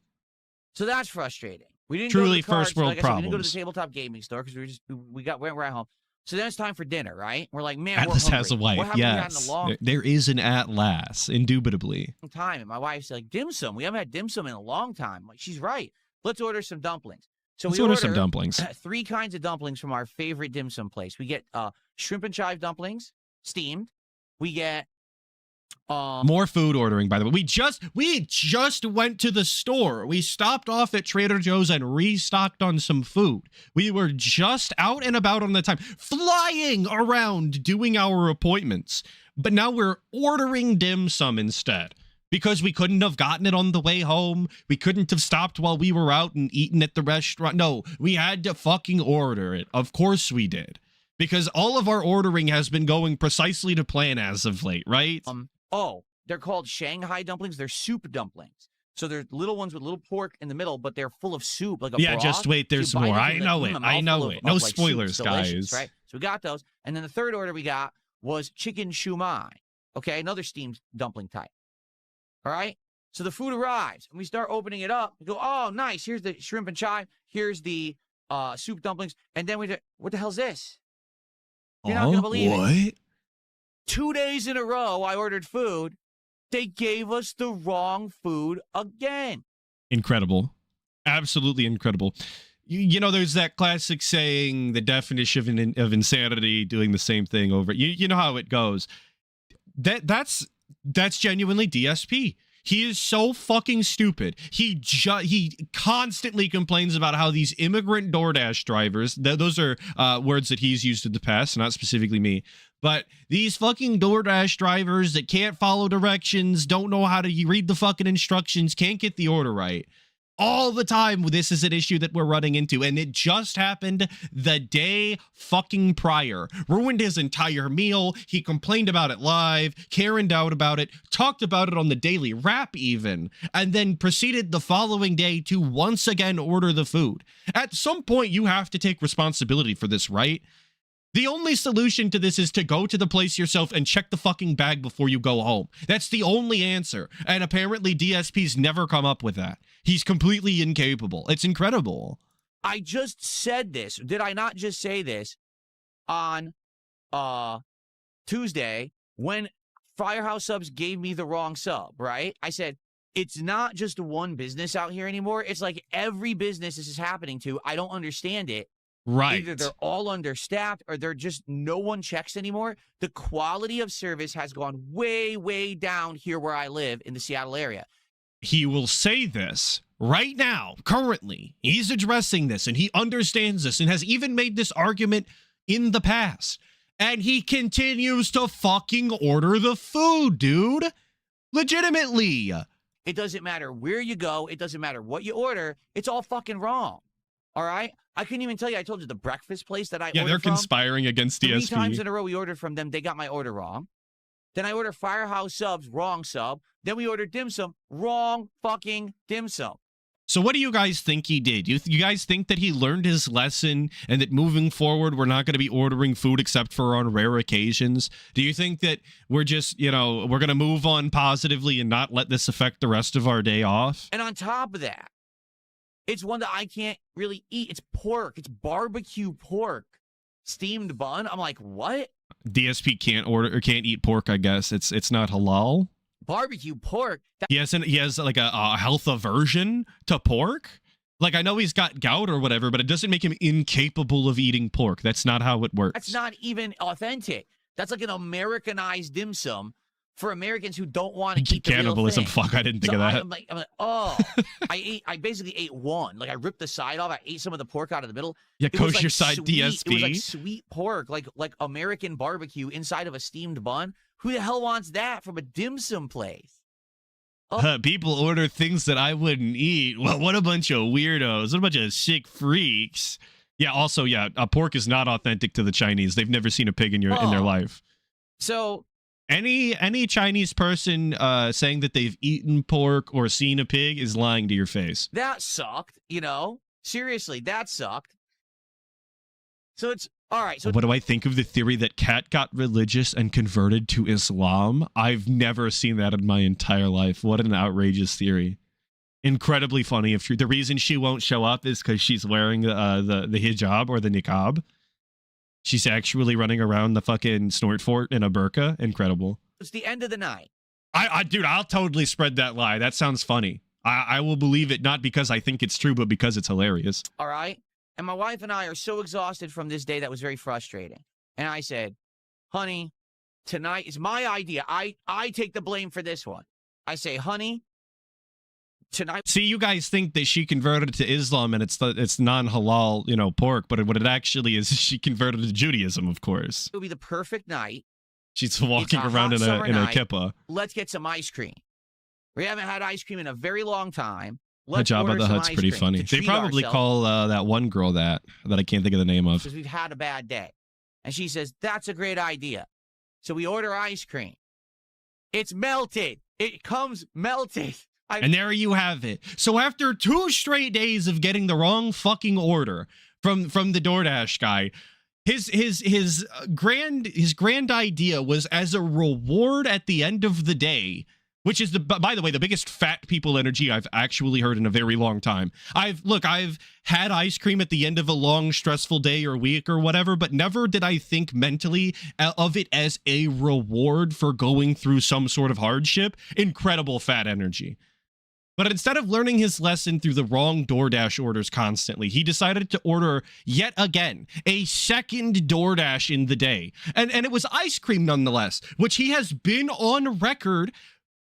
So that's frustrating. We didn't Truly go to the first world we didn't go to the problems. tabletop gaming store because we went right home. So then it's time for dinner, right? We're like, man, Atlas we're hungry. has a wife. What haven't we had in Yes, a long there is an Atlas, indubitably. time? And my wife's like, dim sum. We haven't had dim sum in a long time. Like, she's right. Let's order some dumplings. So Let's we order some dumplings. 3 kinds of dumplings from our favorite dim sum place. We get shrimp and chive dumplings, steamed. We get More food ordering, by the way. We just went to the store. We stopped off at Trader Joe's and restocked on some food. We were just out and about on the time, flying around doing our appointments. But now we're ordering dim sum instead because we couldn't have gotten it on the way home. We couldn't have stopped while we were out and eaten at the restaurant. No, we had to fucking order it. Of course we did. Because all of our ordering has been going precisely to plan as of late, right? They're called Shanghai dumplings. They're soup dumplings. So they're little ones with little pork in the middle, but they're full of soup, like a broth. Just wait, there's So you bite more. into I the- know a it. I mouthful know of- it. of, No like, soup. spoilers, It's delicious, guys. right? So we got those. And then the third order we got was chicken shumai. Okay, another steamed dumpling type. All right? So the food arrives, and we start opening it up. We go, oh, nice. Here's the shrimp and chive. Here's the soup dumplings. And then what the hell's this? You're not going to believe it. 2 days in a row, I ordered food. They gave us the wrong food again. Incredible. Absolutely incredible. You know, there's that classic saying, the definition of insanity, doing the same thing over. You know how it goes. That's genuinely DSP. He is so fucking stupid. He constantly complains about how these immigrant DoorDash drivers, those are words that he's used in the past, not specifically me, but these fucking DoorDash drivers that can't follow directions, don't know how to read the fucking instructions, can't get the order right. All the time, this is an issue that we're running into, and it just happened the day fucking prior. Ruined his entire meal. He complained about it live, Karen'd out about it, talked about it on the Daily Wrap even, and then proceeded the following day to once again order the food. At some point, you have to take responsibility for this, right? The only solution to this is to go to the place yourself and check the fucking bag before you go home. That's the only answer. And apparently DSP's never come up with that. He's completely incapable. It's incredible. I just said this. Did I not just say this on Tuesday when Firehouse Subs gave me the wrong sub, right? I said, it's not just one business out here anymore. It's like every business this is happening to. I don't understand it. Right. Either they're all understaffed or they're just no one checks anymore. The quality of service has gone way, way down here where I live in the Seattle area. He will say this right now, currently. He's addressing this and he understands this and has even made this argument in the past. And he continues to fucking order the food, dude. Legitimately. It doesn't matter where you go. It doesn't matter what you order. It's all fucking wrong. All right? I couldn't even tell you. I told you the breakfast place that I ordered from. Yeah, they're conspiring against DSP. 3 times in a row we ordered from them. They got my order wrong. Then I ordered Firehouse Subs, wrong sub. Then we ordered dim sum, wrong fucking dim sum. So what do you guys think he did? You guys think that he learned his lesson and that moving forward, we're not going to be ordering food except for on rare occasions? Do you think that we're just, we're going to move on positively and not let this affect the rest of our day off? And on top of that, it's one that I can't really eat. It's pork. It's barbecue pork. Steamed bun. I'm like, what? DSP can't eat pork, I guess. It's not halal. Barbecue pork. He has like a health aversion to pork. Like, I know he's got gout or whatever, but it doesn't make him incapable of eating pork. That's not how it works. That's not even authentic. That's like an Americanized dim sum for Americans who don't want to eat the cannibalism. real thing. Fuck, I didn't think of that. I'm like, oh, I basically ate one. Like, I ripped the side off. I ate some of the pork out of the middle. Yeah, It was kosher like side sweet. DSP. It was like sweet pork, like American barbecue inside of a steamed bun. Who the hell wants that from a dim sum place? Oh. People order things that I wouldn't eat. Well, what a bunch of weirdos. What a bunch of sick freaks. Yeah, also, pork is not authentic to the Chinese. They've never seen a pig in their life. So any Chinese person saying that they've eaten pork or seen a pig is lying to your face. That sucked, Seriously, that sucked. So it's all right. So what do I think of the theory that Kat got religious and converted to Islam? I've never seen that in my entire life. What an outrageous theory. Incredibly funny if true. The reason she won't show up is because she's wearing the hijab or the niqab. She's actually running around the fucking snort fort in a burqa. Incredible. it's the end of the night. Dude, I'll totally spread that lie. That sounds funny. I will believe it, not because I think it's true, but because it's hilarious. All right. And my wife and I are so exhausted from this day that was very frustrating. And I said, honey, tonight is my idea. I take the blame for this one. I say, honey, tonight. See, you guys think that she converted to Islam and it's non-halal, pork, but what it actually is she converted to Judaism, of course. It would be the perfect night. She's walking around in a kippah. Let's get some ice cream. We haven't had ice cream in a very long time. Jabba the Hutt's pretty funny. They probably call that one girl that I can't think of the name of. Because we've had a bad day. And she says, that's a great idea. So we order ice cream. It's melted. It comes melted. And there you have it. So after 2 straight days of getting the wrong fucking order from the DoorDash guy, his grand idea was, as a reward at the end of the day, which is, by the way, the biggest fat people energy I've actually heard in a very long time. I've had ice cream at the end of a long, stressful day or week or whatever, but never did I think mentally of it as a reward for going through some sort of hardship. Incredible fat energy. But instead of learning his lesson through the wrong DoorDash orders constantly, he decided to order yet again a second DoorDash in the day. And it was ice cream nonetheless, which he has been on record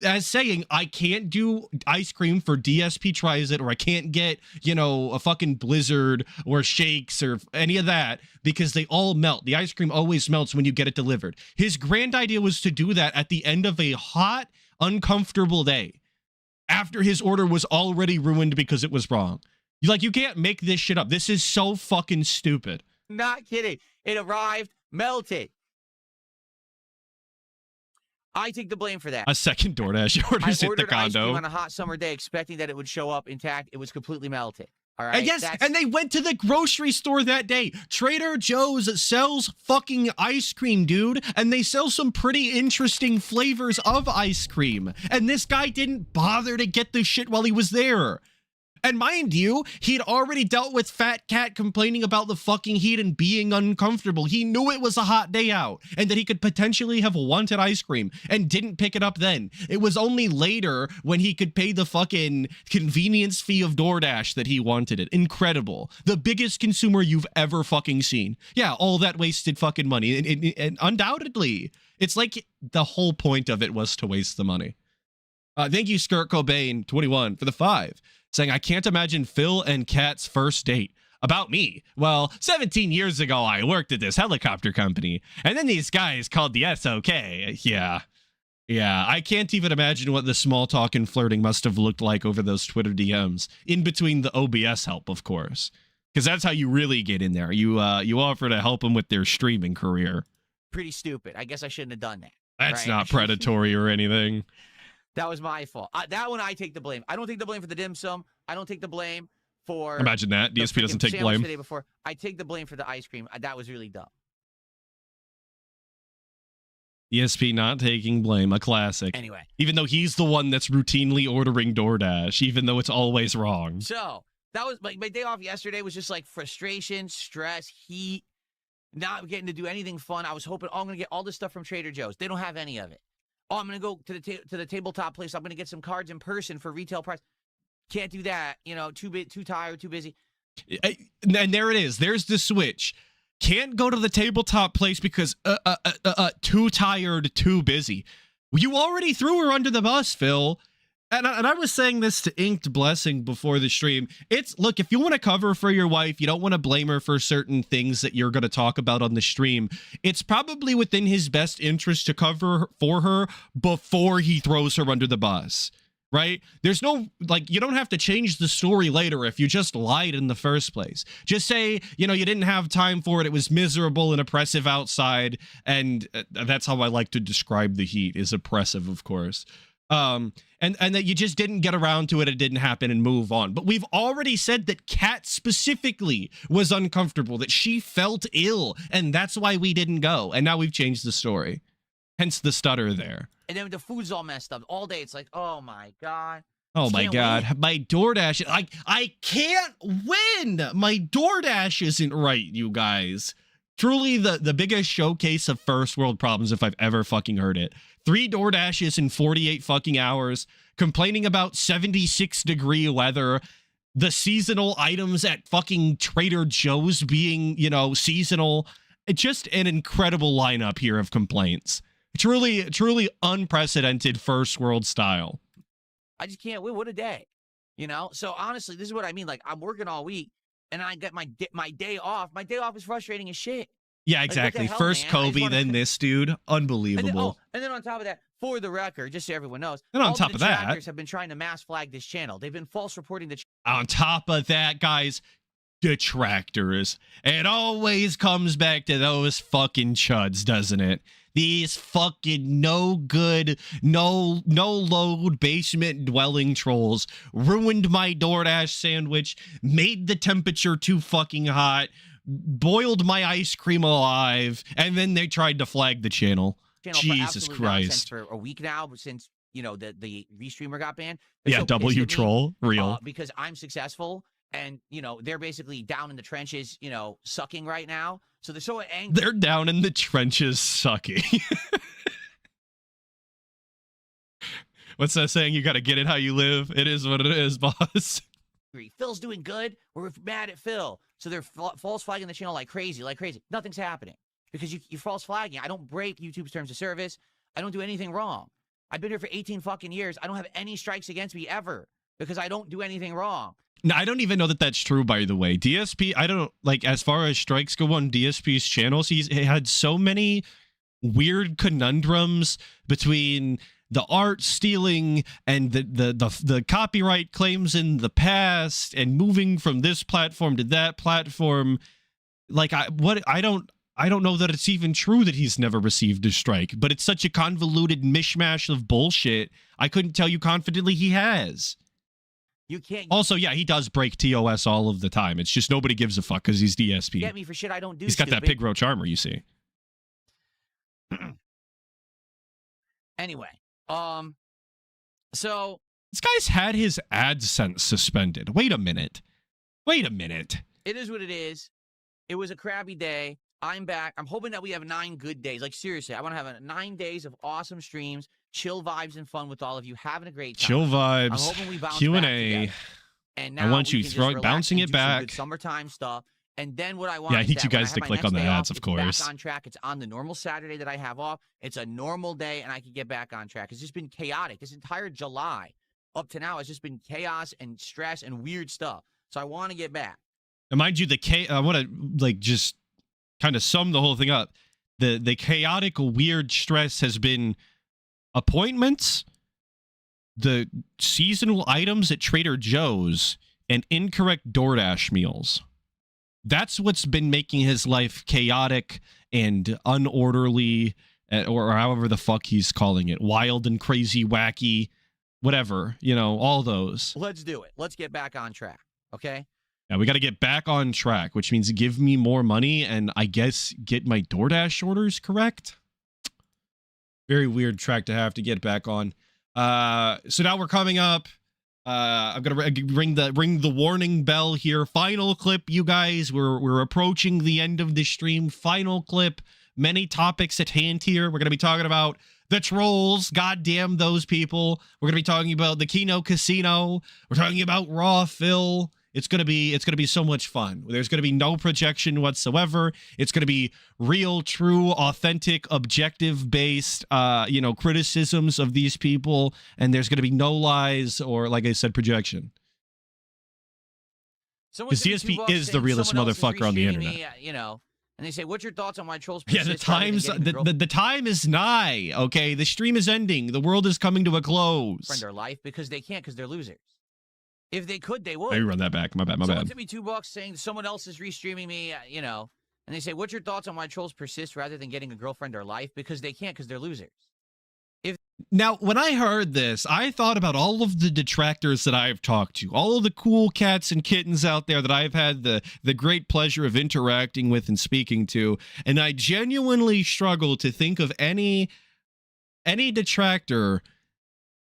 as saying, I can't do ice cream for DSP tries it, or I can't get, a fucking Blizzard or shakes or any of that because they all melt. The ice cream always melts when you get it delivered. His grand idea was to do that at the end of a hot, uncomfortable day after his order was already ruined because it was wrong. You can't make this shit up. This is so fucking stupid. Not kidding. It arrived melted. I take the blame for that. A second DoorDash orders hit the condo. I ordered ice cream on a hot summer day expecting that it would show up intact. It was completely melted. All right. And yes, and they went to the grocery store that day. Trader Joe's sells fucking ice cream, dude. And they sell some pretty interesting flavors of ice cream. And this guy didn't bother to get the shit while he was there. And mind you, he'd already dealt with Fat Cat complaining about the fucking heat and being uncomfortable. He knew it was a hot day out and that he could potentially have wanted ice cream and didn't pick it up then. It was only later when he could pay the fucking convenience fee of DoorDash that he wanted it. Incredible. The biggest consumer you've ever fucking seen. Yeah, all that wasted fucking money. And undoubtedly, it's like the whole point of it was to waste the money. Thank you, Skirt Cobain 21 for the 5. Saying, I can't imagine Phil and Kat's first date. About me. Well, 17 years ago, I worked at this helicopter company. And then these guys called the SOK. Yeah. Yeah, I can't even imagine what the small talk and flirting must have looked like over those Twitter DMs. In between the OBS help, of course. Because that's how you really get in there. You offer to help them with their streaming career. Pretty stupid. I guess I shouldn't have done that. That's right? not predatory or anything. That was my fault. That one I take the blame. I don't take the blame for the dim sum. I don't take the blame for... Imagine that. DSP doesn't take blame. The day before. I take the blame for the ice cream. That was really dumb. DSP not taking blame. A classic. Anyway. Even though he's the one that's routinely ordering DoorDash, even though it's always wrong. So, that was... my day off yesterday was just like frustration, stress, heat, not getting to do anything fun. I was hoping, I'm going to get all this stuff from Trader Joe's. They don't have any of it. Oh, I'm going to go to the tabletop place. I'm going to get some cards in person for retail price. Can't do that. You know, too tired, too busy. And there it is. There's the switch. Can't go to the tabletop place because too tired, too busy. You already threw her under the bus, Phil. And I was saying this to Inked Blessing before the stream. Look, if you want to cover for your wife, you don't want to blame her for certain things that you're going to talk about on the stream. It's probably within his best interest to cover for her before he throws her under the bus, right? There's no, like, you don't have to change the story later if you just lied in the first place. Just say, you know, you didn't have time for it. It was miserable and oppressive outside. And that's how I like to describe the heat, is oppressive, of course. And that you just didn't get around to it, it didn't happen, and move on. But we've already said that Kat specifically was uncomfortable, that she felt ill, and that's why we didn't go. And now we've changed the story. Hence the stutter there. And then the food's all messed up. All day, it's like, oh my God. Oh my God. Wait. My DoorDash, I can't win. My DoorDash isn't right, you guys. Truly the biggest showcase of first world problems if I've ever fucking heard it. 3 DoorDashes in 48 fucking hours, complaining about 76-degree weather, the seasonal items at fucking Trader Joe's being, you know, seasonal. Just an incredible lineup here of complaints. Truly unprecedented first world style. I just can't win. What a day. You know? So honestly, this is what I mean. Like, I'm working all week and I get my day off. My day off is frustrating as shit. Yeah, exactly. Like, hell, first man? Kobe, then this dude. Unbelievable. And then on top of that, for the record, just so everyone knows, and on all top the of that, detractors have been trying to mass flag this channel. They've been false reporting the on top of that, guys, detractors. It always comes back to those fucking chuds, doesn't it? These fucking no good, no load basement dwelling trolls ruined my DoorDash sandwich, made the temperature too fucking hot, boiled my ice cream alive, and then they tried to flag the channel. Jesus Christ. For a week now, since, you know, the restreamer got banned. Yeah, W troll, real. Because I'm successful, and, you know, they're basically down in the trenches, you know, sucking right now. So they're so angry. They're down in the trenches sucking. What's that saying? You got to get it how you live. It is what it is, boss. Phil's doing good. We're mad at Phil. So they're false flagging the channel like crazy, Nothing's happening because you're false flagging. I don't break YouTube's terms of service. I don't do anything wrong. I've been here for 18 fucking years. I don't have any strikes against me ever because I don't do anything wrong. No, I don't even know that that's true, by the way. DSP, I don't, like, as far as strikes go on DSP's channels, he had so many weird conundrums between the art stealing and the copyright claims in the past and moving from this platform to that platform. Like, I don't know that it's even true that he's never received a strike, but it's such a convoluted mishmash of bullshit. I couldn't tell you confidently he has. You can't Also, yeah, he does break TOS all of the time. It's just nobody gives a fuck because he's DSP. get me for shit I don't do. He's got that pig roach armor, you see. Anyway, so This guy's had his AdSense suspended. Wait a minute. it is what it is. It was a crappy day. I'm back. I'm hoping that we have 9 good days. Like, seriously, I want to have 9 days of awesome streams, chill vibes, and fun with all of you, having a great time. Chill vibes, I'm hoping we bounce Q&A. back together. And now I want we you can just throwing, relax bouncing and it do some back. good summertime stuff. And then what I want Yeah, I is need that you when I guys have to my click next on the day ads, off, of it's course. back on track. It's on the normal Saturday that I have off. It's a normal day, and I can get back on track. It's just been chaotic. This entire July up to now has just been chaos and stress and weird stuff. So I want to get back. And mind you, I want to like just kind of sum the whole thing up. The chaotic, weird stress has been appointments, the seasonal items at Trader Joe's, and incorrect DoorDash meals. That's what's been making his life chaotic and unorderly, or however the fuck he's calling it. Wild and crazy, wacky, whatever. You know, all those. Let's do it. Let's get back on track. Okay? Yeah, we got to get back on track, which means give me more money and I guess get my DoorDash orders correct. Very weird track to have to get back on. So now we're coming up. I'm gonna ring the warning bell here. Final clip, you guys. We're approaching the end of the stream. Final clip. Many topics at hand here. We're gonna be talking about the trolls. Goddamn those people. We're gonna be talking about the Kino Casino. We're talking about Raw Phil. It's gonna be so much fun. There's gonna be no projection whatsoever. It's gonna be real, true, authentic, objective based, criticisms of these people, and there's gonna be no lies or, like I said, projection. Because DSP is the realest motherfucker on the internet. Me, and they say, "What's your thoughts on why trolls?" Yeah, the time is nigh. Okay, the stream is ending. The world is coming to a close. Friend their life because they can't, because they're losers. If they could, they would. Maybe run that back. My bad. Someone sent me $2 saying someone else is restreaming me, and they say, "What's your thoughts on why trolls persist rather than getting a girlfriend or life?" Because they can't, because they're losers. Now, when I heard this, I thought about all of the detractors that I've talked to, all of the cool cats and kittens out there that I've had the great pleasure of interacting with and speaking to, and I genuinely struggle to think of any detractor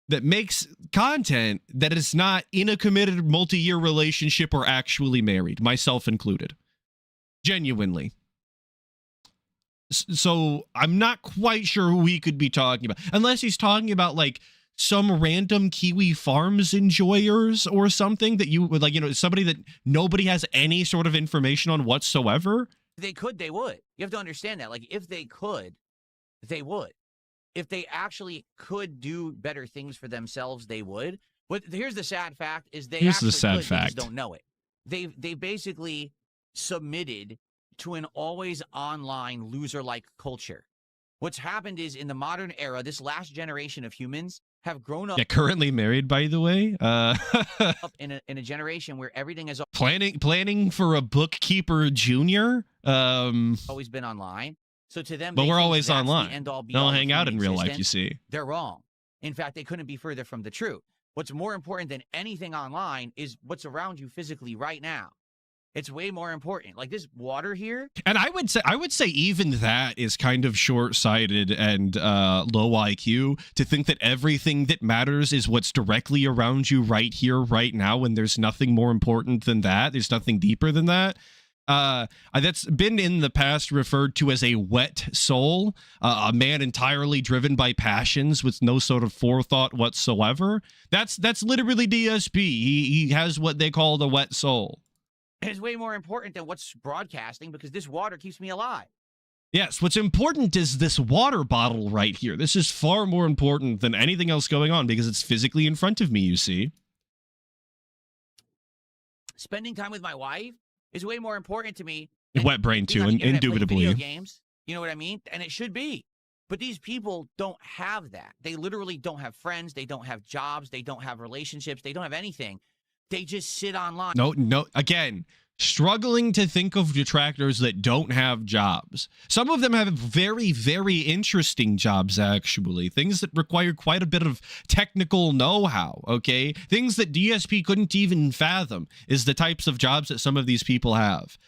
that makes content that is not in a committed multi-year relationship or actually married, myself included. Genuinely. So I'm not quite sure who he could be talking about, unless he's talking about like some random Kiwi Farms enjoyers or something that you would like, somebody that nobody has any sort of information on whatsoever. If they could, they would. You have to understand that. Like, if they could, they would. If they actually could do better things for themselves, they would. But here's the sad fact: is they actually could, they just don't know it. They basically submitted to an always online loser-like culture. What's happened is, in the modern era, this last generation of humans have grown up. Yeah, currently married, by the way. Up in a generation where everything is planning for a bookkeeper junior. Always been online. So to them, but we're always online. They don't hang out in real life, you see. They're wrong. In fact, they couldn't be further from the truth. What's more important than anything online is what's around you physically right now. It's way more important. Like this water here. And I would say even that is kind of short-sighted and low IQ to think that everything that matters is what's directly around you right here, right now, when there's nothing more important than that. There's nothing deeper than that. That's been in the past referred to as a wet soul, a man entirely driven by passions with no sort of forethought whatsoever. That's literally DSP. He has what they call the wet soul. Is way more important than what's broadcasting, because this water keeps me alive. Yes, what's important is this water bottle right here. This is far more important than anything else going on because it's physically in front of me, you see. Spending time with my wife is way more important to me. Wet brain too, indubitably. Video games, you know what I mean? And it should be. But these people don't have that. They literally don't have friends. They don't have jobs. They don't have relationships. They don't have anything. They just sit online. No. Again, struggling to think of detractors that don't have jobs. Some of them have very, very interesting jobs, actually. Things that require quite a bit of technical know-how, okay? Things that DSP couldn't even fathom is the types of jobs that some of these people have.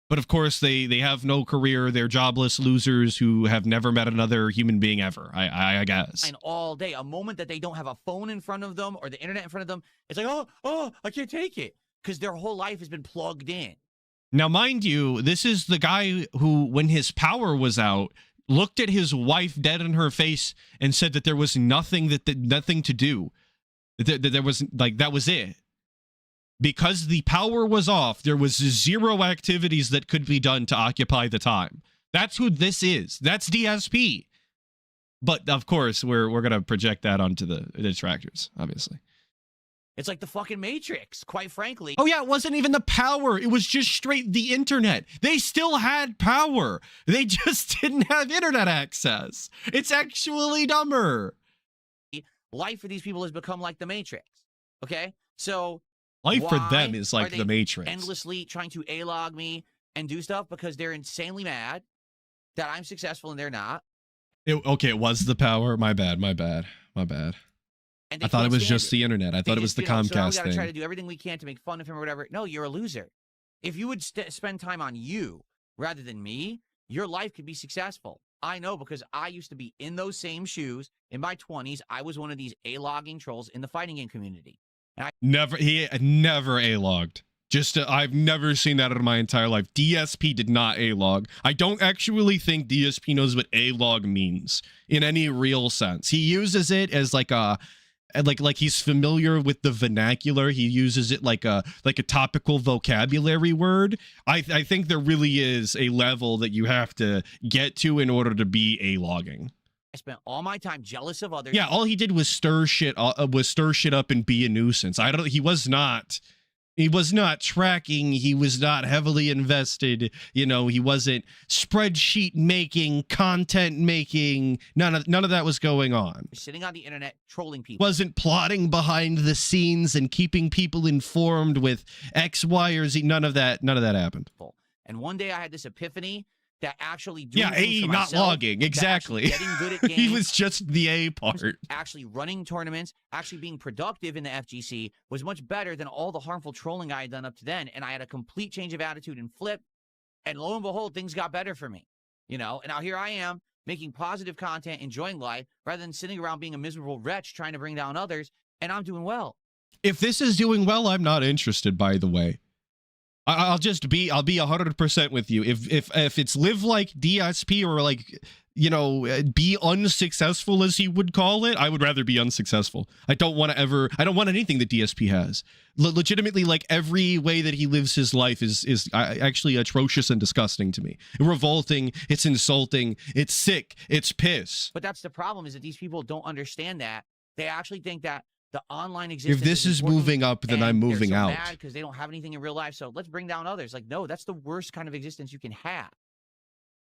But of course, they have no career. They're jobless losers who have never met another human being ever, I guess. And all day, a moment that they don't have a phone in front of them or the internet in front of them, it's like, oh, I can't take it. Because their whole life has been plugged in. Now, mind you, this is the guy who, when his power was out, looked at his wife dead in her face and said that there was nothing to do. That there was, like, that was it. Because the power was off, there was zero activities that could be done to occupy the time. That's who this is. That's DSP. But of course, we're gonna project that onto the detractors, obviously. It's like the fucking Matrix, quite frankly. Oh yeah, it wasn't even the power. It was just straight the internet. They still had power. They just didn't have internet access. It's actually dumber. Life for these people has become like the Matrix. Okay? So life for why them is like are they the Matrix. endlessly trying to A-log me and do stuff because they're insanely mad that I'm successful and they're not. Okay, it was the power. My bad. And I thought it can't was stand just the internet. I thought it was the so now we Comcast gotta thing. try to do everything we can to make fun of him or whatever. No, you're a loser. If you would spend time on you rather than me, your life could be successful. I know because I used to be in those same shoes in my 20s. I was one of these A-logging trolls in the fighting game community. He never A-logged. I've never seen that in my entire life. DSP did not A-log. I don't actually think DSP knows what A-log means in any real sense. He uses it as like he's familiar with the vernacular. He uses it like a topical vocabulary word. I think there really is a level that you have to get to in order to be A-logging. I spent all my time jealous of others. Yeah, all he did was stir shit up and be a nuisance. He was not tracking. He was not heavily invested. You know, he wasn't spreadsheet making, content making. None of that was going on. Sitting on the internet trolling people. Wasn't plotting behind the scenes and keeping people informed with X, Y, or Z. None of that happened. And one day I had this epiphany that actually doing A, not myself, logging, exactly. Getting good at games. He was just the A part. Actually running tournaments, actually being productive in the FGC was much better than all the harmful trolling I had done up to then. And I had a complete change of attitude and flip. And lo and behold, things got better for me. You know, and now here I am making positive content, enjoying life, rather than sitting around being a miserable wretch trying to bring down others. And I'm doing well. If this is doing well, I'm not interested, by the way. I'll be 100% with you. If it's live like DSP or like, you know, be unsuccessful as he would call it, I would rather be unsuccessful. I don't want anything that DSP has. Legitimately, like every way that he lives his life is actually atrocious and disgusting to me. Revolting, it's insulting, it's sick, it's piss. But that's the problem, is that these people don't understand that. They actually think that the online existence. If this is moving up, then I'm moving out. Because they don't have anything in real life, so let's bring down others. Like, no, that's the worst kind of existence you can have.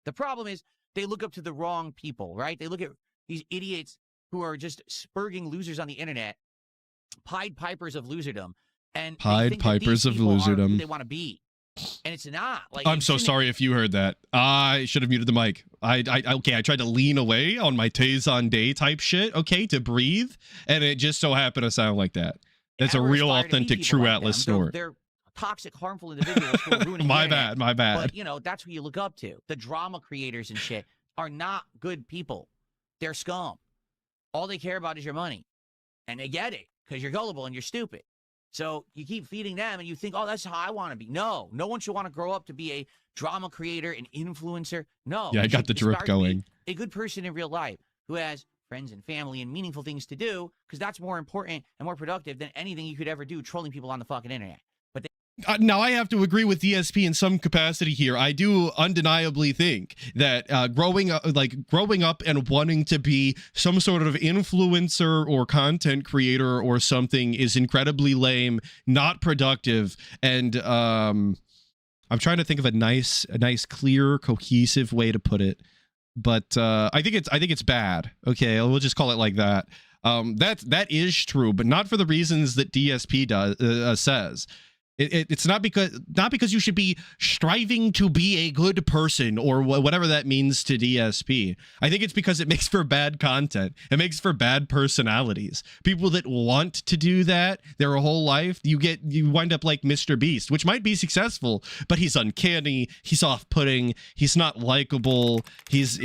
The problem is they look up to the wrong people, right? They look at these idiots who are just spurging losers on the internet, Pied Pipers of loserdom, and Pied Pipers of loserdom. They want to be, and it's not. Like, I'm so sorry if you heard that. I should have muted the mic. I tried to lean away on my Taze on Day type shit, okay, to breathe, and it just so happened to sound like that. That's a real, authentic, true like Atlas snort. They're toxic, harmful individuals who are ruining my the bad, internet. my bad. But, you know, that's who you look up to. The drama creators and shit are not good people. They're scum. All they care about is your money. And they get it because you're gullible and you're stupid. So you keep feeding them and you think, oh, that's how I want to be. No one should want to grow up to be a drama creator, an influencer. No. Yeah, I got the drip going. A good person in real life who has friends and family and meaningful things to do, because that's more important and more productive than anything you could ever do trolling people on the fucking internet. But now I have to agree with DSP in some capacity here. I do undeniably think that growing up and wanting to be some sort of influencer or content creator or something is incredibly lame, not productive, and I'm trying to think of a nice, clear, cohesive way to put it. But I think it's bad. Okay, we'll just call it like that. That is true, but not for the reasons that DSP says. It's not because you should be striving to be a good person or whatever that means to DSP. I think it's because it makes for bad content. It makes for bad personalities. People that want to do that their whole life, you wind up like Mr. Beast, which might be successful, but he's uncanny. He's off-putting. He's not likable. It's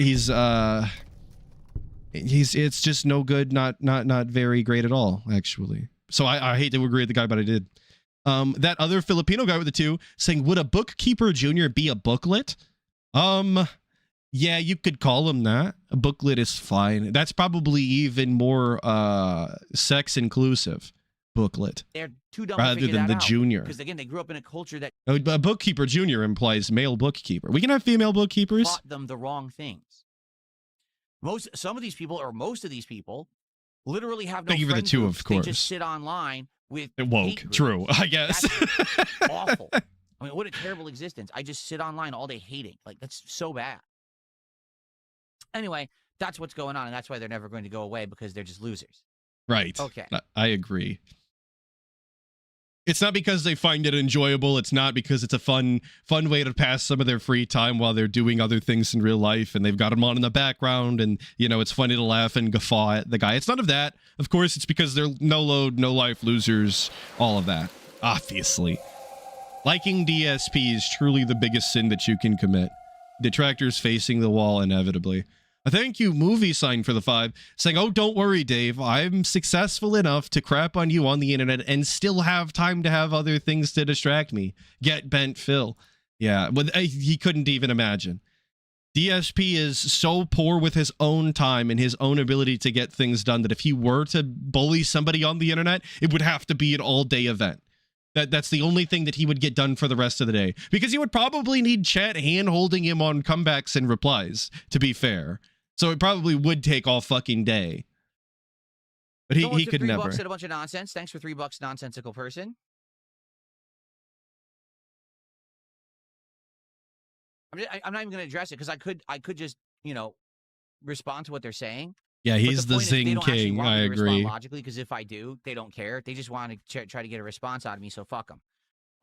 just no good. Not very great at all, actually. So I hate to agree with the guy, but I did. That other Filipino guy with the 2 saying, would a bookkeeper junior be a booklet? Yeah, you could call him that. A booklet is fine. That's probably even more sex inclusive booklet. They're too dumb rather than the junior. Because again, they grew up in a culture that A bookkeeper junior implies male bookkeeper. We can have female bookkeepers. taught them the wrong things. Some of these people, or most of these people, literally have no Thank you for the friend 2, groups. of course. They just sit online with Woke. hate groups. True, I guess. That's awful. I mean, what a terrible existence. I just sit online all day hating. Like, that's so bad. Anyway, that's what's going on, and that's why they're never going to go away, because they're just losers. Right. Okay. I agree. It's not because they find it enjoyable. It's not because it's a fun way to pass some of their free time while they're doing other things in real life, and they've got them on in the background, and it's funny to laugh and guffaw at the guy. It's none of that. Of course, it's because they're no load, no life losers, all of that. Obviously. Liking DSP is truly the biggest sin that you can commit. Detractors facing the wall inevitably. A thank you movie sign for the 5, saying, oh, don't worry, Dave. I'm successful enough to crap on you on the internet and still have time to have other things to distract me. Get bent, Phil. Yeah, but he couldn't even imagine. DSP is so poor with his own time and his own ability to get things done that if he were to bully somebody on the internet, it would have to be an all-day event. That's the only thing that he would get done for the rest of the day. Because he would probably need chat hand-holding him on comebacks and replies, to be fair. So it probably would take all fucking day. But he could never. $3 said a bunch of nonsense. Thanks for $3, nonsensical person. I'm not even going to address it, because I could just, respond to what they're saying. Yeah, he's the Zing King. I agree. Logically, because if I do, they don't care. They just want to try to get a response out of me, so fuck them.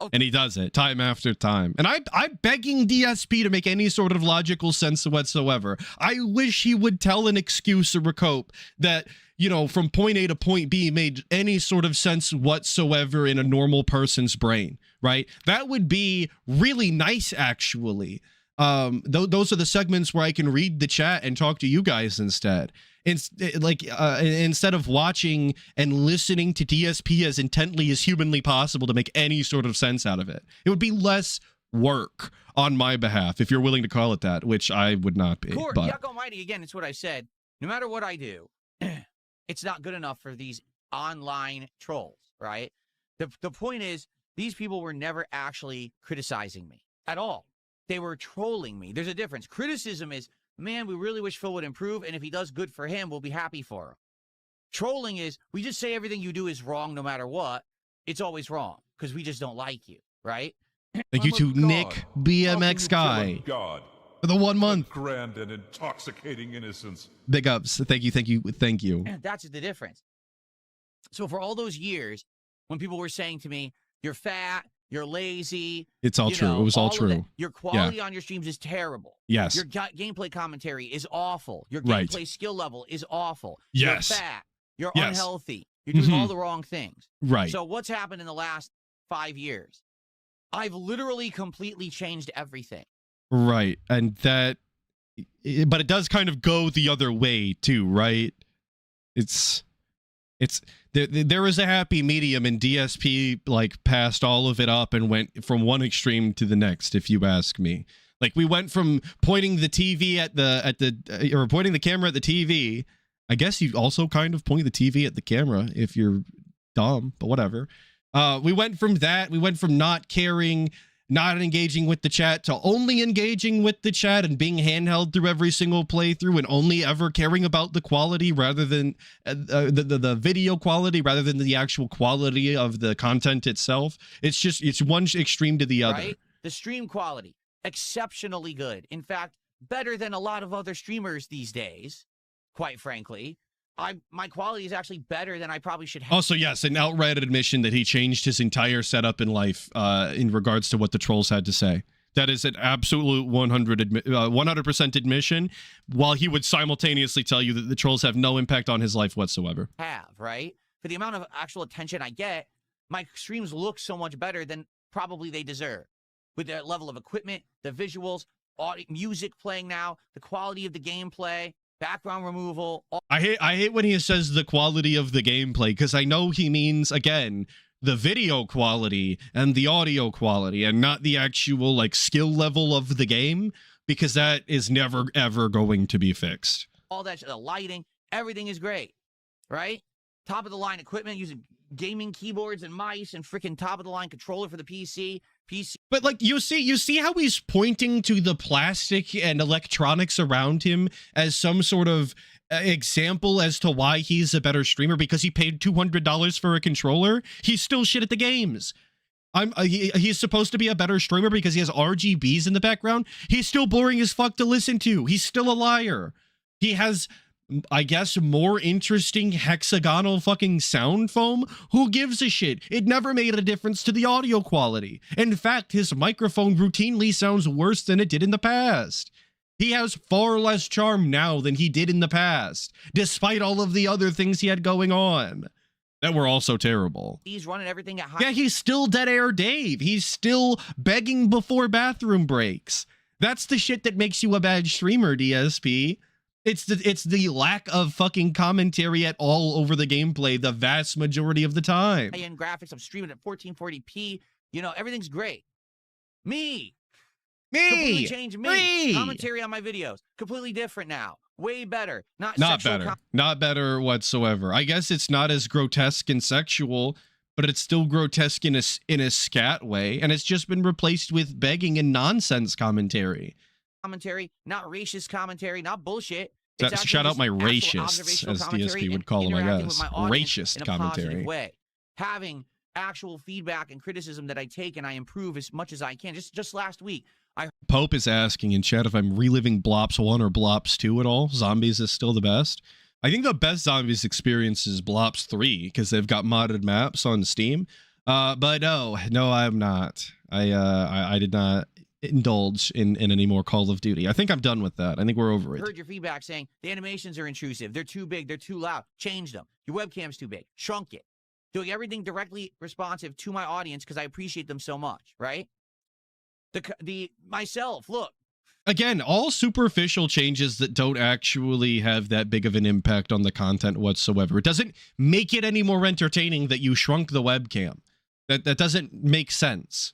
Okay. And he does it time after time. And I'm begging DSP to make any sort of logical sense whatsoever. I wish he would tell an excuse or a cope that, from point A to point B made any sort of sense whatsoever in a normal person's brain, right? That would be really nice, actually. Those are the segments where I can read the chat and talk to you guys instead. Instead of watching and listening to DSP as intently as humanly possible to make any sort of sense out of it. It would be less work on my behalf, if you're willing to call it that, which I would not be. Yuck almighty, again, it's what I said. No matter what I do, it's not good enough for these online trolls, right? The point is, these people were never actually criticizing me at all. They were trolling me. There's a difference. Criticism is, man, we really wish Phil would improve, and if he does good for him, we'll be happy for him. Trolling is, we just say everything you do is wrong no matter what. It's always wrong, because we just don't like you, right? Thank you to Nick BMX Guy for the 1 month. Grand and intoxicating innocence. Big ups. Thank you. And that's the difference. So for all those years, when people were saying to me, you're fat, you're lazy. It's all true. It was all true. Your quality on your streams is terrible. Yes. Your gameplay commentary is awful. Your gameplay skill level is awful. Yes. You're fat. You're unhealthy. You're doing all the wrong things. Right. So what's happened in the last 5 years? I've literally completely changed everything. Right. And but it does kind of go the other way too, right? There is a happy medium, and DSP passed all of it up and went from one extreme to the next, if you ask me. We went from pointing the TV or pointing the camera at the TV. I guess you also kind of point the TV at the camera if you're dumb, but whatever. We went from that. We went from not caring, not engaging with the chat, to only engaging with the chat and being handheld through every single playthrough, and only ever caring about the quality rather than the video quality rather than the actual quality of the content itself. It's one extreme to the other. Right? The stream quality, exceptionally good. In fact, better than a lot of other streamers these days, quite frankly. my quality is actually better than I probably should have. Also, yes, an outright admission that he changed his entire setup in life in regards to what the trolls had to say. That is an absolute 100% admission, while he would simultaneously tell you that the trolls have no impact on his life whatsoever. Right? For the amount of actual attention I get, my streams look so much better than probably they deserve. With their level of equipment, the visuals, audio, music playing now, the quality of the gameplay, background removal. I hate when he says the quality of the gameplay, because I know he means, again, the video quality and the audio quality, and not the actual like skill level of the game, because that is never ever going to be fixed. All that, the lighting, everything is great, right? Top of the line equipment, using gaming keyboards and mice and freaking top of the line controller for the PC. But like you see how he's pointing to the plastic and electronics around him as some sort of example as to why he's a better streamer, because he paid $200 for a controller. He's still shit at the games. He's supposed to be a better streamer because he has RGBs in the background. He's still boring as fuck to listen to. He's still a liar. He has, I guess, more interesting hexagonal fucking sound foam. Who gives a shit? It never made a difference to the audio quality. In fact, his microphone routinely sounds worse than it did in the past. He has far less charm now than he did in the past, despite all of the other things he had going on that were also terrible. He's running everything at high. Yeah, he's still Dead Air Dave. He's still begging before bathroom breaks. That's the shit that makes you a bad streamer, DSP. It's the lack of fucking commentary at all over the gameplay the vast majority of the time. High-end graphics, I'm streaming at 1440p. You know, everything's great. Completely changed me. Commentary on my videos, completely different now. Way better. Not better whatsoever. I guess it's not as grotesque and sexual, but it's still grotesque in a scat way, and it's just been replaced with begging and nonsense commentary. Not racist commentary, not bullshit. Shout out my racists, as DSP would call them, I guess. Racist commentary. Way. Having actual feedback and criticism that I take and I improve as much as I can. Just last week, Pope is asking in chat if I'm reliving Blops 1 or Blops 2 at all. Zombies is still the best. I think the best Zombies experience is Blops 3, because they've got modded maps on Steam. But no, I'm not. I did not indulge in any more Call of Duty. I think I'm done with that. I think we're over it. I heard your feedback saying the animations are intrusive. They're too big. They're too loud. Change them. Your webcam's too big. Shrunk it. Doing everything directly responsive to my audience because I appreciate them so much, right? Myself, look. Again, all superficial changes that don't actually have that big of an impact on the content whatsoever. It doesn't make it any more entertaining that you shrunk the webcam. That doesn't make sense.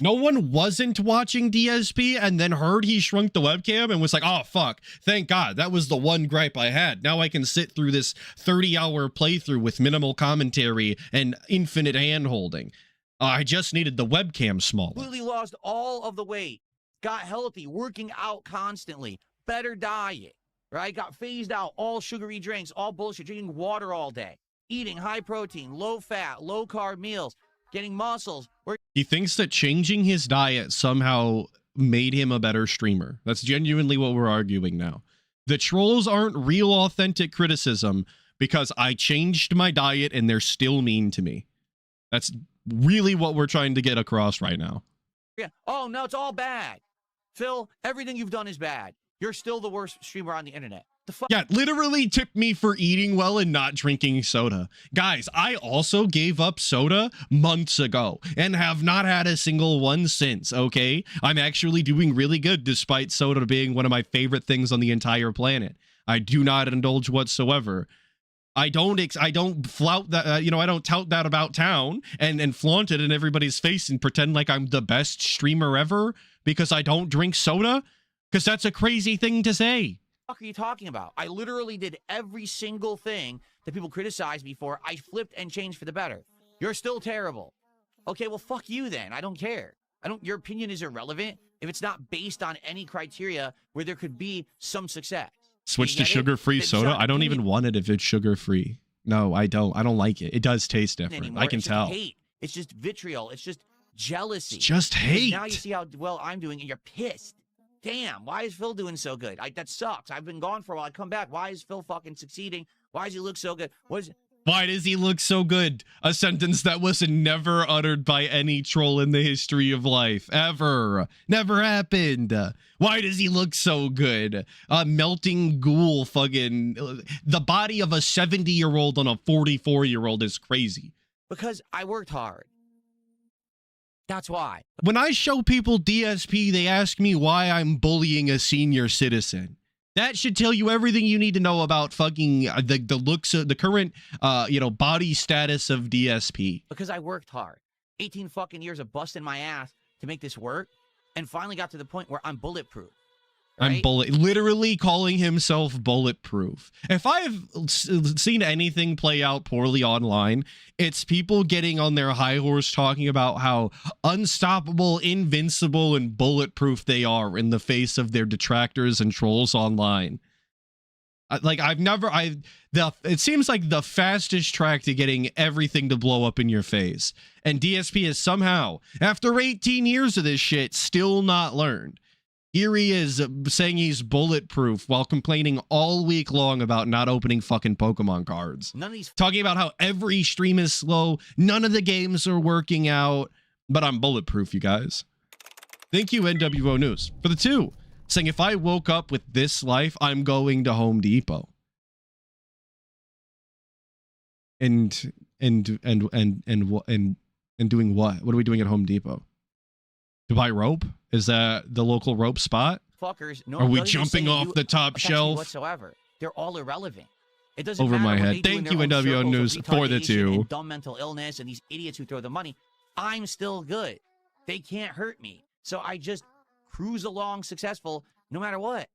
No one wasn't watching DSP and then heard he shrunk the webcam and was like, oh, fuck, thank God. That was the one gripe I had. Now I can sit through this 30-hour playthrough with minimal commentary and infinite hand-holding. I just needed the webcam smaller. Completely lost all of the weight. Got healthy, working out constantly. Better diet, right? Got phased out all sugary drinks, all bullshit, drinking water all day. Eating high protein, low fat, low carb meals. Getting muscles. He thinks that changing his diet somehow made him a better streamer. That's genuinely what we're arguing now. The trolls aren't real authentic criticism because I changed my diet and they're still mean to me. That's really what we're trying to get across right now. Yeah. Oh, no, it's all bad. Phil, everything you've done is bad. You're still the worst streamer on the internet. Yeah, literally tipped me for eating well and not drinking soda. Guys, I also gave up soda months ago and have not had a single one since, okay? I'm actually doing really good despite soda being one of my favorite things on the entire planet. I do not indulge whatsoever. I don't flout that, I don't tout that about town and flaunt it in everybody's face and pretend like I'm the best streamer ever because I don't drink soda, because that's a crazy thing to say. What are you talking about? I literally did every single thing that people criticized me for. I flipped and changed for the better. You're still terrible. Okay, well, fuck you then. I don't care. Your opinion is irrelevant if it's not based on any criteria where there could be some success. Switch to sugar-free soda? I don't even want it if it's sugar-free. No, I don't. I don't like it. It does taste different. Anymore. I can tell. Hate. It's just vitriol. It's just jealousy. It's just hate. Now you see how well I'm doing and you're pissed. damn, why is Phil doing so good? That sucks. I've been gone for a while. I come back. Why is Phil fucking succeeding? Why does he look so good? Why does he look so good? A sentence that was never uttered by any troll in the history of life. Ever. Never happened. Why does he look so good? A melting ghoul fucking... The body of a 70-year-old on a 44-year-old is crazy. Because I worked hard. That's why. When I show people DSP, they ask me why I'm bullying a senior citizen. That should tell you everything you need to know about fucking the looks of the current, body status of DSP. Because I worked hard. 18 fucking years of busting my ass to make this work, and finally got to the point where I'm bulletproof. Right? Literally calling himself bulletproof. If I've seen anything play out poorly online, it's people getting on their high horse talking about how unstoppable, invincible, and bulletproof they are in the face of their detractors and trolls online. It seems like the fastest track to getting everything to blow up in your face. And DSP is somehow, after 18 years of this shit, still not learned. Here he is saying he's bulletproof while complaining all week long about not opening fucking Pokemon cards. None of these talking about how every stream is slow, none of the games are working out, but I'm bulletproof, you guys. Thank you, NWO News, for the 2, saying if I woke up with this life, I'm going to Home Depot. And doing what? What are we doing at Home Depot? To buy rope? Is that the local rope spot? fuckers. No, are we jumping off the top shelf? Whatsoever. They're all irrelevant. It doesn't over matter my what head. they do in Thank their you, own NWO circles News, of for the retardation 2. and dumb mental illness and these idiots who throw the money. I'm still good. They can't hurt me. So I just cruise along successful no matter what.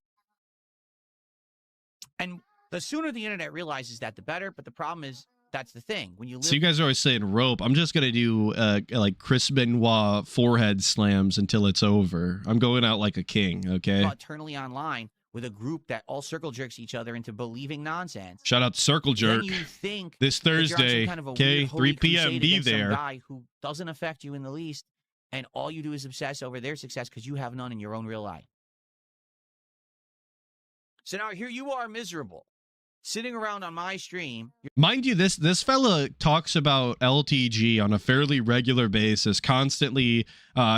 And the sooner the internet realizes that, the better. But the problem is, that's the thing. When you live, So you guys are always saying rope. I'm just going to do like Chris Benoit forehead slams until it's over. I'm going out like a king, okay? eternally online with a group that all circle jerks each other into believing nonsense. Shout out to Circle Jerk. Then you think this Thursday, kind of okay, 3 p.m. Be there. Some guy who doesn't affect you in the least, and all you do is obsess over their success because you have none in your own real life. So now here you are, miserable, sitting around on my stream. Mind you, this fella talks about LTG on a fairly regular basis, constantly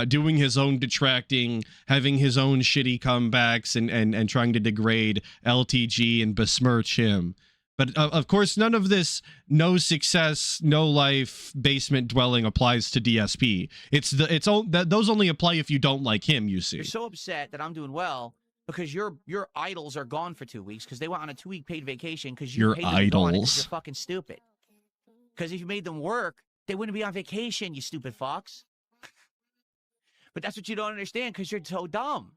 doing his own detracting, having his own shitty comebacks, and trying to degrade LTG and besmirch him. But of course, none of this no success, no life, basement dwelling applies to DSP. Those only apply if you don't like him, you see. You're so upset that I'm doing well because your idols are gone for 2 weeks because they went on a 2-week paid vacation because you paid them to go on it 'cause you're fucking stupid. Because if you made them work, they wouldn't be on vacation, you stupid fox. But that's what you don't understand because you're so dumb.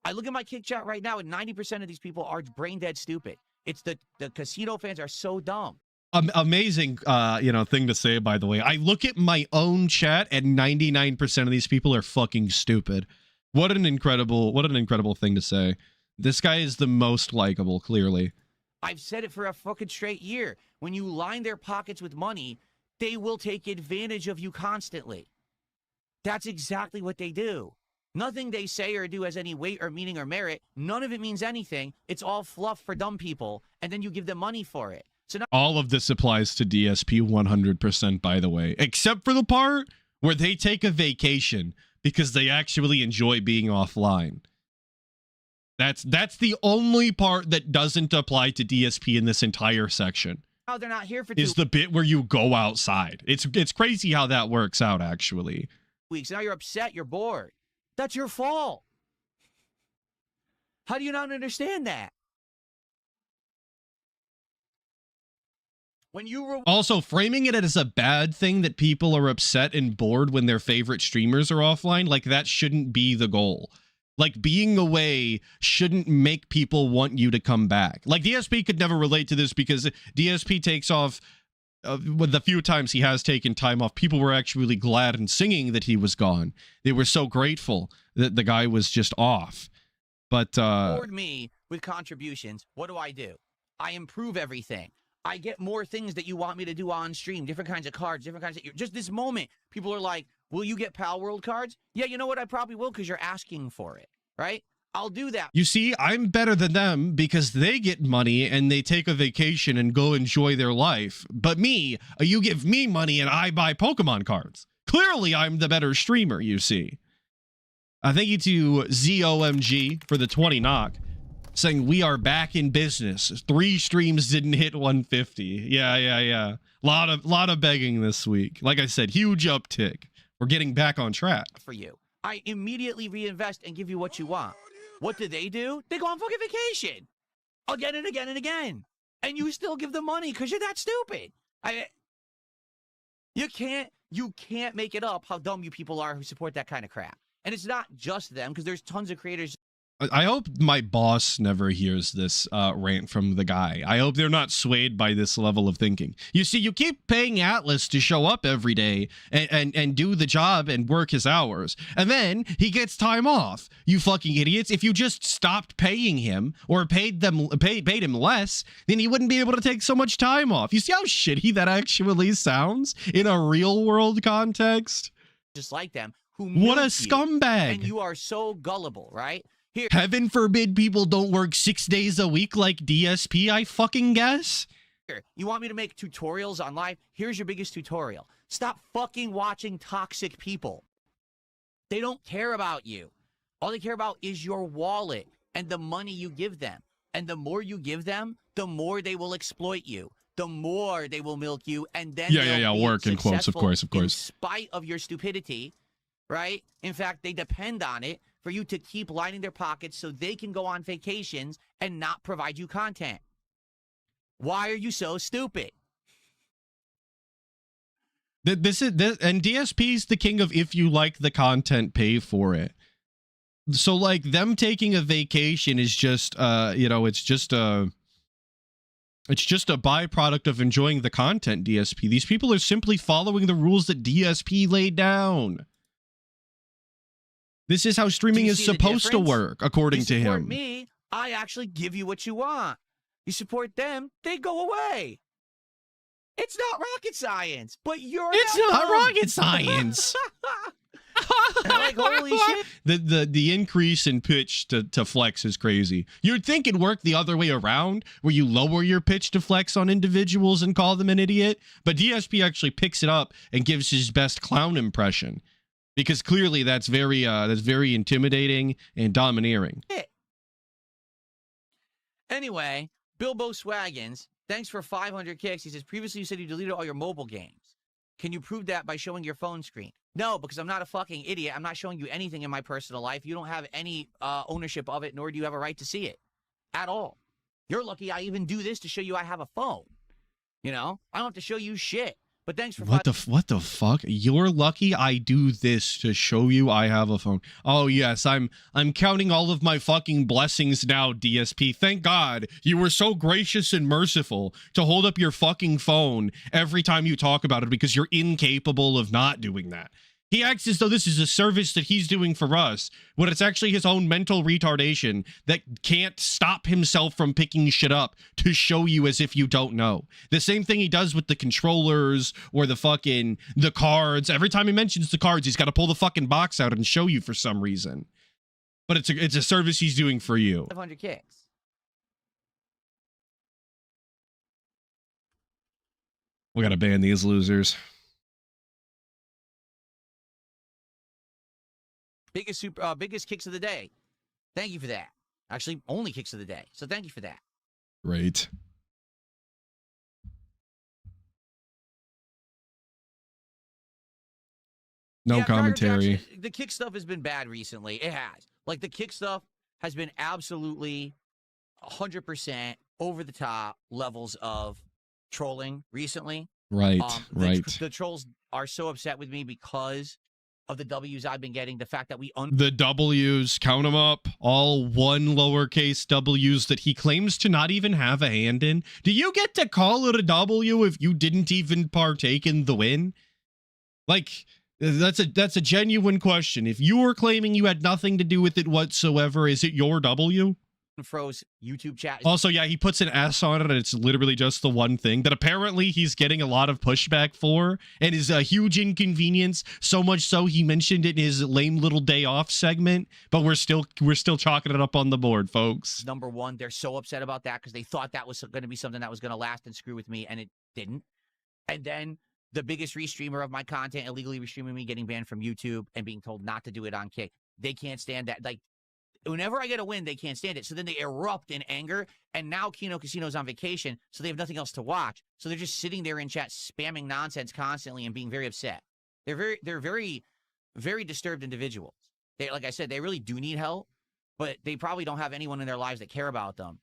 I look at my kick chat right now and 90% of these people are brain dead stupid. It's the casino fans are so dumb. Amazing, thing to say, by the way. I look at my own chat and 99% of these people are fucking stupid. What an incredible thing to say. This guy is the most likable, clearly. I've said it for a fucking straight year. When you line their pockets with money, they will take advantage of you constantly. That's exactly what they do. Nothing they say or do has any weight or meaning or merit. None of it means anything. It's all fluff for dumb people, and then you give them money for it. So now all of this applies to DSP 100%, by the way, except for the part where they take a vacation because they actually enjoy being offline. That's the only part that doesn't apply to DSP in this entire section. now they're not here for is the bit where you go outside. It's crazy how that works out, actually. weeks. Now you're upset. You're bored. That's your fault. How do you not understand that? When you also framing it as a bad thing that people are upset and bored when their favorite streamers are offline, like that shouldn't be the goal. Like being away shouldn't make people want you to come back. Like DSP could never relate to this because DSP takes off with the few times he has taken time off, people were actually glad and singing that he was gone. They were so grateful that the guy was just off. But reward me with contributions. What do? I improve everything. I get more things that you want me to do on stream, different kinds of cards, different kinds of... Just this moment, people are like, will you get Pal World cards? Yeah, you know what? I probably will because you're asking for it, right? I'll do that. You see, I'm better than them because they get money and they take a vacation and go enjoy their life. But me, you give me money and I buy Pokemon cards. Clearly, I'm the better streamer, you see. Thank you to ZOMG for the 20 knock, saying we are back in business. 3 streams didn't hit 150. Yeah. Lot of begging this week. Like I said, huge uptick. We're getting back on track. For you. I immediately reinvest and give you what you want. What do? They go on fucking vacation. Again and again and again. And you still give them money because you're that stupid. You can't make it up how dumb you people are who support that kind of crap. And it's not just them, because there's tons of creators. I hope my boss never hears this rant from the guy. I hope they're not swayed by this level of thinking. You see, you keep paying Atlas to show up every day and do the job and work his hours. And then he gets time off. You fucking idiots. If you just stopped paying him or paid him less, then he wouldn't be able to take so much time off. You see how shitty that actually sounds in a real world context? Just like them. What a scumbag. And you are so gullible, right? Here. Heaven forbid people don't work 6 days a week like DSP, I fucking guess. Here, you want me to make tutorials on live? Here's your biggest tutorial. Stop fucking watching toxic people. They don't care about you. All they care about is your wallet and the money you give them. And the more you give them, the more they will exploit you. The more they will milk you, and then work in quotes, of course. In spite of your stupidity, right? In fact, they depend on it for you to keep lining their pockets so they can go on vacations and not provide you content. Why are you so stupid? This and DSP's the king of if you like the content, pay for it. So like them taking a vacation is just it's just a byproduct of enjoying the content, DSP. These people are simply following the rules that DSP laid down. This is how streaming is supposed to work, according to him. You support me, I actually give you what you want. You support them, they go away. It's not rocket science, but it's not rocket science. Like, holy shit. The increase in pitch to flex is crazy. You'd think it'd work the other way around, where you lower your pitch to flex on individuals and call them an idiot. But DSP actually picks it up and gives his best clown impression. Because clearly that's very intimidating and domineering. Anyway, Bilbo Swaggins, thanks for 500 kicks. He says, previously you said you deleted all your mobile games. Can you prove that by showing your phone screen? No, because I'm not a fucking idiot. I'm not showing you anything in my personal life. You don't have any ownership of it, nor do you have a right to see it. At all. You're lucky I even do this to show you I have a phone. You know? I don't have to show you shit. But thanks for what the fuck? You're lucky I do this to show you I have a phone. Oh yes, I'm counting all of my fucking blessings now, DSP. Thank God you were so gracious and merciful to hold up your fucking phone every time you talk about it, because you're incapable of not doing that. He acts as though this is a service that he's doing for us, when it's actually his own mental retardation that can't stop himself from picking shit up to show you as if you don't know. The same thing he does with the controllers or the cards. Every time he mentions the cards, he's got to pull the fucking box out and show you for some reason. But it's a service he's doing for you. 500 kicks. We got to ban these losers. Biggest kicks of the day. Thank you for that. Actually, only kicks of the day. So thank you for that. Right. No commentary. The kick stuff has been bad recently. It has. Like, the kick stuff has been absolutely 100% over the top levels of trolling recently. Right, right. The trolls are so upset with me because of the W's I've been getting. The fact that the W's, count them up, all one lowercase W's that he claims to not even have a hand in. Do you get to call it a W if you didn't even partake in the win? Like, that's a genuine question. If you were claiming you had nothing to do with it whatsoever, is it your W? froze YouTube chat. Also, yeah, he puts an S on it, and it's literally just the one thing that apparently he's getting a lot of pushback for, and is a huge inconvenience. So much so he mentioned it in his lame little day off segment. But we're still chalking it up on the board, folks. Number one, they're so upset about that because they thought that was going to be something that was going to last and screw with me, and it didn't. And then the biggest restreamer of my content illegally restreaming me, getting banned from YouTube, and being told not to do it on Kick. They can't stand that. Like, whenever I get a win, they can't stand it. So then they erupt in anger, and now Kino Casino's on vacation, so they have nothing else to watch. So they're just sitting there in chat spamming nonsense constantly and being very upset. They're very, very disturbed individuals. They, like I said, they really do need help, but they probably don't have anyone in their lives that care about them.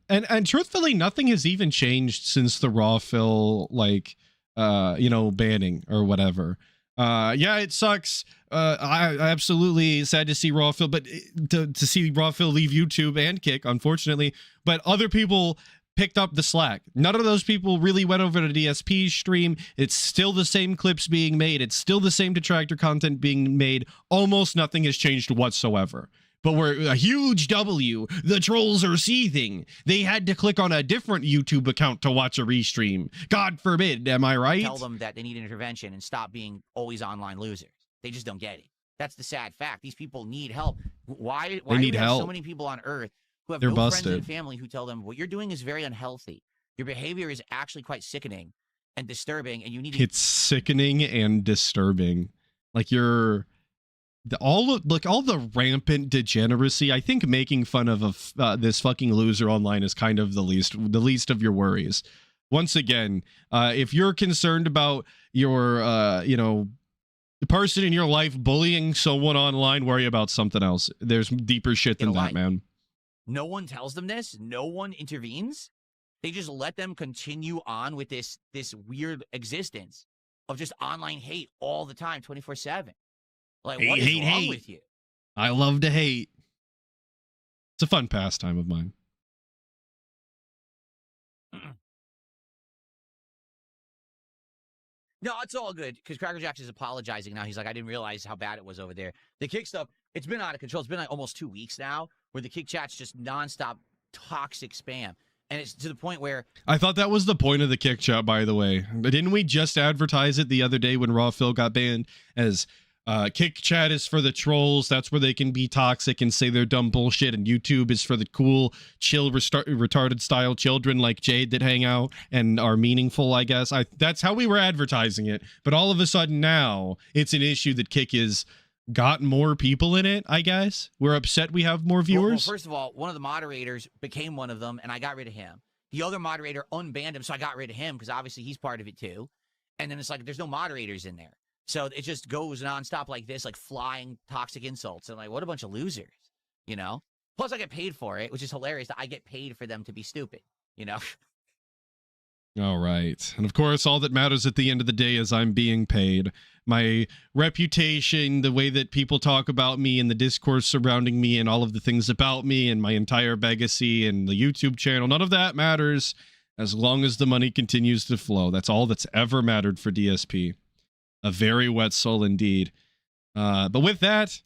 And truthfully, nothing has even changed since the raw fill, like, banning or whatever. Yeah, it sucks. I absolutely sad to see raw fill, but to see raw fill leave YouTube and Kick, unfortunately. But other people picked up the slack. None of those people really went over to DSP's stream. It's still the same clips being made. It's still the same detractor content being made. Almost nothing has changed whatsoever. But we're a huge W. The trolls are seething. They had to click on a different YouTube account to watch a restream. God forbid, am I right? Tell them that they need intervention and stop being always online losers. They just don't get it. That's the sad fact. These people need help. Why they need do we have help. So many people on Earth who have They're no busted. friends and family who tell them what you're doing is very unhealthy. Your behavior is actually quite sickening and disturbing, and you need to. It's sickening and disturbing. Like you're. All the rampant degeneracy. I think making fun of this fucking loser online is kind of the least of your worries. Once again, if you're concerned about your the person in your life bullying someone online, worry about something else. There's deeper shit than that, man. No one tells them this. No one intervenes. They just let them continue on with this weird existence of just online hate all the time, 24/7. Like, what is wrong with you? I love to hate. It's a fun pastime of mine. No, it's all good because Cracker Jacks is apologizing now. He's like, I didn't realize how bad it was over there. The Kick stuff, it's been out of control. It's been like almost 2 weeks now where the Kick chat's just nonstop toxic spam. And it's to the point where... I thought that was the point of the Kick chat, by the way. But didn't we just advertise it the other day when Raw Phil got banned as... Kick chat is for the trolls. That's where they can be toxic and say their dumb bullshit. And YouTube is for the cool, chill, retarded style children like Jade that hang out and are meaningful, I guess. That's how we were advertising it. But all of a sudden now, it's an issue that Kick is got more people in it, I guess. We're upset we have more viewers. Well, first of all, one of the moderators became one of them, and I got rid of him. The other moderator unbanned him, so I got rid of him because obviously he's part of it too. And then it's like, there's no moderators in there. So it just goes nonstop like this, like flying toxic insults. And like, what a bunch of losers, you know? Plus, I get paid for it, which is hilarious that I get paid for them to be stupid, you know? All right. And of course, all that matters at the end of the day is I'm being paid. My reputation, the way that people talk about me and the discourse surrounding me and all of the things about me and my entire legacy and the YouTube channel, none of that matters as long as the money continues to flow. That's all that's ever mattered for DSP. A very wet soul indeed. But with that,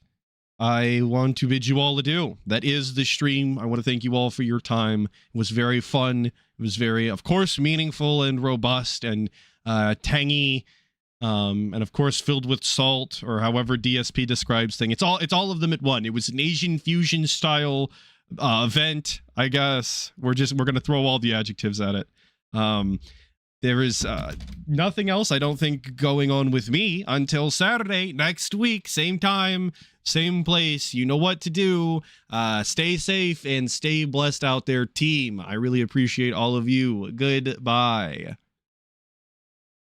I want to bid you all adieu. That is the stream. I want to thank you all for your time. It was very fun. It was very, of course, meaningful and robust and tangy. And of course, filled with salt, or however DSP describes things. It's all of them at one. It was an Asian fusion style event, I guess. We're gonna throw all the adjectives at it. There is nothing else, I don't think, going on with me until Saturday next week. Same time, same place. You know what to do. Stay safe and stay blessed out there, team. I really appreciate all of you. Goodbye.